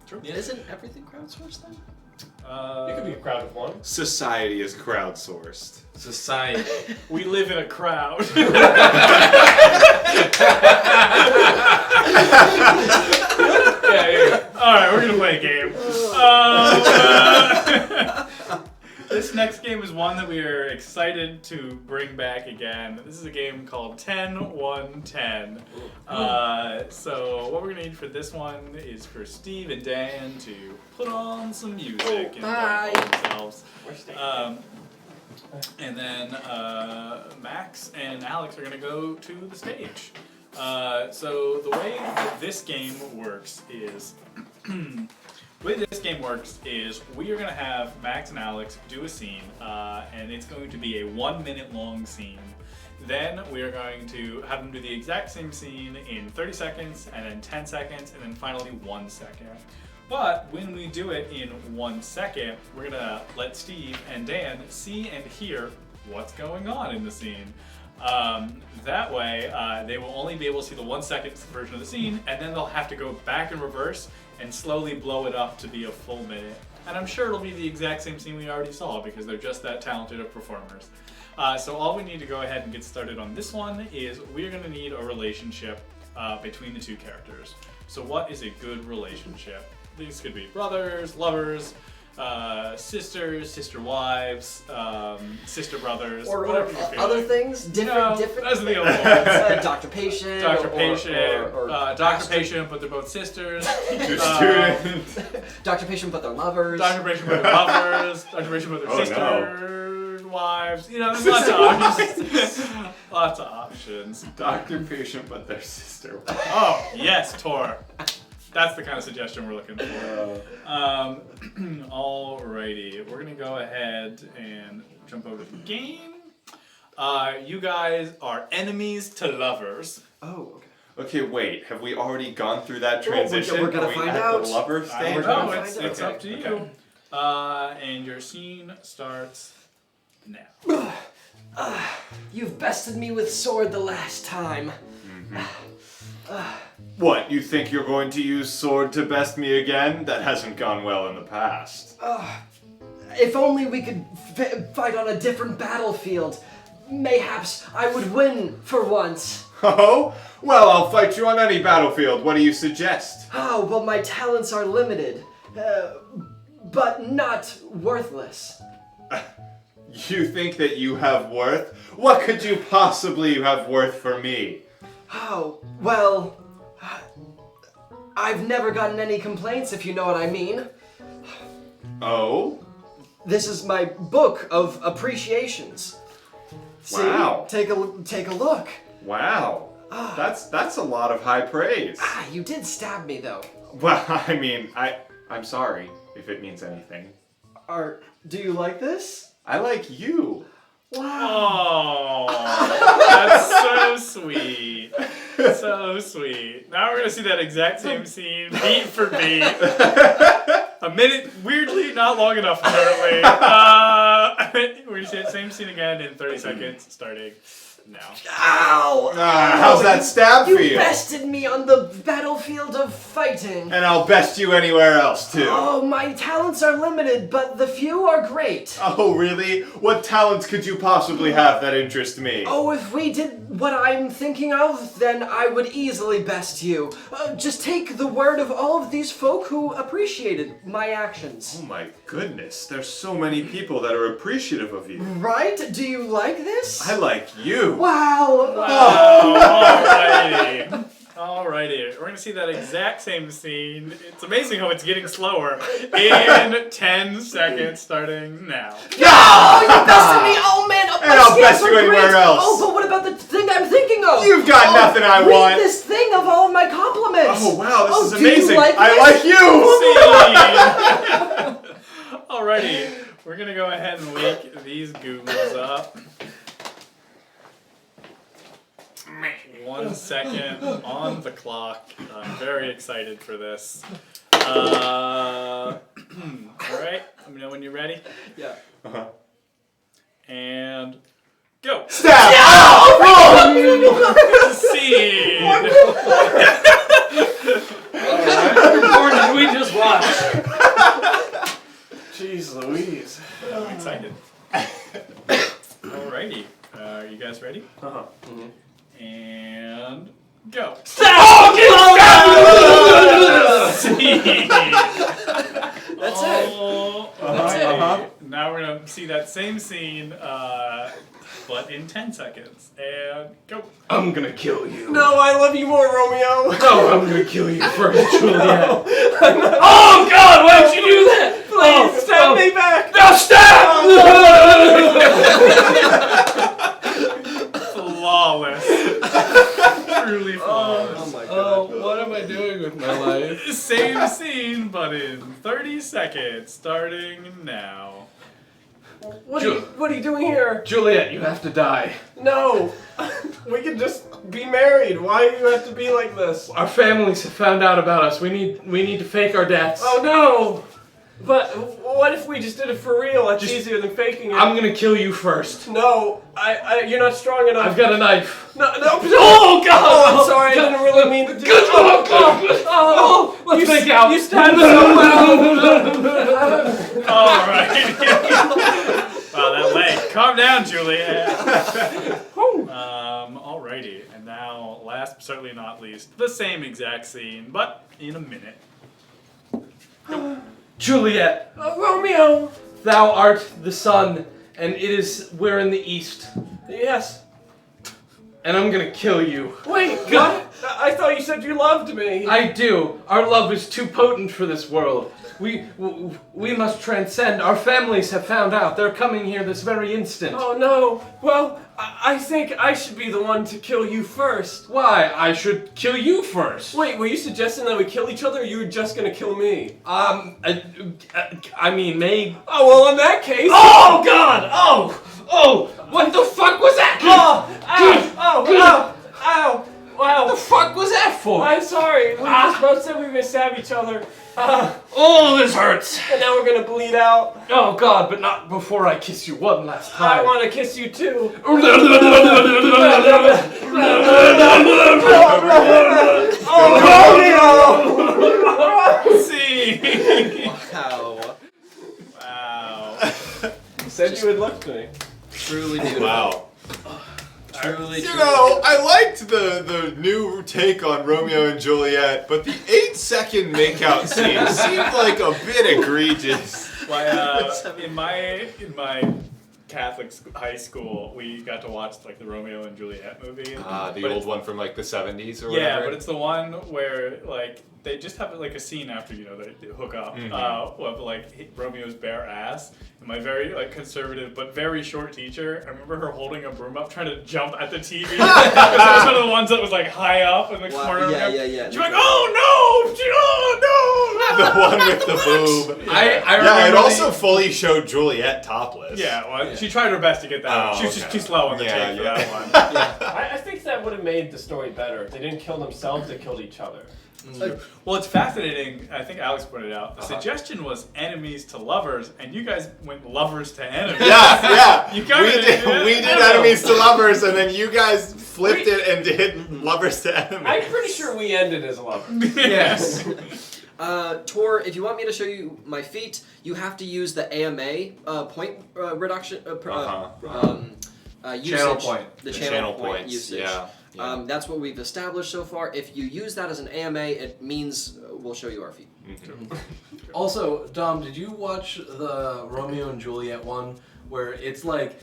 Speaker 2: True.
Speaker 4: Yeah. Isn't everything crowdsourced then?
Speaker 8: It could be a crowd of one.
Speaker 3: Society is crowdsourced.
Speaker 6: Society.
Speaker 2: We live in a crowd. Alright, we're gonna play a game. This next game is one that we are excited to bring back again. This is a game called 10-1-10. So what we're gonna need for this one is for Steve and Dan to put on some music and themselves. And then Max and Alex are gonna go to the stage. So the way that this game works is we are going to have Max and Alex do a scene, and it's going to be a 1 minute long scene. Then we are going to have them do the exact same scene in 30 seconds, and then 10 seconds, and then finally 1 second. But when we do it in 1 second, we're going to let Steve and Dan see and hear what's going on in the scene. That way, they will only be able to see the 1 second version of the scene, and then they'll have to go back in reverse and slowly blow it up to be a full minute. And I'm sure it'll be the exact same scene we already saw because they're just that talented of performers. So all we need to go ahead and get started on this one is we're going to need a relationship between the two characters. So what is a good relationship? These could be brothers, lovers, sisters, sister wives, sister brothers,
Speaker 4: Or
Speaker 2: whatever you feel
Speaker 4: other
Speaker 2: like.
Speaker 4: things? Different.
Speaker 2: Those are the other ones.
Speaker 4: Doctor Patient.
Speaker 2: Doctor Patient,
Speaker 4: or
Speaker 2: Doctor Patient, but they're both sisters.
Speaker 3: Teacher student.
Speaker 4: Doctor Patient, but they're lovers.
Speaker 2: Doctor Patient, but they're lovers. Doctor Patient, but they're sisters, wives. You know, there's lots of options. Lots of options.
Speaker 3: Doctor Patient, but their sister.
Speaker 2: Oh yes, Tor. That's the kind of suggestion we're looking for. Alrighty, we're gonna go ahead and jump over to the game. You guys are enemies to lovers.
Speaker 4: Oh, okay.
Speaker 3: Okay, wait. Have we already gone through that transition?
Speaker 4: we're gonna
Speaker 3: Are we
Speaker 4: find
Speaker 3: at
Speaker 4: out.
Speaker 3: the lover stage?
Speaker 2: No,
Speaker 4: gonna
Speaker 2: it's
Speaker 4: find out.
Speaker 2: up to you. And your scene starts now.
Speaker 4: You've bested me with sword the last time.
Speaker 3: What, you think you're going to use sword to best me again? That hasn't gone well in the past.
Speaker 4: If only we could fight on a different battlefield. Mayhaps I would win for once.
Speaker 3: Oh? Well, I'll fight you on any battlefield. What do you suggest?
Speaker 4: Oh, well, my talents are limited, but not worthless.
Speaker 3: You think that you have worth? What could you possibly have worth for me?
Speaker 4: Oh, well, I've never gotten any complaints, if you know what I mean.
Speaker 3: Oh?
Speaker 4: This is my book of appreciations. See?
Speaker 3: Wow.
Speaker 4: Take a look.
Speaker 3: Wow. That's a lot of high praise.
Speaker 4: You did stab me though.
Speaker 3: Well, I mean, I'm sorry if it means anything.
Speaker 4: Do you like this?
Speaker 3: I like you.
Speaker 2: Oh, that's so sweet. So sweet. Now we're gonna see that exact same scene, beat for beat. A minute, weirdly, not long enough apparently. We're gonna see that same scene again in 30 seconds, starting now.
Speaker 4: Ow!
Speaker 3: How's that stab
Speaker 4: You
Speaker 3: feel?
Speaker 4: bested me on the battlefield of fighting.
Speaker 3: And I'll best you anywhere else too.
Speaker 4: Oh, my talents are limited, but the few are great.
Speaker 3: Oh, really? What talents could you possibly have that interest me?
Speaker 4: Oh, if we did what I'm thinking of, then I would easily best you. Just take the word of all of these folk who appreciated my actions.
Speaker 3: Oh my goodness, there's so many people that are appreciative of you.
Speaker 4: Right? Do you like this?
Speaker 3: I like you.
Speaker 4: Wow.
Speaker 2: Alrighty. We're gonna see that exact same scene. It's amazing how it's getting slower. In 10 seconds, starting now.
Speaker 4: Oh, you bested me! Oh man,
Speaker 3: And I'll best you anywhere else.
Speaker 4: Oh, but what about the thing I'm thinking of?
Speaker 3: You've got nothing I
Speaker 4: read
Speaker 3: want.
Speaker 4: this thing of all of my compliments.
Speaker 3: Oh wow, this is
Speaker 4: do you
Speaker 3: amazing.
Speaker 4: like
Speaker 3: I
Speaker 4: this?
Speaker 3: like you.
Speaker 2: Alrighty. We're gonna go ahead and wake these goons up. 1 second on the clock. I'm very excited for this. Alright, let me know when you're ready.
Speaker 4: Yeah.
Speaker 3: Uh-huh.
Speaker 2: And go.
Speaker 3: Stab!
Speaker 2: Scene!
Speaker 8: What kind of porn did we just watch?
Speaker 6: Jeez Louise.
Speaker 2: I'm excited. Alrighty. Are you guys ready?
Speaker 8: Uh-huh.
Speaker 2: Mm-hmm. And go. Scene!
Speaker 4: That's it.
Speaker 2: That's
Speaker 4: it.
Speaker 2: Now we're gonna see that same scene, but in 10 seconds. And go.
Speaker 5: I'm gonna kill you.
Speaker 8: No, I love you more, Romeo.
Speaker 5: No, I'm gonna kill you first, Juliet.
Speaker 8: Oh God, why'd you do that? Please stab me back.
Speaker 5: Now stab!
Speaker 2: Flawless. Truly flawless.
Speaker 6: Oh my god.
Speaker 5: Oh, what am I doing with my life?
Speaker 2: Same scene, but in 30 seconds, starting now.
Speaker 8: What are you doing here?
Speaker 5: Juliet, you have to die.
Speaker 8: No, we can just be married. Why do you have to be like this?
Speaker 5: Our families have found out about us. We need to fake our deaths.
Speaker 8: Oh no! But what if we just did it for real? It's easier than faking it.
Speaker 5: I'm gonna kill you first.
Speaker 8: No, you're not strong enough.
Speaker 5: I've got a knife.
Speaker 8: No, oh God! Oh, I'm sorry. I didn't really mean to do
Speaker 5: Good luck! Let's make out.
Speaker 8: You stabbed so well.
Speaker 2: Alright. Wow, that leg. Calm down, Juliet. Alrighty. And now, last but certainly not least, the same exact scene, but in a minute.
Speaker 5: Juliet,
Speaker 8: Romeo.
Speaker 5: thou art the sun, and we're in the east,
Speaker 8: Yes.
Speaker 5: and I'm gonna kill you.
Speaker 8: Wait, what? I thought you said you loved me.
Speaker 5: I do. Our love is too potent for this world. We must transcend. Our families have found out. They're coming here this very instant.
Speaker 8: Oh no. Well, I think I should be the one to kill you first.
Speaker 5: Why? I should kill you first.
Speaker 8: Wait, were you suggesting that we kill each other, or you were just gonna kill me?
Speaker 5: I mean, maybe.
Speaker 8: Oh, well, in that case...
Speaker 5: Oh, God! Oh! What the fuck was that?
Speaker 8: Oh! Ow! Ow! Wow!
Speaker 5: What the fuck was that for?
Speaker 8: I'm sorry. We just both said we were gonna stab each other.
Speaker 5: Oh, this hurts.
Speaker 8: And now we're gonna bleed out.
Speaker 5: Oh, God, but not before I kiss you one last time.
Speaker 8: I want to kiss you too.
Speaker 5: Oh,
Speaker 2: See?
Speaker 8: Wow. You said you would left me.
Speaker 6: Truly beautiful.
Speaker 3: Wow.
Speaker 6: Truly,
Speaker 3: You know, I liked the new take on Romeo and Juliet, but the 8-second makeout scene seemed like a bit egregious.
Speaker 2: In my Catholic high school, we got to watch like the Romeo and Juliet movie.
Speaker 3: The
Speaker 2: But
Speaker 3: old
Speaker 2: it's-
Speaker 3: one from like the 70s or whatever.
Speaker 2: Yeah, but it's the one where like they just have like a scene after they hook up of like Romeo's bare ass. And my very like conservative but very short teacher, I remember her holding a broom up trying to jump at the TV. It was one of the ones that was like high up in the corner.
Speaker 7: Yeah.
Speaker 2: She's like, oh no,
Speaker 3: the one with the boob.
Speaker 6: I remember
Speaker 3: Yeah, it also fully showed Juliet topless.
Speaker 2: Yeah, well, she tried her best to get that.
Speaker 3: Oh,
Speaker 2: She was just
Speaker 3: okay.
Speaker 2: too slow on the
Speaker 3: Yeah,
Speaker 2: take for
Speaker 3: yeah.
Speaker 2: that one.
Speaker 8: I think that would have made the story better. If they didn't kill themselves, they killed each other.
Speaker 2: Well, it's fascinating. I think Alex pointed out. The suggestion was enemies to lovers, and you guys went lovers to enemies.
Speaker 3: Yeah.
Speaker 2: You kinda
Speaker 3: we did enemies to lovers, and then you guys flipped it and did lovers to enemies.
Speaker 8: I'm pretty sure we ended as lovers.
Speaker 6: Yes.
Speaker 7: Tor, if you want me to show you my feat, you have to use the AMA point reduction usage.
Speaker 6: Channel point.
Speaker 7: The
Speaker 3: The
Speaker 7: channel,
Speaker 3: channel
Speaker 7: point
Speaker 3: points,
Speaker 7: usage.
Speaker 3: yeah.
Speaker 7: That's what we've established so far. If you use that as an AMA, it means we'll show you our feat.
Speaker 6: Also, Dom, did you watch the Romeo and Juliet one where it's like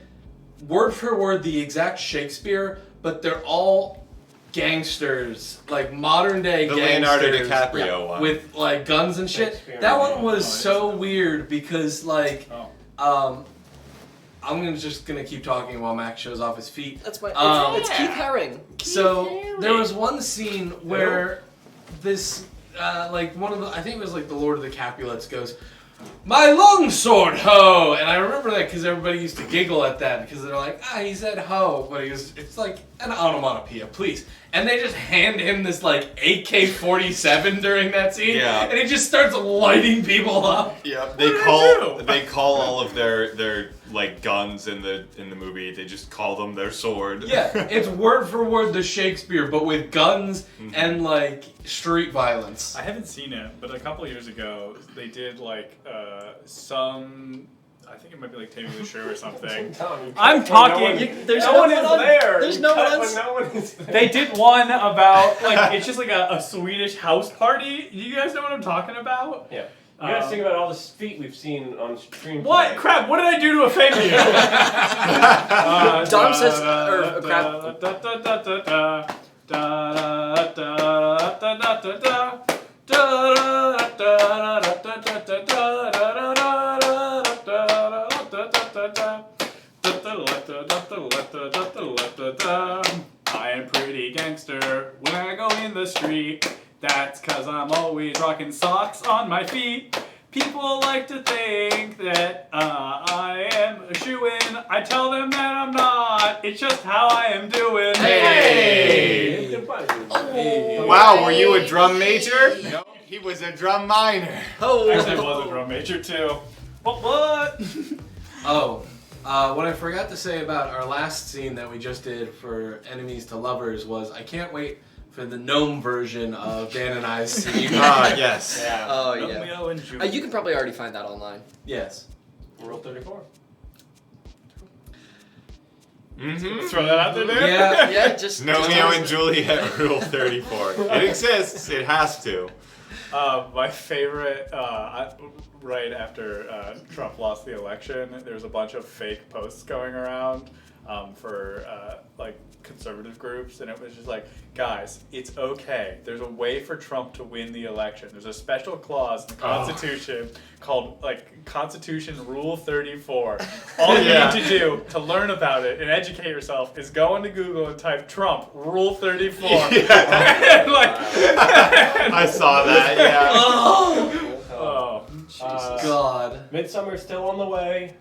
Speaker 6: word for word the exact Shakespeare, but they're all gangsters, like modern day
Speaker 3: The
Speaker 6: gangsters
Speaker 3: Leonardo DiCaprio one.
Speaker 6: with like guns and shit.
Speaker 8: Shakespeare.
Speaker 6: That one was
Speaker 2: Oh,
Speaker 6: so weird because like
Speaker 2: Oh.
Speaker 6: I'm just gonna keep talking while Max shows off his feet.
Speaker 7: That's my.
Speaker 6: It's
Speaker 7: Keith Haring.
Speaker 6: So there was one scene where this, like one of the, I think it was like the Lord of the Capulets goes, "My longsword, ho!" And I remember that because everybody used to giggle at that because they're like, he said ho, but it's like an onomatopoeia, please. And they just hand him this like AK-47 during that scene,
Speaker 3: Yeah.
Speaker 6: and he just starts lighting people up.
Speaker 3: Yeah,
Speaker 2: did I do?
Speaker 3: they call all of their like guns in the movie. They just call them their sword.
Speaker 6: Yeah, it's word for word the Shakespeare, but with guns and like street violence.
Speaker 2: I haven't seen it, but a couple years ago they did like some. I think it might be like Taming the Shrew or something. I'm talking.
Speaker 7: There's
Speaker 2: no
Speaker 7: no
Speaker 2: one
Speaker 7: one
Speaker 2: is
Speaker 7: on-
Speaker 2: there.
Speaker 7: There's no one
Speaker 8: Cut
Speaker 7: on.
Speaker 8: when no one is there.
Speaker 2: They did one about like it's just like a Swedish house party. You guys know what I'm talking about?
Speaker 8: Yeah. You gotta think about all the feet we've seen on stream.
Speaker 2: What
Speaker 8: today.
Speaker 2: crap? What did I do to offend you?
Speaker 7: Dom says, or crap.
Speaker 2: I am pretty gangster when I go in the street. That's cause I'm always rocking socks on my feet. People like to think that I am a shoo-in. I tell them that I'm not. It's just how I am doing.
Speaker 3: Hey! Wow, were you a drum major? No, he was a drum minor.
Speaker 7: Oh.
Speaker 2: Actually, I was a drum major too. What?
Speaker 6: Oh, what I forgot to say about our last scene that we just did for Enemies to Lovers was I can't wait for the gnome version of Dan and I's scene.
Speaker 3: Yes.
Speaker 8: Yeah.
Speaker 7: Oh yeah.
Speaker 2: Romeo and Juliet.
Speaker 7: You can probably already find that online.
Speaker 6: Yes.
Speaker 8: Rule 34.
Speaker 2: Throw that out there, dude.
Speaker 6: Yeah.
Speaker 7: Yeah, just
Speaker 3: Romeo and Juliet Rule 34. It exists. It has to.
Speaker 2: My favorite, right after Trump lost the election, there was a bunch of fake posts going around for like conservative groups, and it was just like, guys, it's okay. There's a way for Trump to win the election. There's a special clause in the Constitution called like Constitution Rule 34. All you need to do to learn about it and educate yourself is go into Google and type Trump Rule 34. And, like,
Speaker 3: I saw that, yeah.
Speaker 2: oh.
Speaker 6: God.
Speaker 8: Midsummer's still on the way.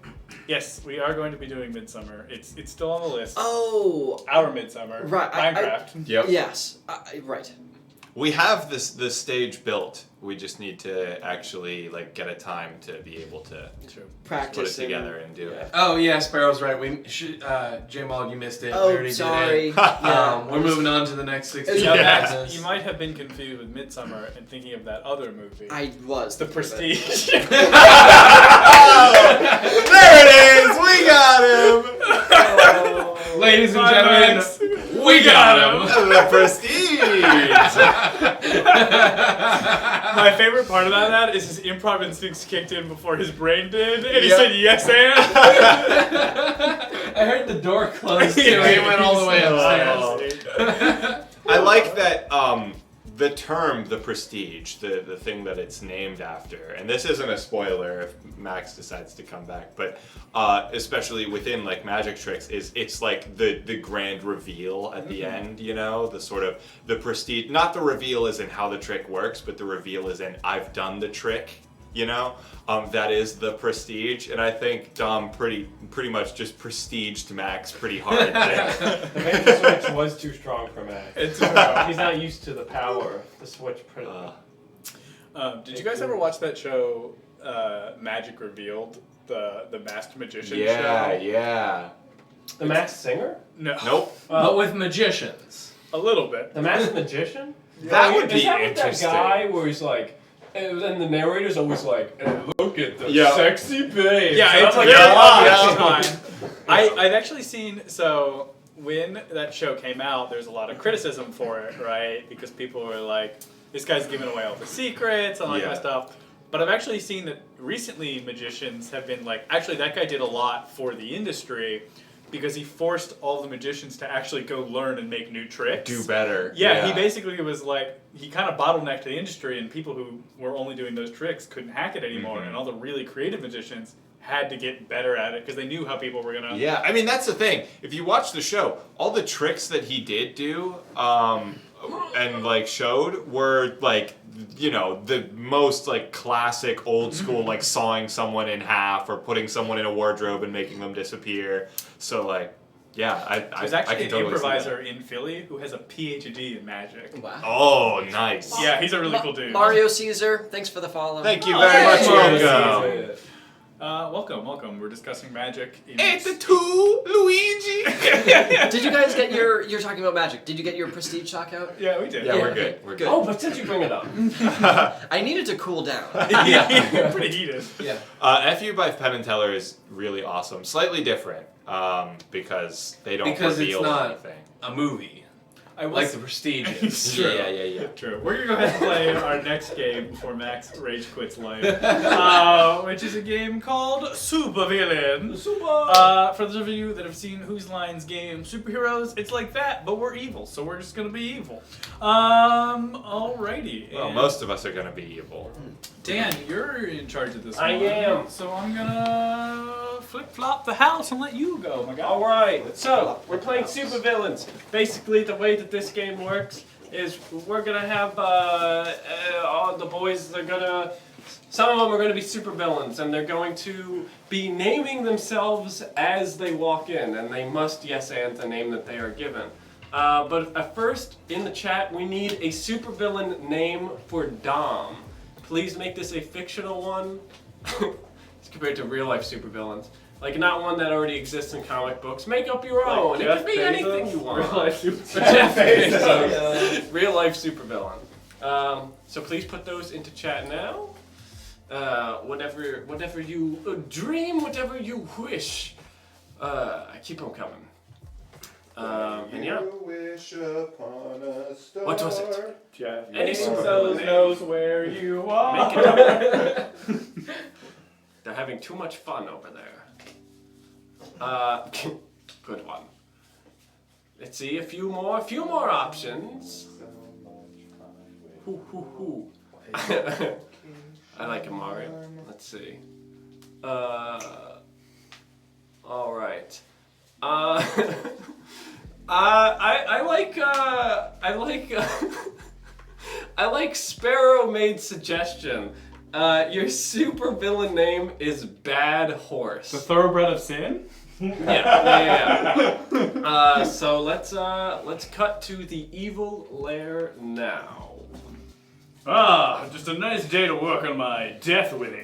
Speaker 2: Yes, we are going to be doing Midsummer. It's still on the list.
Speaker 7: Oh.
Speaker 2: Our Midsummer.
Speaker 7: Right,
Speaker 2: Minecraft.
Speaker 3: Yep.
Speaker 7: Yes. Right.
Speaker 3: We have this stage built. We just need to actually like get a time to be able to
Speaker 7: Practice.
Speaker 3: put it together and do it.
Speaker 6: Oh yeah, Sparrow's right. We J-Maul, you missed it.
Speaker 7: Oh,
Speaker 6: we already
Speaker 7: sorry.
Speaker 6: did it. We're moving on to the next 60
Speaker 2: Yeah,
Speaker 6: minutes.
Speaker 2: Max, you might have been confused with Midsummer and thinking of that other movie.
Speaker 7: I was.
Speaker 2: The Prestige.
Speaker 3: There it is! We got him!
Speaker 6: Ladies and
Speaker 2: Bye,
Speaker 6: gentlemen,
Speaker 2: Max.
Speaker 6: we got him.
Speaker 3: The Prestige!
Speaker 2: My favorite favorite part about that is his improv instincts kicked in before his brain did, and he
Speaker 5: Yep.
Speaker 2: said yes and.
Speaker 8: I heard the door close too.
Speaker 2: Yeah,
Speaker 6: He went all the way
Speaker 2: Oh.
Speaker 6: upstairs.
Speaker 3: I like that the term, the prestige, the thing that it's named after, and this isn't a spoiler if Max decides to come back, but especially within like magic tricks, it's like the grand reveal at the end, you know, the sort of the prestige, not the reveal as in how the trick works, but the reveal as in I've done the trick, you know, that is the prestige, and I think Dom pretty much just prestiged Max pretty hard there.
Speaker 8: The major switch was too strong for Max.
Speaker 2: It's
Speaker 8: He's not used to the power of the switch.
Speaker 2: Did you guys ever watch that show, Magic Revealed, the Masked Magician
Speaker 3: Yeah,
Speaker 2: show?
Speaker 3: yeah.
Speaker 8: The Masked Singer?
Speaker 2: No.
Speaker 3: Nope.
Speaker 6: But with magicians.
Speaker 2: A little bit.
Speaker 8: The Masked Magician?
Speaker 3: That would
Speaker 8: Is
Speaker 3: be
Speaker 8: that with
Speaker 3: interesting.
Speaker 8: that guy where he's like, and then the narrator's always like, look at the
Speaker 3: Yeah.
Speaker 8: sexy babe.
Speaker 2: Yeah,
Speaker 8: And
Speaker 2: it's
Speaker 8: I'm
Speaker 2: like
Speaker 8: like,
Speaker 2: a
Speaker 8: "Ah."
Speaker 2: lot of time. I've actually seen, so when that show came out, there's a lot of criticism for it, right? Because people were like, this guy's giving away all the secrets and all that kind of stuff. But I've actually seen that recently magicians have been like, actually that guy did a lot for the industry because he forced all the magicians to actually go learn and make new tricks.
Speaker 3: Do better.
Speaker 2: Yeah, he basically was like, he kind of bottlenecked the industry, and people who were only doing those tricks couldn't hack it anymore, and all the really creative magicians had to get better at it because they knew how people were gonna.
Speaker 3: Yeah, I mean that's the thing. If you watch the show, all the tricks that he did do and like showed were like, you know, the most like classic old school, like sawing someone in half or putting someone in a wardrobe and making them disappear. So like, yeah,
Speaker 2: There's
Speaker 3: I
Speaker 2: actually
Speaker 3: can
Speaker 2: an
Speaker 3: totally
Speaker 2: improviser in Philly who has a PhD in magic.
Speaker 7: Wow.
Speaker 3: Oh, nice.
Speaker 2: Yeah, he's a really cool dude.
Speaker 7: Mario Caesar, thanks for the follow.
Speaker 3: Thank you very much.
Speaker 2: Mario
Speaker 3: Welcome.
Speaker 2: welcome. We're discussing magic.
Speaker 3: It's the two Luigi.
Speaker 7: Did you guys get you're talking about magic, did you get your prestige shock out?
Speaker 2: Yeah, we did.
Speaker 3: Yeah, we're good. We're good.
Speaker 8: Oh, but since you bring it up.
Speaker 7: I needed to cool down.
Speaker 2: Yeah, pretty heated.
Speaker 7: Yeah.
Speaker 3: FU by Penn and Teller is really awesome. Slightly different because they don't
Speaker 6: Because it's
Speaker 3: reveal
Speaker 6: not
Speaker 3: anything.
Speaker 6: a movie.
Speaker 2: I will
Speaker 6: Like
Speaker 2: s-
Speaker 6: the Prestige is.
Speaker 2: True.
Speaker 3: Yeah.
Speaker 2: True. We're gonna go ahead and play our next game before Max rage quits life, which is a game called Supervillain. For those of you that have seen Whose Line's game Superheroes, it's like that, but we're evil, so we're just gonna be evil. Alrighty.
Speaker 3: Well,
Speaker 2: and
Speaker 3: most of us are gonna be evil.
Speaker 2: Dan, you're in charge of this
Speaker 8: I
Speaker 2: one.
Speaker 8: am.
Speaker 2: So I'm gonna flip flop the house and let you go, my guy.
Speaker 8: All right, so we're playing supervillains. Basically, the way that this game works is we're gonna have all the boys. Some of them are gonna be supervillains, and they're going to be naming themselves as they walk in, and they must yes and the name that they are given. But at first, in the chat, we need a supervillain name for Dom. Please make this a fictional one. It's compared to real life supervillains. Like, not one that already exists in comic books. Make up your own. It
Speaker 2: Jeff
Speaker 8: could be anything
Speaker 2: Bezos?
Speaker 8: you want.
Speaker 2: Real life
Speaker 8: Jeff Bezos. Real life supervillain. So please put those into chat now. Whatever you dream, whatever you wish. Keep them coming. And yeah. What was it?
Speaker 2: Jeff
Speaker 8: Any
Speaker 2: Bezos knows where you are.
Speaker 8: Make it up. They're having too much fun over there. Good one. Let's see, a few more options. Hoo. I like him, Mario. Let's see. All right. I like Sparrow made suggestion. Your supervillain name is Bad Horse.
Speaker 2: The thoroughbred of sin?
Speaker 8: Yeah. So let's cut to the evil lair now.
Speaker 2: Just a nice day to work on my death witty.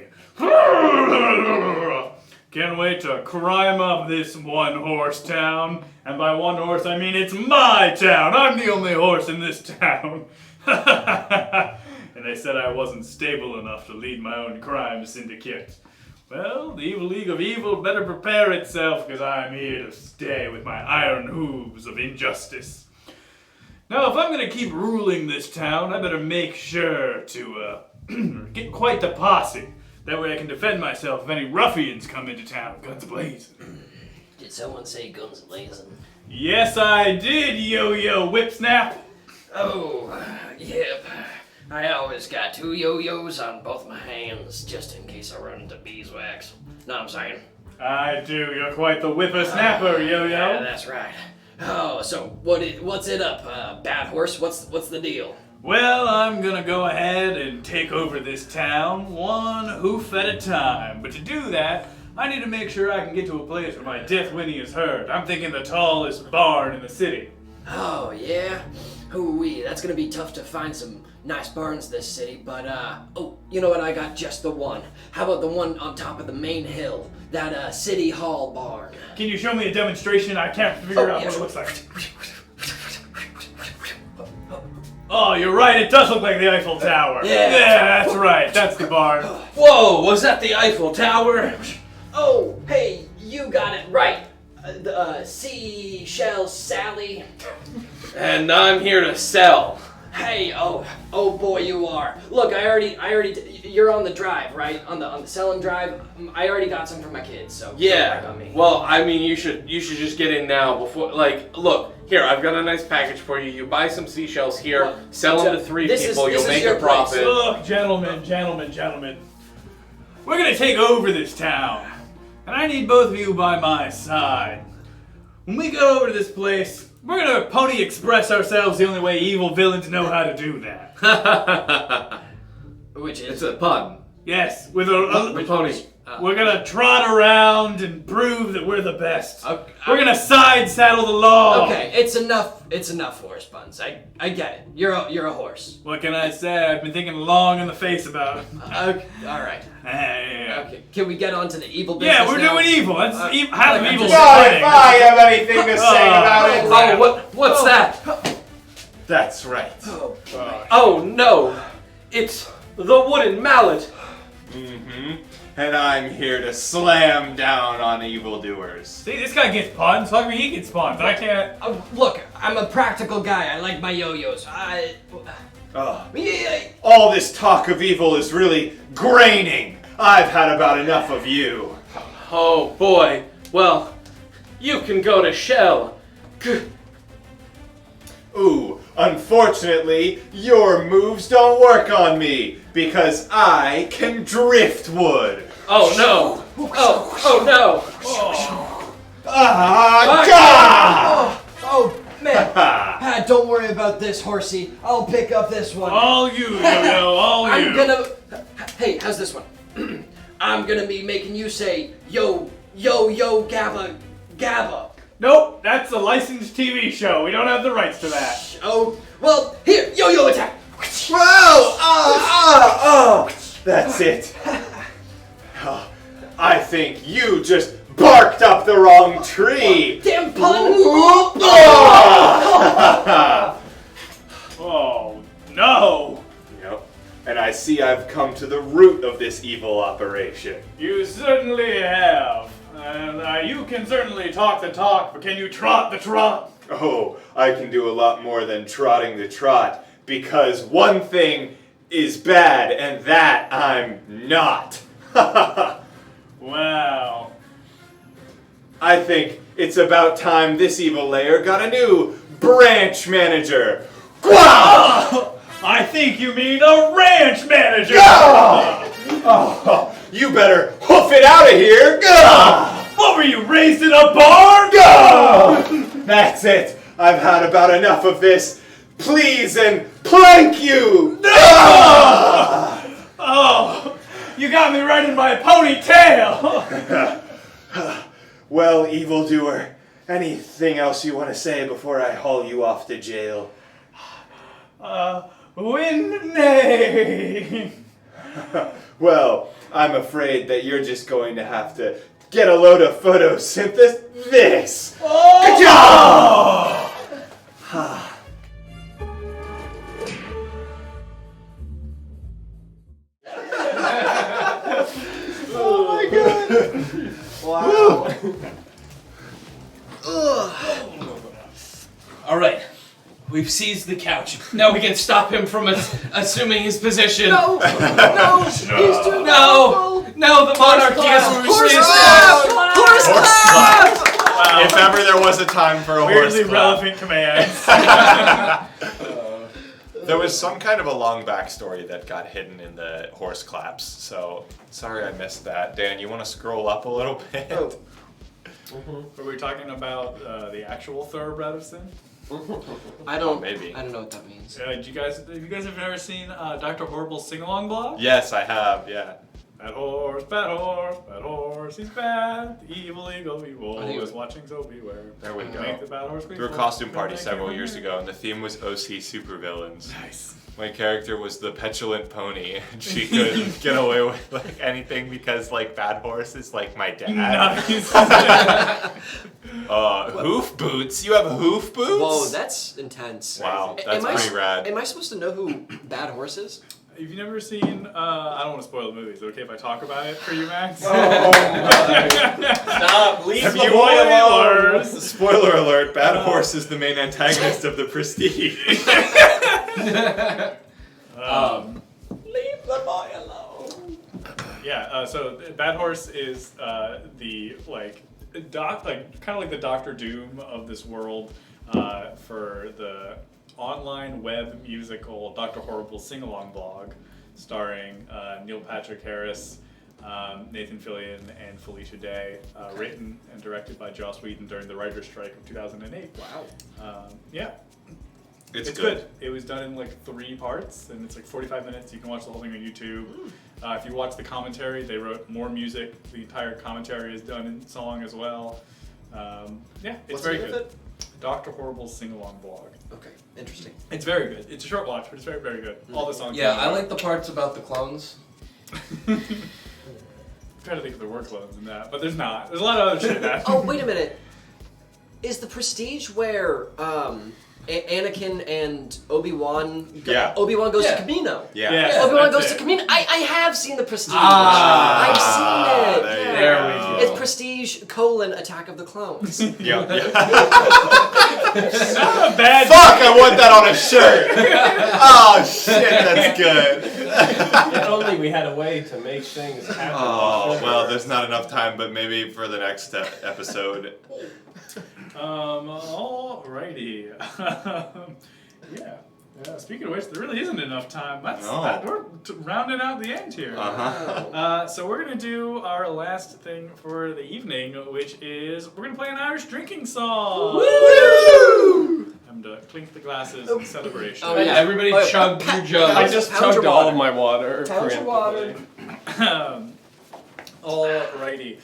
Speaker 2: Can't wait to crime up this one horse town. And by one horse, I mean it's my town. I'm the only horse in this town. And they said I wasn't stable enough to lead my own crime syndicate. Well, the Evil League of Evil better prepare itself, because I'm here to stay with my iron hooves of injustice. Now, if I'm going to keep ruling this town, I better make sure to Get quite the posse. That way I can defend myself if any ruffians come into town, guns blazing.
Speaker 11: Did someone say guns blazing?
Speaker 2: Yes, I did, yo-yo whipsnap.
Speaker 11: Oh, yep. I always got 2 yo-yos on both my hands, just in case I run into beeswax. Know what I'm saying?
Speaker 2: I do. You're quite the whippersnapper, yo-yo.
Speaker 11: Yeah, that's right. Oh, so what's it up, Bad Horse? What's the deal?
Speaker 2: Well, I'm gonna go ahead and take over this town, one hoof at a time. But to do that, I need to make sure I can get to a place where my death whinny is heard. I'm thinking the tallest barn in the city.
Speaker 11: Oh, yeah? Hoo-wee, that's gonna be tough to find some nice barns this city, but, oh, you know what, I got just the one. How about the one on top of the main hill? That, City Hall barn.
Speaker 2: Can you show me a demonstration? I can't figure out what it looks like. Oh, you're right, it does look like the Eiffel Tower.
Speaker 11: Yeah.
Speaker 2: That's right, that's the barn.
Speaker 5: Whoa, was that the Eiffel Tower?
Speaker 11: Oh, hey, you got it right. Seashell Sally.
Speaker 5: And I'm here to sell.
Speaker 11: Hey, oh boy, you are. Look, I already, you're on the drive, right? On the selling drive. I already got some for my kids, so.
Speaker 5: Yeah.
Speaker 11: Don't worry about me.
Speaker 5: Well, I mean, you should just get in now before. Like, look, here, I've got a nice package for you. You buy some seashells here,
Speaker 11: Well,
Speaker 5: sell them to 3 people. You'll make a profit.
Speaker 2: Look, gentlemen. We're gonna take over this town. And I need both of you by my side. When we go over to this place, we're gonna Pony Express ourselves the only way evil villains know how to do that.
Speaker 11: Which is?
Speaker 5: It's a pun.
Speaker 2: Yes, with a
Speaker 5: pony.
Speaker 2: We're gonna trot around and prove that we're the best.
Speaker 11: Okay,
Speaker 2: We're gonna side saddle the law.
Speaker 11: Okay, it's enough horse puns. I get it. You're a horse.
Speaker 2: What can I say? I've been thinking long in the face about it.
Speaker 11: Okay, all right.
Speaker 2: Yeah.
Speaker 11: Okay, can we get on to the evil business
Speaker 2: Yeah, we're
Speaker 11: now?
Speaker 2: doing evil. That's half of evil's
Speaker 10: Well,
Speaker 2: fighting.
Speaker 10: if I have anything to say about it,
Speaker 5: Oh, what's that?
Speaker 10: that's right.
Speaker 5: Oh no, it's the wooden mallet.
Speaker 10: Mm-hmm. And I'm here to slam down on evildoers.
Speaker 2: See, this guy gets puns. How come he gets puns? I can't.
Speaker 11: Look, I'm a practical guy. I like my yo-yos.
Speaker 10: Oh, all this talk of evil is really graining. I've had about enough of you.
Speaker 5: Oh boy. Well, you can go to Shell.
Speaker 10: Ooh, unfortunately, your moves don't work on me because I can drift wood.
Speaker 5: Oh no. Oh no.
Speaker 4: Oh, man. Don't worry about this, horsey. I'll pick up this one.
Speaker 2: All you, yo-yo, all you.
Speaker 11: I'm gonna. Hey, how's this one? I'm gonna be making you say yo gabba gabba.
Speaker 2: Nope, that's a licensed TV show. We don't have the rights to that.
Speaker 11: Oh, well, here, yo attack.
Speaker 10: Whoa! That's it. Oh, I think you just barked up the wrong tree.
Speaker 11: Damn pun.
Speaker 2: Oh, no.
Speaker 10: Yep. And I see I've come to the root of this evil operation.
Speaker 2: You certainly have. And you can certainly talk the talk, but can you trot the trot?
Speaker 10: Oh, I can do a lot more than trotting the trot, because one thing is bad, and that I'm not.
Speaker 2: Wow.
Speaker 10: I think it's about time this evil layer got a new branch manager. Wow!
Speaker 2: I think you mean a ranch manager!
Speaker 10: Oh, you better hoof it out of here!
Speaker 2: What were you, raised in a barn?
Speaker 10: That's it. I've had about enough of this. Please and plank you!
Speaker 2: Oh, you got me right in my ponytail!
Speaker 10: Well, evildoer, anything else you want to say before I haul you off to jail?
Speaker 2: Nay.
Speaker 10: Well, I'm afraid that you're just going to have to get a load of photosynthesis. This.
Speaker 2: Oh!
Speaker 10: Oh my god! Wow.
Speaker 5: All right.
Speaker 6: We've seized the couch. Now we can stop him from assuming his position.
Speaker 11: No, no, he's too
Speaker 6: No, the monarchy is
Speaker 11: Horse clap!
Speaker 2: Wow.
Speaker 10: If ever there was a time for a horse
Speaker 2: Weirdly
Speaker 10: clap.
Speaker 2: relevant commands.
Speaker 10: There was some kind of a long backstory that got hidden in the horse claps, so sorry I missed that. Dan, you want to scroll up a little bit?
Speaker 7: Oh.
Speaker 2: Were we talking about the actual thoroughbred of sin?
Speaker 7: I don't.
Speaker 10: maybe.
Speaker 7: I don't know what that means.
Speaker 2: Have you guys have ever seen Dr. Horrible's sing-along blog?
Speaker 10: Yes, I have, yeah.
Speaker 2: Bad horse, he's bad. The evil eagle, evil is watching, so beware.
Speaker 10: There we go.
Speaker 2: Make the bad horse
Speaker 10: Through a costume party several years ago, and the theme was OC supervillains.
Speaker 2: Nice.
Speaker 10: My character was the petulant pony, and she could get away with like anything because like Bad Horse is like my dad.
Speaker 2: Nice.
Speaker 10: Hoof boots? You have hoof boots?
Speaker 7: Whoa, that's intense.
Speaker 10: Wow,
Speaker 7: A-
Speaker 10: that's
Speaker 7: am I
Speaker 10: pretty
Speaker 7: s-
Speaker 10: rad.
Speaker 7: Am I supposed to know who Bad Horse is?
Speaker 2: Have you never seen, I don't want to spoil the movie, is it okay if I talk about it for you, Max?
Speaker 8: Stop, leave
Speaker 10: Have
Speaker 8: the
Speaker 10: you
Speaker 8: boy alone.
Speaker 10: Spoiler alert, Bad Horse is the main antagonist of the Prestige.
Speaker 8: Leave the boy alone.
Speaker 2: Yeah, so Bad Horse is the kind of like the Doctor Doom of this world for the online web musical Dr. Horrible's Sing-Along blog, starring Neil Patrick Harris, Nathan Fillion, and Felicia Day, written and directed by Joss Whedon during the writer's strike of 2008.
Speaker 7: Wow.
Speaker 2: Yeah.
Speaker 10: It's
Speaker 2: good. It was done in like 3 parts, and it's like 45 minutes. You can watch the whole thing on YouTube. If you watch the commentary, they wrote more music. The entire commentary is done in song as well. Yeah, it's
Speaker 7: What's
Speaker 2: very
Speaker 7: the name
Speaker 2: good.
Speaker 7: of it?
Speaker 2: Dr. Horrible's Sing-Along blog.
Speaker 7: Okay, interesting.
Speaker 2: It's very good. It's a short watch, but it's very, very good. All the songs.
Speaker 6: Yeah,
Speaker 2: are
Speaker 6: I like the parts about the clones.
Speaker 2: I'm trying to think if there were clones in that, but there's not. There's a lot of other shit in that.
Speaker 7: Oh, wait a minute. Is the Prestige where Anakin and Obi-Wan
Speaker 10: Yeah.
Speaker 7: Obi-Wan goes
Speaker 6: Yeah.
Speaker 7: to Camino?
Speaker 10: Yeah.
Speaker 7: Obi-Wan
Speaker 2: that's
Speaker 7: goes
Speaker 2: it.
Speaker 7: to Camino. I have seen the Prestige.
Speaker 6: Ah.
Speaker 7: I've seen it.
Speaker 10: there you
Speaker 7: Yeah.
Speaker 6: There we
Speaker 10: go.
Speaker 7: It's Prestige : Attack of the Clones.
Speaker 10: Yeah.
Speaker 2: Not a bad.
Speaker 10: Fuck, I want that on a shirt. Oh shit, that's good.
Speaker 8: If only we had a way to make things happen.
Speaker 10: Oh, well, there's not enough time, but maybe for the next episode.
Speaker 2: Alrighty. Yeah. Speaking of which, there really isn't enough time.
Speaker 10: No.
Speaker 2: We're rounding out the end here. So we're gonna do our last thing for the evening, which is we're gonna play an Irish drinking song.
Speaker 10: Woo!
Speaker 2: I'm to clink the glasses in celebration.
Speaker 7: Oh, yeah.
Speaker 6: Everybody chug your jug.
Speaker 8: I just
Speaker 7: Pound your
Speaker 8: chugged all
Speaker 7: water.
Speaker 8: of my water.
Speaker 7: Pound your water.
Speaker 2: Alrighty.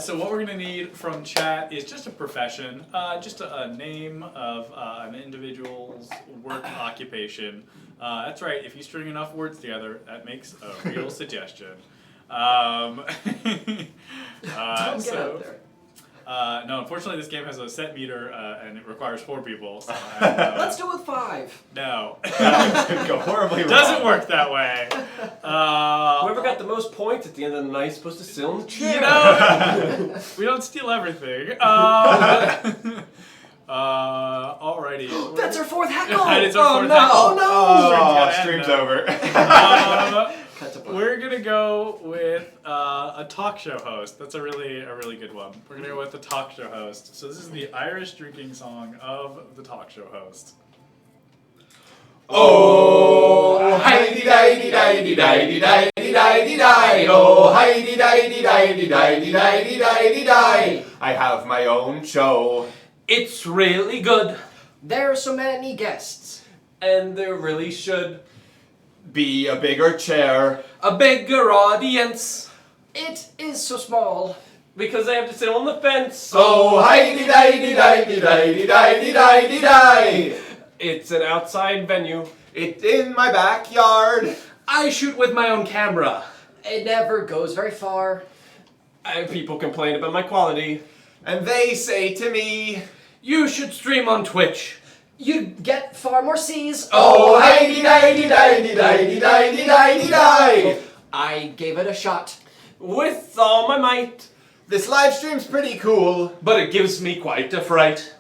Speaker 2: So what we're gonna need from chat is just a profession, just a name of an individual's work occupation. That's right. If you string enough words together, that makes a real suggestion.
Speaker 7: Don't get out there.
Speaker 2: No, unfortunately, this game has a set meter and it requires 4 people. So
Speaker 7: Let's go with 5.
Speaker 2: no,
Speaker 10: Go horribly wrong.
Speaker 2: doesn't work that way.
Speaker 8: Whoever got the most points at the end of the night is supposed to sit on the chair.
Speaker 2: You know, we don't steal everything. Alrighty.
Speaker 7: That's our 4th heckle.
Speaker 2: And it's our fourth
Speaker 7: no.
Speaker 2: heckle.
Speaker 7: Oh no.
Speaker 10: Oh, stream's over.
Speaker 2: We're gonna go with a talk show host. That's a really good one. We're gonna go with the talk show host. So this is the Irish drinking song of the talk show host.
Speaker 5: Oh, hi-di di di di di di di di di. Oh, hi-di di di di di di di di.
Speaker 10: I have my own show.
Speaker 8: It's really good,
Speaker 7: There are so many guests.
Speaker 8: and there really should
Speaker 10: Be a bigger chair.
Speaker 8: a bigger audience
Speaker 7: It is so small.
Speaker 8: because they have to sit on the fence.
Speaker 5: Oh, hi-di di di di di di di di.
Speaker 8: It's an outside venue.
Speaker 10: It's in my backyard.
Speaker 6: I shoot with my own camera.
Speaker 7: It never goes very far.
Speaker 8: People complain about my quality.
Speaker 10: And they say to me,
Speaker 6: You should stream on Twitch.
Speaker 7: You'd get far more C's.
Speaker 5: Oh, hi-di di di di di di di.
Speaker 7: I gave it a shot.
Speaker 8: With all my might.
Speaker 10: this live stream's pretty cool.
Speaker 6: But it gives me quite a fright.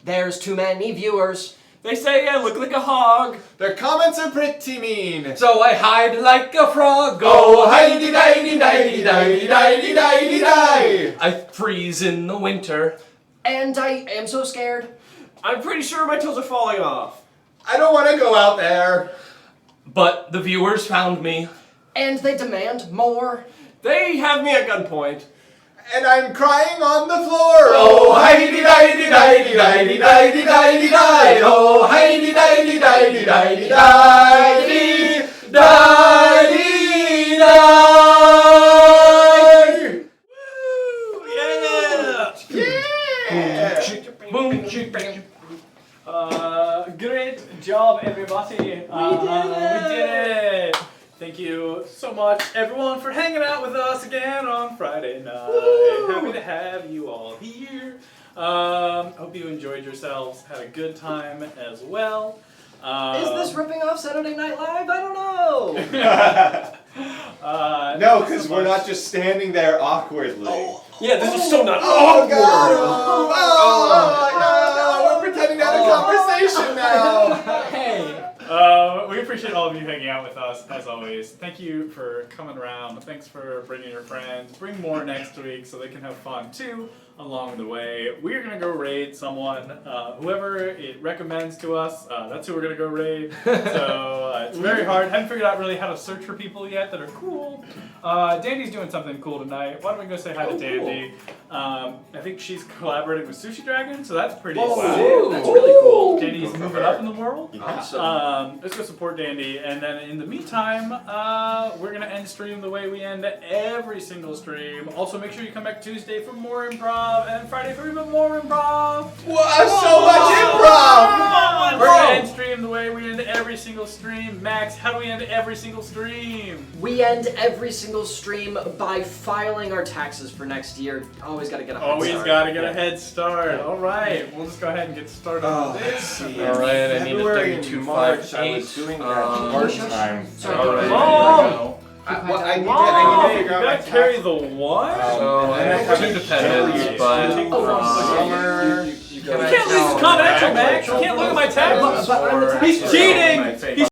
Speaker 7: There's too many viewers.
Speaker 8: They say I look like a hog.
Speaker 3: Their comments are pretty mean.
Speaker 6: So I hide like a frog.
Speaker 3: Oh, hidey-didey-didey-didey-didey-didey.
Speaker 6: I freeze in the winter.
Speaker 4: And I am so scared.
Speaker 8: I'm pretty sure my toes are falling off.
Speaker 3: I don't want to go out there.
Speaker 6: But the viewers found me.
Speaker 4: And they demand more.
Speaker 8: They have me at gunpoint.
Speaker 3: And I'm crying on the floor. Oh, hidey-didey-didey-didey-didey-didey. Oh, hidey-didey-didey-didey-didey.
Speaker 2: Boom, chick, great job, everybody. We did it. Thank you so much, everyone, for hanging out with us again on Friday night. Happy to have you all here. Hope you enjoyed yourselves, had a good time as well.
Speaker 4: Is this ripping off Saturday Night Live? I don't know.
Speaker 10: No, because we're not just standing there awkwardly.
Speaker 8: Yeah, this is so not
Speaker 10: Oh,
Speaker 8: awkward.
Speaker 10: God! Oh, no! We're pretending to have a conversation now!
Speaker 2: Hey. We appreciate all of you hanging out with us, as always. Thank you for coming around. Thanks for bringing your friends. Bring more next week so they can have fun, too, along the way. We're going to go raid someone. Whoever it recommends to us, that's who we're going to go raid. So it's very hard. Haven't figured out really how to search for people yet that are cool. Dandy's doing something cool tonight. Why don't we go say hi to Dandy? I think she's collaborating with Sushi Dragon, so that's pretty
Speaker 7: Whoa,
Speaker 2: sick.
Speaker 7: that's really cool.
Speaker 2: Dandy's moving up in the world.
Speaker 7: Awesome.
Speaker 2: Let's go support Dandy, and then in the meantime, we're gonna end stream the way we end every single stream. Also, make sure you come back Tuesday for more improv, and Friday for even more improv.
Speaker 10: Wow, so much improv!
Speaker 2: We're gonna end stream the way we end every single stream. Max, how do we end every single stream?
Speaker 4: We end every single stream by filing our taxes for next year. Always gotta get a head
Speaker 2: Always
Speaker 4: start.
Speaker 2: gotta get a head start. All right, we'll just go ahead and get started on this.
Speaker 6: Alright, I need a
Speaker 10: February and
Speaker 6: 32.58.
Speaker 10: March, I was doing that part-time.
Speaker 4: Sorry.
Speaker 6: Alright,
Speaker 2: Oh!
Speaker 10: I need to
Speaker 2: Oh,
Speaker 10: figure
Speaker 2: you
Speaker 10: out my
Speaker 2: gotta
Speaker 10: tax.
Speaker 2: carry the one?
Speaker 6: So I have two dependents, but
Speaker 10: Summer.
Speaker 2: You can't leave this confidential, Max. You can't look at my tax.
Speaker 4: But I'm the tax
Speaker 2: He's
Speaker 4: man.
Speaker 2: cheating! He's